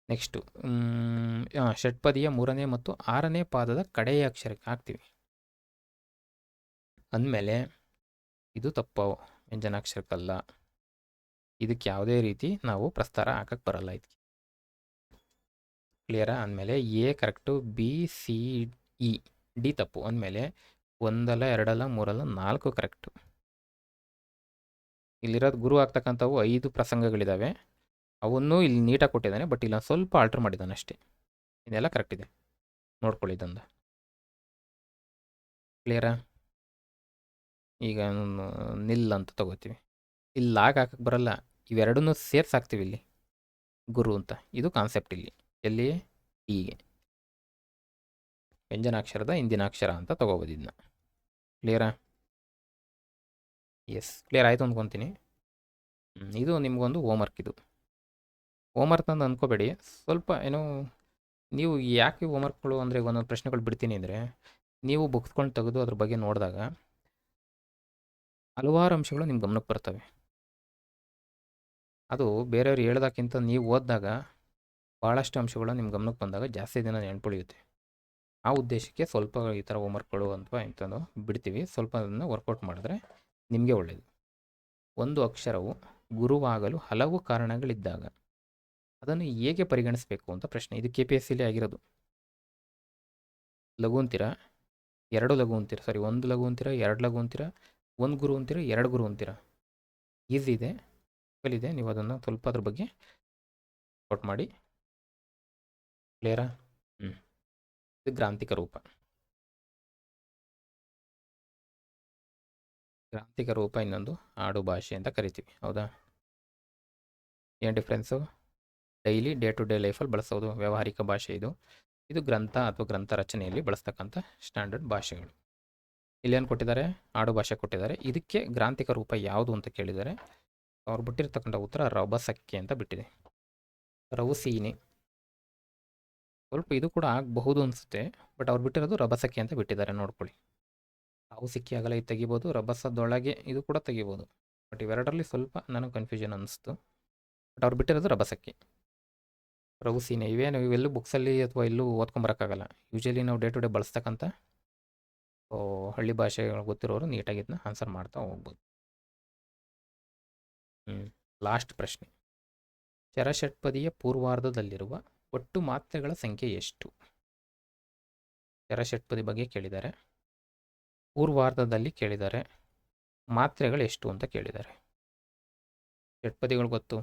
[SPEAKER 1] ನೆಕ್ಸ್ಟು ಷಟ್ಪದಿಯ 3ನೇ ಮತ್ತು 6ನೇ ಪಾದದ ಕಡೆಯ ಅಕ್ಷರಕ್ಕೆ ಹಾಕ್ತೀವಿ. ಅಂದಮೇಲೆ ಇದು ತಪ್ಪು, ವ್ಯಂಜನಾಕ್ಷರಕ್ಕಲ್ಲ. ಇದಕ್ಕೆ ಯಾವುದೇ ರೀತಿ ನಾವು ಪ್ರಸ್ತಾರ ಹಾಕಕ್ಕೆ ಬರಲ್ಲ. ಇದಕ್ಕೆ ಕ್ಲಿಯರಾ? ಅಂದಮೇಲೆ A correct, B, C, E, D ತಪ್ಪು. ಅಂದಮೇಲೆ 1 ಅಲ್ಲ 2 ಅಲ್ಲ 3 ಅಲ್ಲ 4 ಕರೆಕ್ಟು. ಇಲ್ಲಿರೋದು ಗುರು ಆಗ್ತಕ್ಕಂಥವು 5 ಪ್ರಸಂಗಗಳಿದ್ದಾವೆ. ಅವನ್ನು ಇಲ್ಲಿ ನೀಟಾಗಿ ಕೊಟ್ಟಿದ್ದಾನೆ, ಬಟ್ ಇಲ್ಲ ಸ್ವಲ್ಪ ಆಲ್ಟ್ರ್ ಮಾಡಿದ್ದಾನೆ ಅಷ್ಟೇ. ಇದೆಲ್ಲ ಕರೆಕ್ಟ್ ಇದೆ, ನೋಡ್ಕೊಳ್ಳಿ ಇದೊಂದು. ಕ್ಲಿಯರಾ? ಈಗ ನಿಲ್ ಅಂತ ತಗೋತೀವಿ, ಇಲ್ಲಿ ಲಾಗ್ ಹಾಕಕ್ಕೆ ಬರಲ್ಲ, ಇವೆರಡನ್ನೂ ಸೇರ್ಸಿ ಹಾಕ್ತೀವಿ ಇಲ್ಲಿ ಗುರು ಅಂತ. ಇದು ಕಾನ್ಸೆಪ್ಟ್ ಇಲ್ಲಿ. ಎಲ್ಲಿ? ಹೀಗೆ ವ್ಯಂಜನಾಕ್ಷರದ ಹಿಂದಿನ ಅಕ್ಷರ ಅಂತ ತಗೋಬೋದು ಇದನ್ನ. ಕ್ಲಿಯರಾ? ಎಸ್, ಕ್ಲಿಯರ್ ಆಯಿತು ಅಂದ್ಕೊತೀನಿ. ಇದು ನಿಮಗೊಂದು ಹೋಮ್ವರ್ಕ್. ಇದು ಹೋಮ್ವರ್ಕ್ ಅಂತ ಅಂದ್ಕೋಬೇಡಿ, ಸ್ವಲ್ಪ ಏನೋ ನೀವು ಯಾಕೆ ಹೋಮ್ವರ್ಕ್ಗಳು ಅಂದರೆ ಒಂದೊಂದು ಪ್ರಶ್ನೆಗಳು ಬಿಡ್ತೀನಿ ಅಂದರೆ, ನೀವು ಬುಕ್ಸ್ಕೊಂಡು ತೆಗೆದು ಅದ್ರ ಬಗ್ಗೆ ನೋಡಿದಾಗ ಹಲವಾರು ಅಂಶಗಳು ನಿಮ್ಮ ಗಮನಕ್ಕೆ ಬರ್ತವೆ. ಅದು ಬೇರೆಯವ್ರು ಹೇಳ್ದಕ್ಕಿಂತ ನೀವು ಓದಿದಾಗ ಭಾಳಷ್ಟು ಅಂಶಗಳು ನಿಮ್ಮ ಗಮನಕ್ಕೆ ಬಂದಾಗ ಜಾಸ್ತಿ ದಿನ ನೆನ್ಪುಳಿಯುತ್ತೆ. ಆ ಉದ್ದೇಶಕ್ಕೆ ಸ್ವಲ್ಪ ಈ ಥರ ಹೋಮ್ವರ್ಕ್ಗಳು ಅಥವಾ ಇಂಥದ್ದು ಬಿಡ್ತೀವಿ. ಸ್ವಲ್ಪ ಅದನ್ನು ವರ್ಕೌಟ್ ಮಾಡಿದ್ರೆ ನಿಮಗೆ ಒಳ್ಳೆಯದು. ಒಂದು ಅಕ್ಷರವು ಗುರುವಾಗಲು ಹಲವು ಕಾರಣಗಳಿದ್ದಾಗ ಅದನ್ನು ಹೇಗೆ ಪರಿಗಣಿಸಬೇಕು ಅಂತ ಪ್ರಶ್ನೆ. ಇದು KPSCಲಿ ಆಗಿರೋದು. ಲಘು ಅಂತೀರಾ, 2 ಲಘು ಅಂತೀರ, ಸಾರಿ 1 ಲಘು ಅಂತೀರ, 2 ಲಘು ಅಂತೀರ, 1 ಗುರು ಅಂತೀರ, 2 ಗುರು ಅಂತೀರ. ಈಸಿ ಇದೆ, ಇದೆ. ನೀವು ಅದನ್ನು ಸ್ವಲ್ಪ ಅದ್ರ ಬಗ್ಗೆ ಔಟ್ ಮಾಡಿ. ಕ್ಲಿಯರಾ? ಇದು ಗ್ರಾಂಥಿಕ ರೂಪ. ಗ್ರಾಂಥಿಕ ರೂಪ ಇನ್ನೊಂದು ಆಡು ಭಾಷೆ ಅಂತ ಕರಿತೀವಿ, ಹೌದಾ? ಏನು difference? Daily day to day ಲೈಫಲ್ಲಿ ಬಳಸೋದು ವ್ಯಾವಹಾರಿಕ ಭಾಷೆ ಇದು. ಇದು ಗ್ರಂಥ ಅಥವಾ ಗ್ರಂಥ ರಚನೆಯಲ್ಲಿ ಬಳಸ್ತಕ್ಕಂಥ ಸ್ಟ್ಯಾಂಡರ್ಡ್ ಭಾಷೆಗಳು. ಇಲ್ಲೇನು ಕೊಟ್ಟಿದ್ದಾರೆ? ಆಡು ಭಾಷೆ ಕೊಟ್ಟಿದ್ದಾರೆ. ಇದಕ್ಕೆ ಗ್ರಾಂಥಿಕ ರೂಪ ಯಾವುದು ಅಂತ ಕೇಳಿದ್ದಾರೆ. ಅವ್ರು ಬಿಟ್ಟಿರ್ತಕ್ಕಂಥ ಉತ್ತರ ರಭಸಕ್ಕೆ ಅಂತ ಬಿಟ್ಟಿದೆ. ರವುಸೀನೆ ಸ್ವಲ್ಪ ಇದು ಕೂಡ ಆಗಬಹುದು ಅನಿಸುತ್ತೆ, ಬಟ್ ಅವ್ರು ಬಿಟ್ಟಿರೋದು ರಭಸಕ್ಕೆ ಅಂತ ಬಿಟ್ಟಿದ್ದಾರೆ, ನೋಡ್ಕೊಳ್ಳಿ. ರಾವು ಸಿಕ್ಕಿ ಆಗಲ್ಲ ಇದು ತೆಗಿಬೋದು, ರಭಸದೊಳಗೆ ಇದು ಕೂಡ ತೆಗಿಬೋದು, ಬಟ್ ಇವೆರಡರಲ್ಲಿ ಸ್ವಲ್ಪ ನನಗೆ ಕನ್ಫ್ಯೂಷನ್ ಅನ್ನಿಸ್ತು. ಬಟ್ ಅವ್ರು ಬಿಟ್ಟಿರೋದು ರಭಸಕ್ಕೆ. ರವುಸೀನೆ ಇವೇನು ಇವೆಲ್ಲೂ ಬುಕ್ಸಲ್ಲಿ ಅಥವಾ ಎಲ್ಲೂ ಓದ್ಕೊಂಬರೋಕ್ಕಾಗಲ್ಲ. ಯೂಶಲಿ ನಾವು ಡೇ ಟು ಡೇ ಬಳಸ್ತಕ್ಕಂಥ ಹಳ್ಳಿ ಭಾಷೆಗಳು ಗೊತ್ತಿರೋರು ನೀಟಾಗಿ ಇದನ್ನ ಆನ್ಸರ್ ಮಾಡ್ತಾ ಹೋಗ್ಬೋದು. ಲಾಸ್ಟ್ ಪ್ರಶ್ನೆ. ಚರಷಟ್ಪದಿಯ ಪೂರ್ವಾರ್ಧದಲ್ಲಿರುವ ಒಟ್ಟು ಮಾತ್ರೆಗಳ ಸಂಖ್ಯೆ ಎಷ್ಟು? ಚರಷಟ್ಪದಿ ಬಗ್ಗೆ ಕೇಳಿದ್ದಾರೆ, ಪೂರ್ವಾರ್ಧದಲ್ಲಿ ಕೇಳಿದ್ದಾರೆ, ಮಾತ್ರೆಗಳು ಎಷ್ಟು ಅಂತ ಕೇಳಿದ್ದಾರೆ. ಷಟ್ಪದಿಗಳು ಗೊತ್ತು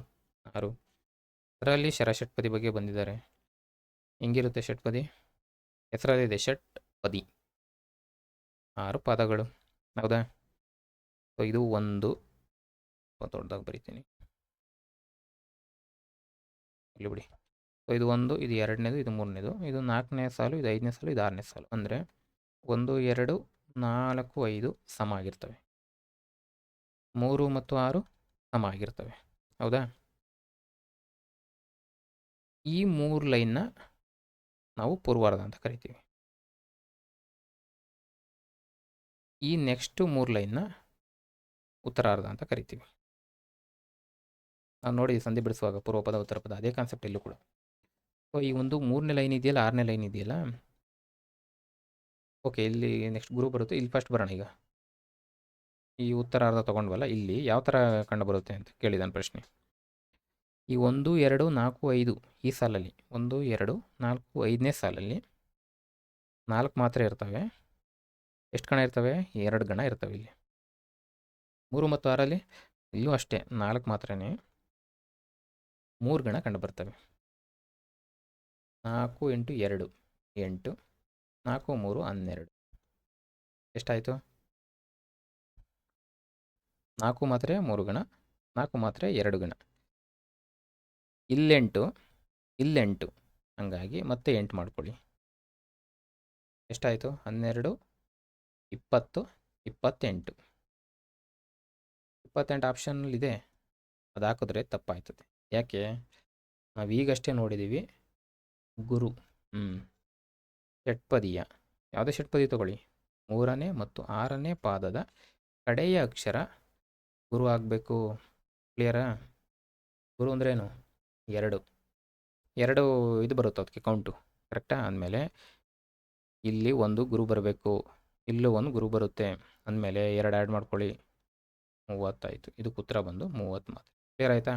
[SPEAKER 1] 6, ಅದರಲ್ಲಿ ಶರಷಟ್ಪದಿ ಬಗ್ಗೆ ಬಂದಿದ್ದಾರೆ. ಹೆಂಗಿರುತ್ತೆ ಷಟ್ಪದಿ? ಹೆಸರಲ್ಲಿದೆ ಷಟ್ಪದಿ, 6 ಪದಗಳು, ಹೌದಾ? ಸೊ ಇದು ಒಂದು ದೊಡ್ಡದಾಗಿ ಬರಿತೀನಿ ಇಲ್ಲಿ ಬಿಡಿ. ಸೊ ಇದು 1, ಇದು 2ನೇದು, ಇದು 3ನೇದು, ಇದು 4ನೇ ಸಾಲು, ಇದು 5ನೇ ಸಾಲು, ಇದು 6ನೇ ಸಾಲು. ಅಂದರೆ 1, 2, 4, 5 ಸಮ ಆಗಿರ್ತವೆ, 3 ಮತ್ತು 6 ಸಮ ಆಗಿರ್ತವೆ, ಹೌದಾ? ಈ 3 ಲೈನ್ನ ನಾವು ಪೂರ್ವಾರ್ಧ ಅಂತ ಕರಿತೀವಿ. ಈ ನೆಕ್ಸ್ಟ್ 3 ಲೈನ್ನ ಉತ್ತರಾರ್ಧ ಅಂತ ಕರಿತೀವಿ. ನಾವು ನೋಡಿ ಸಂಧಿ ಬಿಡಿಸುವಾಗ ಪೂರ್ವಪದ ಉತ್ತರ ಪದ ಅದೇ ಕಾನ್ಸೆಪ್ಟ್ ಇಲ್ಲೂ ಕೂಡ. ಸೊ ಈ ಒಂದು 3ನೇ ಲೈನ್ ಇದೆಯಲ್ಲ, 6ನೇ ಲೈನ್ ಇದೆಯಲ್ಲ, ಓಕೆ, ಇಲ್ಲಿ ನೆಕ್ಸ್ಟ್ ಗುರು ಬರುತ್ತೆ. ಇಲ್ಲಿ ಫಸ್ಟ್ ಬರೋಣ. ಈಗ ಈ ಉತ್ತರ ಅರ್ಧ ತೊಗೊಂಡ್ವಲ್ಲ, ಇಲ್ಲಿ ಯಾವ ಥರ ಕಂಡು ಬರುತ್ತೆ ಅಂತ ಕೇಳಿದಾನೆ ಪ್ರಶ್ನೆ. ಈ 1, 2, 4, 5 ಈ ಸಾಲಲ್ಲಿ 1, 2, 4, 5ನೇ ಸಾಲಲ್ಲಿ 4 ಮಾತ್ರ ಇರ್ತವೆ. ಎಷ್ಟು ಗಣ ಇರ್ತವೆ? 2 ಗಣ ಇರ್ತವೆ. ಇಲ್ಲಿ 3 ಮತ್ತು 6ರಲ್ಲಿ ಇಲ್ಲೂ ಅಷ್ಟೇ 4 ಮಾತ್ರನೇ, 3 ಗಣ ಕಂಡು ಬರ್ತವೆ. 4 × 2 8, 4 3 12. ಎಷ್ಟಾಯಿತು? 4 ಮಾತ್ರ 3 ಗಣ, 4 ಮಾತ್ರ 2 ಗಣ. ಇಲ್ಲೆಂಟು, ಇಲ್ಲೆಂಟು, ಹಂಗಾಗಿ ಮತ್ತೆ 8 ಮಾಡ್ಕೊಳ್ಳಿ. ಎಷ್ಟಾಯಿತು? 12, 20, 28. 28 ಆಪ್ಷನ್ನಲ್ಲಿದೆ. ಅದು ಹಾಕಿದ್ರೆ ತಪ್ಪಾಯ್ತದೆ. ಯಾಕೆ? ನಾವು ಈಗಷ್ಟೇ ನೋಡಿದ್ದೀವಿ ಗುರು. ಷಟ್ಪದಿಯ. ಯಾವುದೇ ಷಟ್ಪದಿ ತಗೊಳ್ಳಿ, 3ನೇ ಮತ್ತು 6ನೇ ಪಾದದ ಕಡೆಯ ಅಕ್ಷರ ಗುರು ಆಗಬೇಕು. ಕ್ಲಿಯರಾ? ಗುರು ಅಂದ್ರೇನು? 2 ಇದು ಬರುತ್ತೆ ಅದಕ್ಕೆ ಕೌಂಟು. ಕರೆಕ್ಟಾ? ಅಂದಮೇಲೆ ಇಲ್ಲಿ ಒಂದು ಗುರು ಬರಬೇಕು, ಇಲ್ಲೂ ಒಂದು ಗುರು ಬರುತ್ತೆ. ಅಂದಮೇಲೆ 2 ಆ್ಯಡ್ ಮಾಡ್ಕೊಳ್ಳಿ, 30 ಆಯಿತು. ಇದಕ್ಕೆ ಉತ್ತರ ಬಂದು 30 ಮಾತ್ರ. ಕ್ಲಿಯರ್ ಆಯಿತಾ?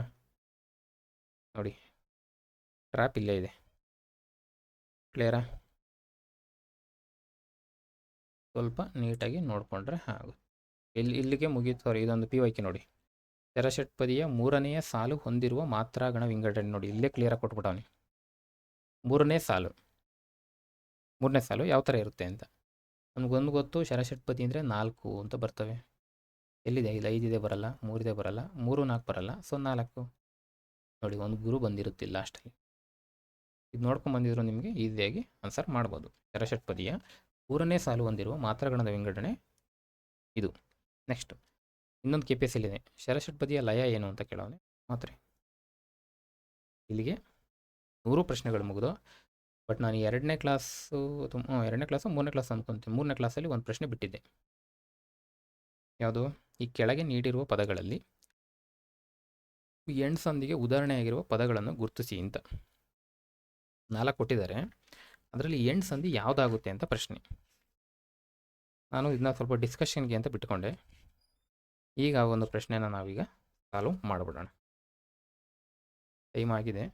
[SPEAKER 1] ನೋಡಿ, ಟ್ರ್ಯಾಪ್ ಇಲ್ಲೇ ಇದೆ. ಕ್ಲಿಯರಾ? ಸ್ವಲ್ಪ ನೀಟಾಗಿ ನೋಡಿಕೊಂಡ್ರೆ ಆಗುತ್ತೆ. ಇಲ್ಲಿಗೆ ಮುಗೀತು. ಸಾರಿ, ಇದೊಂದು PYQ ನೋಡಿ. ಶರಷಟ್ಪದಿಯ 3ನೆಯ ಸಾಲು ಹೊಂದಿರುವ ಮಾತ್ರಾಗಣ ವಿಂಗಡಣೆ ನೋಡಿ. ಇಲ್ಲೇ ಕ್ಲಿಯರಾಗಿ ಕೊಟ್ಬಿಟ್ಟವನಿ. 3ನೇ ಸಾಲು ಯಾವ ಥರ ಇರುತ್ತೆ ಅಂತ ನಮಗೊಂದು ಗೊತ್ತು. ಶರಷಟ್ಪದಿ ಅಂದರೆ 4 ಅಂತ ಬರ್ತವೆ. ಎಲ್ಲಿದೆ? ಇಲ್ಲಿ 5 ಇದೆ, ಬರಲ್ಲ. 3 ಇದೆ, ಬರಲ್ಲ. 3, 4 ಬರಲ್ಲ. ಸೊ 4 ನೋಡಿ, ಒಂದು ಗುರು ಬಂದಿರುತ್ತೆ ಲಾಸ್ಟಲ್ಲಿ. ಇದು ನೋಡ್ಕೊಂಡು ಬಂದಿದ್ರು ನಿಮಗೆ ಈಸಿಯಾಗಿ ಆನ್ಸರ್ ಮಾಡ್ಬೋದು. ಶರಷಟ್ಪದಿಯ 3ನೇ ಸಾಲು ಹೊಂದಿರುವ ಮಾತ್ರಾಗಣದ ವಿಂಗಡಣೆ ಇದು. ನೆಕ್ಸ್ಟ್ ಇನ್ನೊಂದು KPSC ಇದೆ. ಶರಷಟ್ಪದಿಯ ಲಯ ಏನು ಅಂತ ಕೇಳೋನೆ ಮಾತ್ರ. ಇಲ್ಲಿಗೆ 100 ಪ್ರಶ್ನೆಗಳು ಮುಗಿದು. ಬಟ್ ನಾನು 2ನೇ ಕ್ಲಾಸು 3ನೇ ಕ್ಲಾಸ್ ಅಂದ್ಕೊತೀನಿ. 3ನೇ ಕ್ಲಾಸಲ್ಲಿ ಒಂದು ಪ್ರಶ್ನೆ ಬಿಟ್ಟಿದ್ದೆ. ಯಾವುದು? ಈ ಕೆಳಗೆ ನೀಡಿರುವ ಪದಗಳಲ್ಲಿ ಎಂಡ್ಸೊಂದಿಗೆ ಉದಾಹರಣೆಯಾಗಿರುವ ಪದಗಳನ್ನು ಗುರುತಿಸಿ ಅಂತ 4 ಕೊಟ್ಟಿದ್ದಾರೆ. ಅದರಲ್ಲಿ ಎಂಡ್ ಸಂಧಿ ಯಾವುದಾಗುತ್ತೆ ಅಂತ ಪ್ರಶ್ನೆ. ನಾನು ಇದನ್ನ ಸ್ವಲ್ಪ ಡಿಸ್ಕಷನ್ಗೆ ಅಂತ ಬಿಟ್ಟುಕೊಂಡೆ. ಈಗ ಒಂದು ಪ್ರಶ್ನೆನ ನಾವೀಗ ಸಾಲ್ವ್ ಮಾಡಿಬಿಡೋಣ. ಟೈಮ್ ಆಗಿದೆ.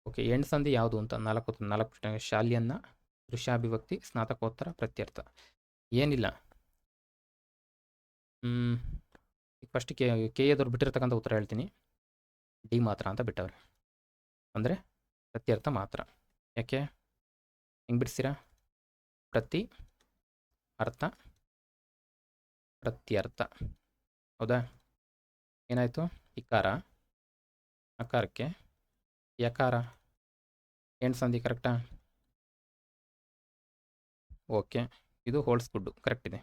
[SPEAKER 1] ಓಕೆ, ಎಂಡ್ ಸಂಧಿ ಯಾವುದು ಅಂತ 4 ಪ್ರಶ್ನೆ. ಶಾಲ್ಯನ್ನ, ದೃಶ್ಯಾಭಿವ್ಯಕ್ತಿ, ಸ್ನಾತಕೋತ್ತರ, ಪ್ರತ್ಯರ್ಥ. ಏನಿಲ್ಲ, ಫಸ್ಟ್ KAದವ್ರು ಬಿಟ್ಟಿರ್ತಕ್ಕಂಥ ಉತ್ತರ ಹೇಳ್ತೀನಿ. ಡಿ ಮಾತ್ರ ಅಂತ ಬಿಟ್ಟವ್ರೆ, ಅಂದರೆ ಪ್ರತ್ಯರ್ಥ ಮಾತ್ರ. ಯಾಕೆ ಹೆಂಗೆ ಬಿಡಿಸ್ತೀರಾ? ಪ್ರತಿ ಅರ್ಥ ಪ್ರತ್ಯರ್ಥ. ಹೌದಾ? ಏನಾಯಿತು? ಇಕಾರ, ಅಕಾರಕ್ಕೆ ಯಕಾರ, ಎಂಡ್ ಸಂಧಿ. ಕರೆಕ್ಟಾ? ಓಕೆ, ಇದು ಹೋಲ್ಸ್ ಗುಡ್ಡು, ಕರೆಕ್ಟ್ ಇದೆ.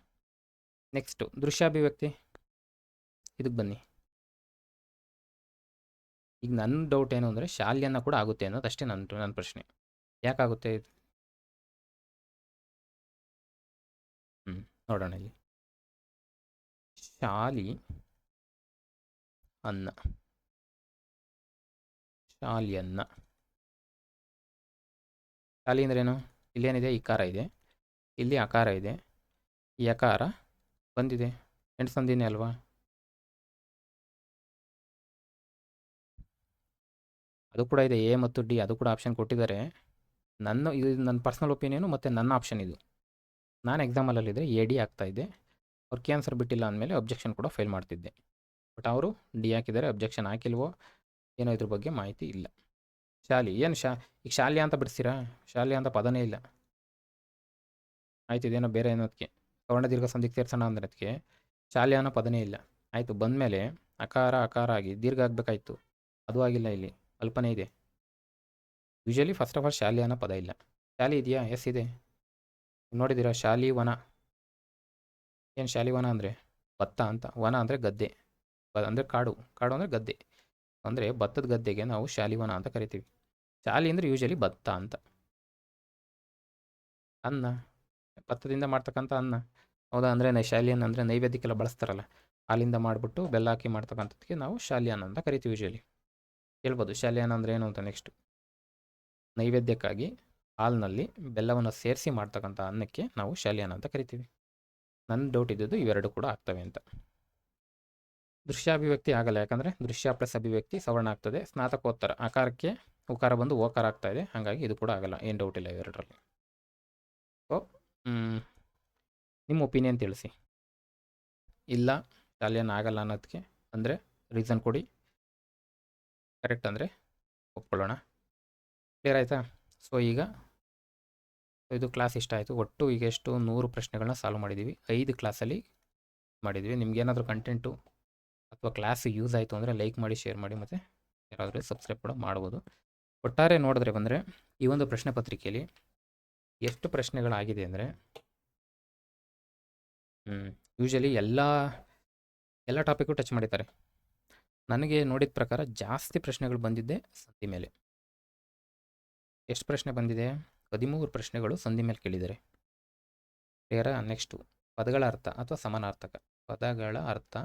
[SPEAKER 1] ನೆಕ್ಸ್ಟು ದೃಶ್ಯಾಭಿವ್ಯಕ್ತಿ. ಇದಕ್ಕೆ ಬನ್ನಿ. ಈಗ ನನ್ನ ಡೌಟ್ ಏನು ಅಂದರೆ ಶಾಲ್ಯನ್ನ ಕೂಡ ಆಗುತ್ತೆ ಅನ್ನೋದು ಅಷ್ಟೇ ನನ್ನ ಪ್ರಶ್ನೆ. ಯಾಕಾಗುತ್ತೆ? ನೋಡೋಣ. ಇಲ್ಲಿ ಶಾಲಿ ಅನ್ನ, ಶಾಲಿಯನ್ನ. ಶಾಲಿ ಅಂದ್ರೇನು? ಇಲ್ಲೇನಿದೆ? ಇಕಾರ ಇದೆ, ಇಲ್ಲಿ ಅಕಾರ ಇದೆ, ಯಕಾರ ಬಂದಿದೆ. ಎಂಟು ಸಂಧಿನೇ ಅಲ್ವಾ? ಅದು ಕೂಡ ಇದೆ, ಎ ಮತ್ತು ಡಿ, ಅದು ಕೂಡ ಆಪ್ಷನ್ ಕೊಟ್ಟಿದ್ದಾರೆ. ಇದು ನನ್ನ ಪರ್ಸ್ನಲ್ ಒಪಿನಿಯನು ಮತ್ತು ನನ್ನ ಆಪ್ಷನ್ ಇದು. ನಾನು ಎಕ್ಸಾಮಲ್ಲಿದ್ದರೆ AD ಆಗ್ತಾಯಿದ್ದೆ. ಅವ್ರು ಕೆ ಆನ್ಸರ್ ಬಿಟ್ಟಿಲ್ಲ ಅಂದಮೇಲೆ ಅಬ್ಜೆಕ್ಷನ್ ಕೂಡ ಫೈಲ್ ಮಾಡ್ತಿದ್ದೆ. ಬಟ್ ಅವರು ಡಿ ಹಾಕಿದ್ದಾರೆ, ಅಬ್ಜೆಕ್ಷನ್ ಹಾಕಿಲ್ವೋ ಏನೋ ಇದ್ರ ಬಗ್ಗೆ ಮಾಹಿತಿ ಇಲ್ಲ. ಶಾಲಿ ಏನು ಈಗ ಶಾಲ್ಯ ಅಂತ ಬಿಡಿಸ್ತೀರಾ? ಶಾಲ್ಯ ಅಂತ ಪದನೇ ಇಲ್ಲ. ಆಯ್ತು, ಇದೇನೋ ಬೇರೆ ಏನೋದಕ್ಕೆ ಕವರ್ಣ ದೀರ್ಘ ಸಂಧಿಗೆ ಸೇರ್ಸೋಣ ಅಂದರೆ ಅದಕ್ಕೆ ಶಾಲ್ಯ ಅನ್ನೋ ಪದನೇ ಇಲ್ಲ. ಆಯಿತು, ಬಂದಮೇಲೆ ಅಕಾರ ಆಗಿ ದೀರ್ಘ ಆಗಬೇಕಾಯ್ತು, ಅದು ಆಗಿಲ್ಲ. ಇಲ್ಲಿ ಅಲ್ಪನೇ ಇದೆ. ಯೂಶಲಿ ಫಸ್ಟ್ ಆಫ್ ಆಲ್ ಶಾಲ್ಯ ಅನ್ನೋ ಪದ ಇಲ್ಲ. ಶಾಲಿ ಇದೆಯಾ? ಎಸ್ ಇದೆ. ನೋಡಿದ್ದೀರಾ? ಶಾಲಿವನ. ಏನು ಶಾಲಿವನ ಅಂದರೆ ಭತ್ತ ಅಂತ, ವನ ಅಂದರೆ ಗದ್ದೆ, ಅಂದರೆ ಕಾಡು ಅಂದರೆ ಗದ್ದೆ, ಅಂದರೆ ಭತ್ತದ ಗದ್ದೆಗೆ ನಾವು ಶಾಲಿವನ ಅಂತ ಕರಿತೀವಿ. ಶಾಲಿ ಅಂದರೆ ಯೂಶಲಿ ಭತ್ತ ಅಂತ. ಅನ್ನ, ಭತ್ತದಿಂದ ಮಾಡ್ತಕ್ಕಂಥ ಅನ್ನ. ಹೌದಾ? ಅಂದರೆ ಶಾಲಿಯನ್ನು ಅಂದರೆ ನೈವೇದ್ಯಕ್ಕೆಲ್ಲ ಬಳಸ್ತಾರಲ್ಲ, ಹಾಲಿಂದ ಮಾಡಿಬಿಟ್ಟು ಬೆಲ್ಲ ಹಾಕಿ ಮಾಡ್ತಕ್ಕಂಥದ್ದಕ್ಕೆ ನಾವು ಶಾಲ್ಯಾನ ಅಂತ ಕರಿತೀವಿ ಯೂಶಲಿ. ಹೇಳ್ಬೋದು ಶಾಲ್ಯಾನ ಅಂದರೆ ಏನು ಅಂತ ನೆಕ್ಸ್ಟ್. ನೈವೇದ್ಯಕ್ಕಾಗಿ ಹಾಲಿನಲ್ಲಿ ಬೆಲ್ಲವನ್ನು ಸೇರಿಸಿ ಮಾಡ್ತಕ್ಕಂಥ ಅನ್ನಕ್ಕೆ ನಾವು ಶಾಲ್ಯಾನ ಅಂತ ಕರಿತೀವಿ. ನನ್ನ ಡೌಟ್ ಇದ್ದಿದ್ದು ಇವೆರಡು ಕೂಡ ಆಗ್ತವೆ ಅಂತ. ದೃಶ್ಯಾಭಿವ್ಯಕ್ತಿ ಆಗಲ್ಲ, ಯಾಕಂದರೆ ದೃಶ್ಯ ಪ್ಲಸ್ ಅಭಿವ್ಯಕ್ತಿ ಸವರ್ಣ ಆಗ್ತದೆ. ಸ್ನಾತಕೋತ್ತರ ಆಕಾರಕ್ಕೆ ಉಕಾರ ಬಂದು ಓಕಾರ ಆಗ್ತಾ ಇದೆ, ಹಾಗಾಗಿ ಇದು ಕೂಡ ಆಗಲ್ಲ, ಏನು ಡೌಟ್ ಇಲ್ಲ ಇವೆರಡರಲ್ಲಿ. ಸೊ ನಿಮ್ಮ ಒಪಿನಿಯನ್ ತಿಳಿಸಿ. ಇಲ್ಲ ಶಾಲ್ಯಾನ ಆಗಲ್ಲ ಅನ್ನೋದಕ್ಕೆ ಅಂದರೆ ರೀಸನ್ ಕೊಡಿ. ಕರೆಕ್ಟ್ ಅಂದರೆ ಒಪ್ಕೊಳ್ಳೋಣ. ಕ್ಲಿಯರ್ ಆಯಿತಾ? ಸೊ ಈಗ ಇದು ಕ್ಲಾಸ್ ಇಷ್ಟ ಆಯಿತು. ಒಟ್ಟು ಈಗ ಎಷ್ಟು 100 ಪ್ರಶ್ನೆಗಳನ್ನ ಸಾಲ್ವ್ ಮಾಡಿದ್ದೀವಿ. 5 ಕ್ಲಾಸಲ್ಲಿ ಮಾಡಿದ್ದೀವಿ. ನಿಮ್ಗೇನಾದರೂ ಕಂಟೆಂಟು ಅಥವಾ ಕ್ಲಾಸ್ ಯೂಸ್ ಆಯಿತು ಅಂದರೆ ಲೈಕ್ ಮಾಡಿ, ಶೇರ್ ಮಾಡಿ, ಮತ್ತು ಯಾರಾದರೂ ಸಬ್ಸ್ಕ್ರೈಬ್ ಕೂಡ ಮಾಡ್ಬೋದು. ಒಟ್ಟಾರೆ ನೋಡಿದ್ರೆ ಬಂದರೆ ಈ ಒಂದು ಪ್ರಶ್ನೆ ಪತ್ರಿಕೆಯಲ್ಲಿ ಎಷ್ಟು ಪ್ರಶ್ನೆಗಳಾಗಿದೆ ಅಂದರೆ ಯೂಶಲಿ ಎಲ್ಲ ಟಾಪಿಕ್ಕು ಟಚ್ ಮಾಡಿದ್ದಾರೆ. ನನಗೆ ನೋಡಿದ ಪ್ರಕಾರ ಜಾಸ್ತಿ ಪ್ರಶ್ನೆಗಳು ಬಂದಿದ್ದೆ ಸಂಧಿ ಮೇಲೆ. ಎಷ್ಟು ಪ್ರಶ್ನೆ ಬಂದಿದೆ? 13 ಪ್ರಶ್ನೆಗಳು ಸಂಧಿ ಮೇಲೆ ಕೇಳಿದ್ದಾರೆ. ಕ್ಲಿಯರಾ? ನೆಕ್ಸ್ಟು ಪದಗಳ ಅರ್ಥ ಅಥವಾ ಸಮಾನಾರ್ಥಕ ಪದಗಳ ಅರ್ಥ.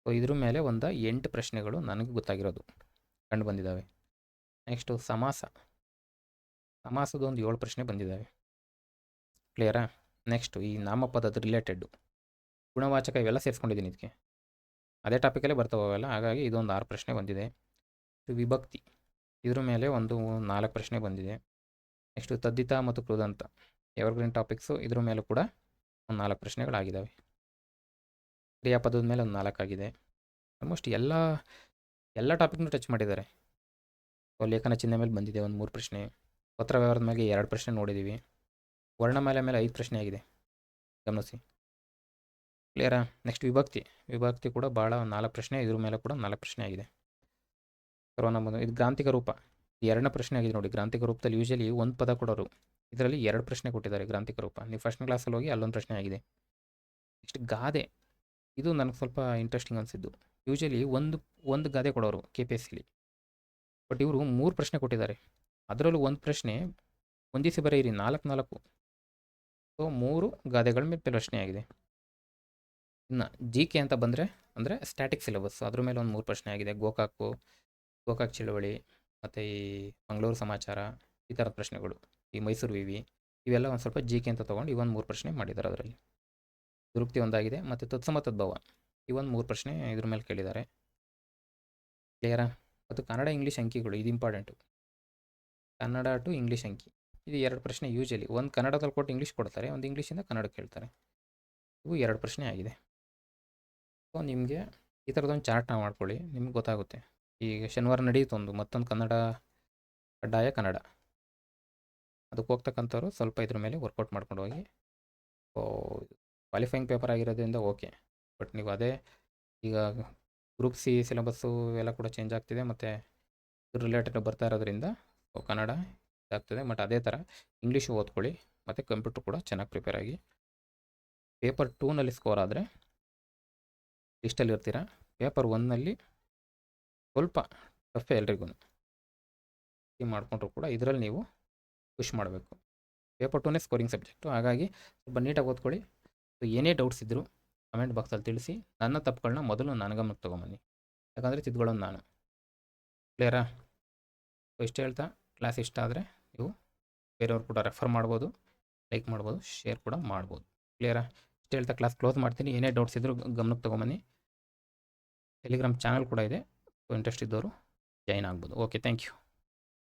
[SPEAKER 1] ಸೊ ಇದ್ರ ಮೇಲೆ ಒಂದು 8 ಪ್ರಶ್ನೆಗಳು ನನಗೆ ಗೊತ್ತಾಗಿರೋದು ಕಂಡು ಬಂದಿದ್ದಾವೆ. ನೆಕ್ಸ್ಟು ಸಮಾಸದ ಒಂದು 7 ಪ್ರಶ್ನೆ ಬಂದಿದ್ದಾವೆ. ಕ್ಲಿಯರಾ? ನೆಕ್ಸ್ಟು ಈ ನಾಮಪದದ ರಿಲೇಟೆಡ್ಡು ಗುಣವಾಚಕ ಇವೆಲ್ಲ ಸೇರಿಸ್ಕೊಂಡಿದ್ದೀನಿ ಇದಕ್ಕೆ. ಅದೇ ಟಾಪಿಕಲ್ಲೇ ಬರ್ತಾವಲ್ಲ, ಹಾಗಾಗಿ ಇದೊಂದು 6 ಪ್ರಶ್ನೆ ಬಂದಿದೆ. ವಿಭಕ್ತಿ ಇದ್ರ ಮೇಲೆ ಒಂದು 4 ಪ್ರಶ್ನೆ ಬಂದಿದೆ. ನೆಕ್ಸ್ಟು ತದ್ದಿತ ಮತ್ತು ಕೃದಂತ ಎವರ್ಗ್ರೀನ್ ಟಾಪಿಕ್ಸು, ಇದ್ರ ಮೇಲೂ ಕೂಡ ಒಂದು 4 ಪ್ರಶ್ನೆಗಳಾಗಿದ್ದಾವೆ. ಕ್ರಿಯಾಪದದ ಮೇಲೆ ಒಂದು 4 ಆಗಿದೆ. ಆಲ್ಮೋಸ್ಟ್ ಎಲ್ಲ ಟಾಪಿಕ್ನು ಟಚ್ ಮಾಡಿದ್ದಾರೆ. ಲೇಖನ ಚಿಹ್ನೆ ಮೇಲೆ ಬಂದಿದೆ ಒಂದು 3 ಪ್ರಶ್ನೆ. ಪತ್ರ ವ್ಯವಹಾರದ ಮೇಲೆ 2 ಪ್ರಶ್ನೆ ನೋಡಿದ್ದೀವಿ. ವರ್ಣಮಾಲೆ ಮೇಲೆ 5 ಪ್ರಶ್ನೆ ಆಗಿದೆ, ಗಮನಿಸಿ. ಕ್ಲಿಯರಾ? ನೆಕ್ಸ್ಟ್ ವಿಭಕ್ತಿ ಕೂಡ ಭಾಳ 4 ಪ್ರಶ್ನೆ, ಇದ್ರ ಮೇಲೆ ಕೂಡ 4 ಪ್ರಶ್ನೆ ಆಗಿದೆ. ಸರ್ವನಾಮ ಇದು ಗ್ರಾಂಥಿಕ ರೂಪ 2ನೇ ಪ್ರಶ್ನೆ ಆಗಿದೆ ನೋಡಿ. ಗ್ರಾಂಥಿಕ ರೂಪದಲ್ಲಿ ಯೂಶಲಿ ಒಂದು ಪದ ಕೊಡೋರು, ಇದರಲ್ಲಿ 2 ಪ್ರಶ್ನೆ ಕೊಟ್ಟಿದ್ದಾರೆ ಗ್ರಾಂಥಿಕ ರೂಪ. ನೀವು ಫಸ್ಟ್ ಕ್ಲಾಸಲ್ಲಿ ಹೋಗಿ ಅಲ್ಲೊಂದು ಪ್ರಶ್ನೆ ಆಗಿದೆ. ನೆಕ್ಸ್ಟ್ ಗಾದೆ, ಇದು ನನಗೆ ಸ್ವಲ್ಪ ಇಂಟ್ರೆಸ್ಟಿಂಗ್ ಅನಿಸಿದ್ದು. ಯೂಶಲಿ ಒಂದು ಗಾದೆ ಕೊಡೋರು KPSCಲಿ, ಬಟ್ ಇವರು 3 ಪ್ರಶ್ನೆ ಕೊಟ್ಟಿದ್ದಾರೆ. ಅದರಲ್ಲೂ ಒಂದು ಪ್ರಶ್ನೆ ಹೊಂದಿಸಿ ಬರೆಯಿರಿ 4. ಸೊ 3 ಗಾದೆಗಳ ಮೇಲೆ ಪ್ರಶ್ನೆ ಆಗಿದೆ. ಇನ್ನು GK ಅಂತ ಬಂದರೆ ಅಂದರೆ ಸ್ಟ್ಯಾಟಿಕ್ ಸಿಲೆಬಸ್, ಅದ್ರ ಮೇಲೆ ಒಂದು 3 ಪ್ರಶ್ನೆ ಆಗಿದೆ. ಗೋಕಾಕ್ ಚಳವಳಿ ಮತ್ತು ಈ ಮಂಗಳೂರು ಸಮಾಚಾರ, ಈ ಥರದ ಪ್ರಶ್ನೆಗಳು. ಈ ಮೈಸೂರು ವಿವಿ ಇವೆಲ್ಲ ಒಂದು ಸ್ವಲ್ಪ GK ಅಂತ ತೊಗೊಂಡು ಇವೊಂದು 3 ಪ್ರಶ್ನೆ ಮಾಡಿದ್ದಾರೆ. ಅದರಲ್ಲಿ ದುರುಕ್ತಿ ಒಂದಾಗಿದೆ, ಮತ್ತು ತತ್ಸಮ ತದ್ಭವ ಇವೊಂದು 3 ಪ್ರಶ್ನೆ ಇದ್ರ ಮೇಲೆ ಕೇಳಿದ್ದಾರೆ. ಕ್ಲಿಯರಾ? ಮತ್ತು ಕನ್ನಡ ಇಂಗ್ಲೀಷ್ ಅಂಕಿಗಳು, ಇದು ಇಂಪಾರ್ಟೆಂಟು. ಕನ್ನಡ ಟು ಇಂಗ್ಲೀಷ್ ಅಂಕಿ, ಇದು 2 ಪ್ರಶ್ನೆ. ಯೂಶಲಿ ಒಂದು ಕನ್ನಡದಲ್ಲಿ ಕೊಟ್ಟು ಇಂಗ್ಲೀಷ್ ಕೊಡ್ತಾರೆ, ಒಂದು ಇಂಗ್ಲೀಷಿಂದ ಕನ್ನಡಕ್ಕೆ ಕೇಳ್ತಾರೆ. ಇವು 2 ಪ್ರಶ್ನೆ ಆಗಿದೆ. ಸೊ ನಿಮಗೆ ಈ ಥರದೊಂದು ಚಾರ್ಟ್ನ ಮಾಡ್ಕೊಳ್ಳಿ, ನಿಮ್ಗೆ ಗೊತ್ತಾಗುತ್ತೆ. ಈಗ ಶನಿವಾರ ನಡೆಯುತ್ತೆ ಮತ್ತೊಂದು ಕನ್ನಡ ಕಡ್ಡಾಯ ಕನ್ನಡ, ಅದಕ್ಕೆ ಹೋಗ್ತಕ್ಕಂಥವ್ರು ಸ್ವಲ್ಪ ಇದ್ರ ಮೇಲೆ ವರ್ಕೌಟ್ ಮಾಡ್ಕೊಂಡು ಹೋಗಿ. ಸೊ ಕ್ವಾಲಿಫೈಯಿಂಗ್ ಪೇಪರ್ ಆಗಿರೋದ್ರಿಂದ ಓಕೆ, ಬಟ್ ನೀವು ಅದೇ ಈಗ ಗ್ರೂಪ್ C ಸಿಲೆಬಸ್ಸು ಎಲ್ಲ ಕೂಡ ಚೇಂಜ್ ಆಗ್ತಿದೆ, ಮತ್ತು ಇದ್ರ ರಿಲೇಟೆಡ್ ಬರ್ತಾ ಇರೋದ್ರಿಂದ ಕನ್ನಡ ಇದಾಗ್ತದೆ. ಬಟ್ ಅದೇ ಥರ ಇಂಗ್ಲೀಷು ಓದ್ಕೊಳ್ಳಿ, ಮತ್ತು ಕಂಪ್ಯೂಟ್ರ್ ಕೂಡ ಚೆನ್ನಾಗಿ ಪ್ರಿಪೇರ್ ಆಗಿ. ಪೇಪರ್ 2ನಲ್ಲಿ ಸ್ಕೋರ್ ಆದರೆ ಲಿಸ್ಟಲ್ಲಿ ಇರ್ತೀರ. ಪೇಪರ್ 1ನಲ್ಲಿ ಸ್ವಲ್ಪ ಟಫೇ ಎಲ್ರಿಗೂ ಮಾಡಿಕೊಂಡ್ರು ಕೂಡ ಇದರಲ್ಲಿ ನೀವು ಪುಷ್ ಮಾಡಬೇಕು. ಪೇಪರ್ 2ನೇ ಸ್ಕೋರಿಂಗ್ ಸಬ್ಜೆಕ್ಟು, ಹಾಗಾಗಿ ಸ್ವಲ್ಪ ನೀಟಾಗಿ ಓದ್ಕೊಳ್ಳಿ. ಸೊ ಏನೇ ಡೌಟ್ಸ್ ಇದ್ದರೂ ಕಮೆಂಟ್ ಬಾಕ್ಸಲ್ಲಿ ತಿಳಿಸಿ. ನನ್ನ ತಪ್ಪುಗಳನ್ನ ಮೊದಲು ನನ್ನ ಗಮನಕ್ಕೆ ತೊಗೊಂಬನ್ನಿ, ಯಾಕಂದರೆ ತಿದ್ಕೊಳ್ಳೋದು ನಾನು. ಕ್ಲಿಯರಾ? ಸೊ ಇಷ್ಟು ಹೇಳ್ತಾ, ಕ್ಲಾಸ್ ಇಷ್ಟ ಆದರೆ ನೀವು ಬೇರೆಯವ್ರು ಕೂಡ ರೆಫರ್ ಮಾಡ್ಬೋದು, ಲೈಕ್ ಮಾಡ್ಬೋದು, ಶೇರ್ ಕೂಡ ಮಾಡ್ಬೋದು. ಕ್ಲಿಯರಾ? ಇಷ್ಟು ಹೇಳ್ತಾ ಕ್ಲಾಸ್ ಕ್ಲೋಸ್ ಮಾಡ್ತೀನಿ. ಏನೇ ಡೌಟ್ಸ್ ಇದ್ದರೂ ಗಮನಕ್ಕೆ ತೊಗೊಂಬನ್ನಿ. ಟೆಲಿಗ್ರಾಮ್ ಚಾನಲ್ ಕೂಡ ಇದೆ, ಸೊ ಇಂಟ್ರೆಸ್ಟ್ ಇದ್ದವರು ಜಾಯಿನ್ ಆಗ್ಬೋದು. Okay, thank you.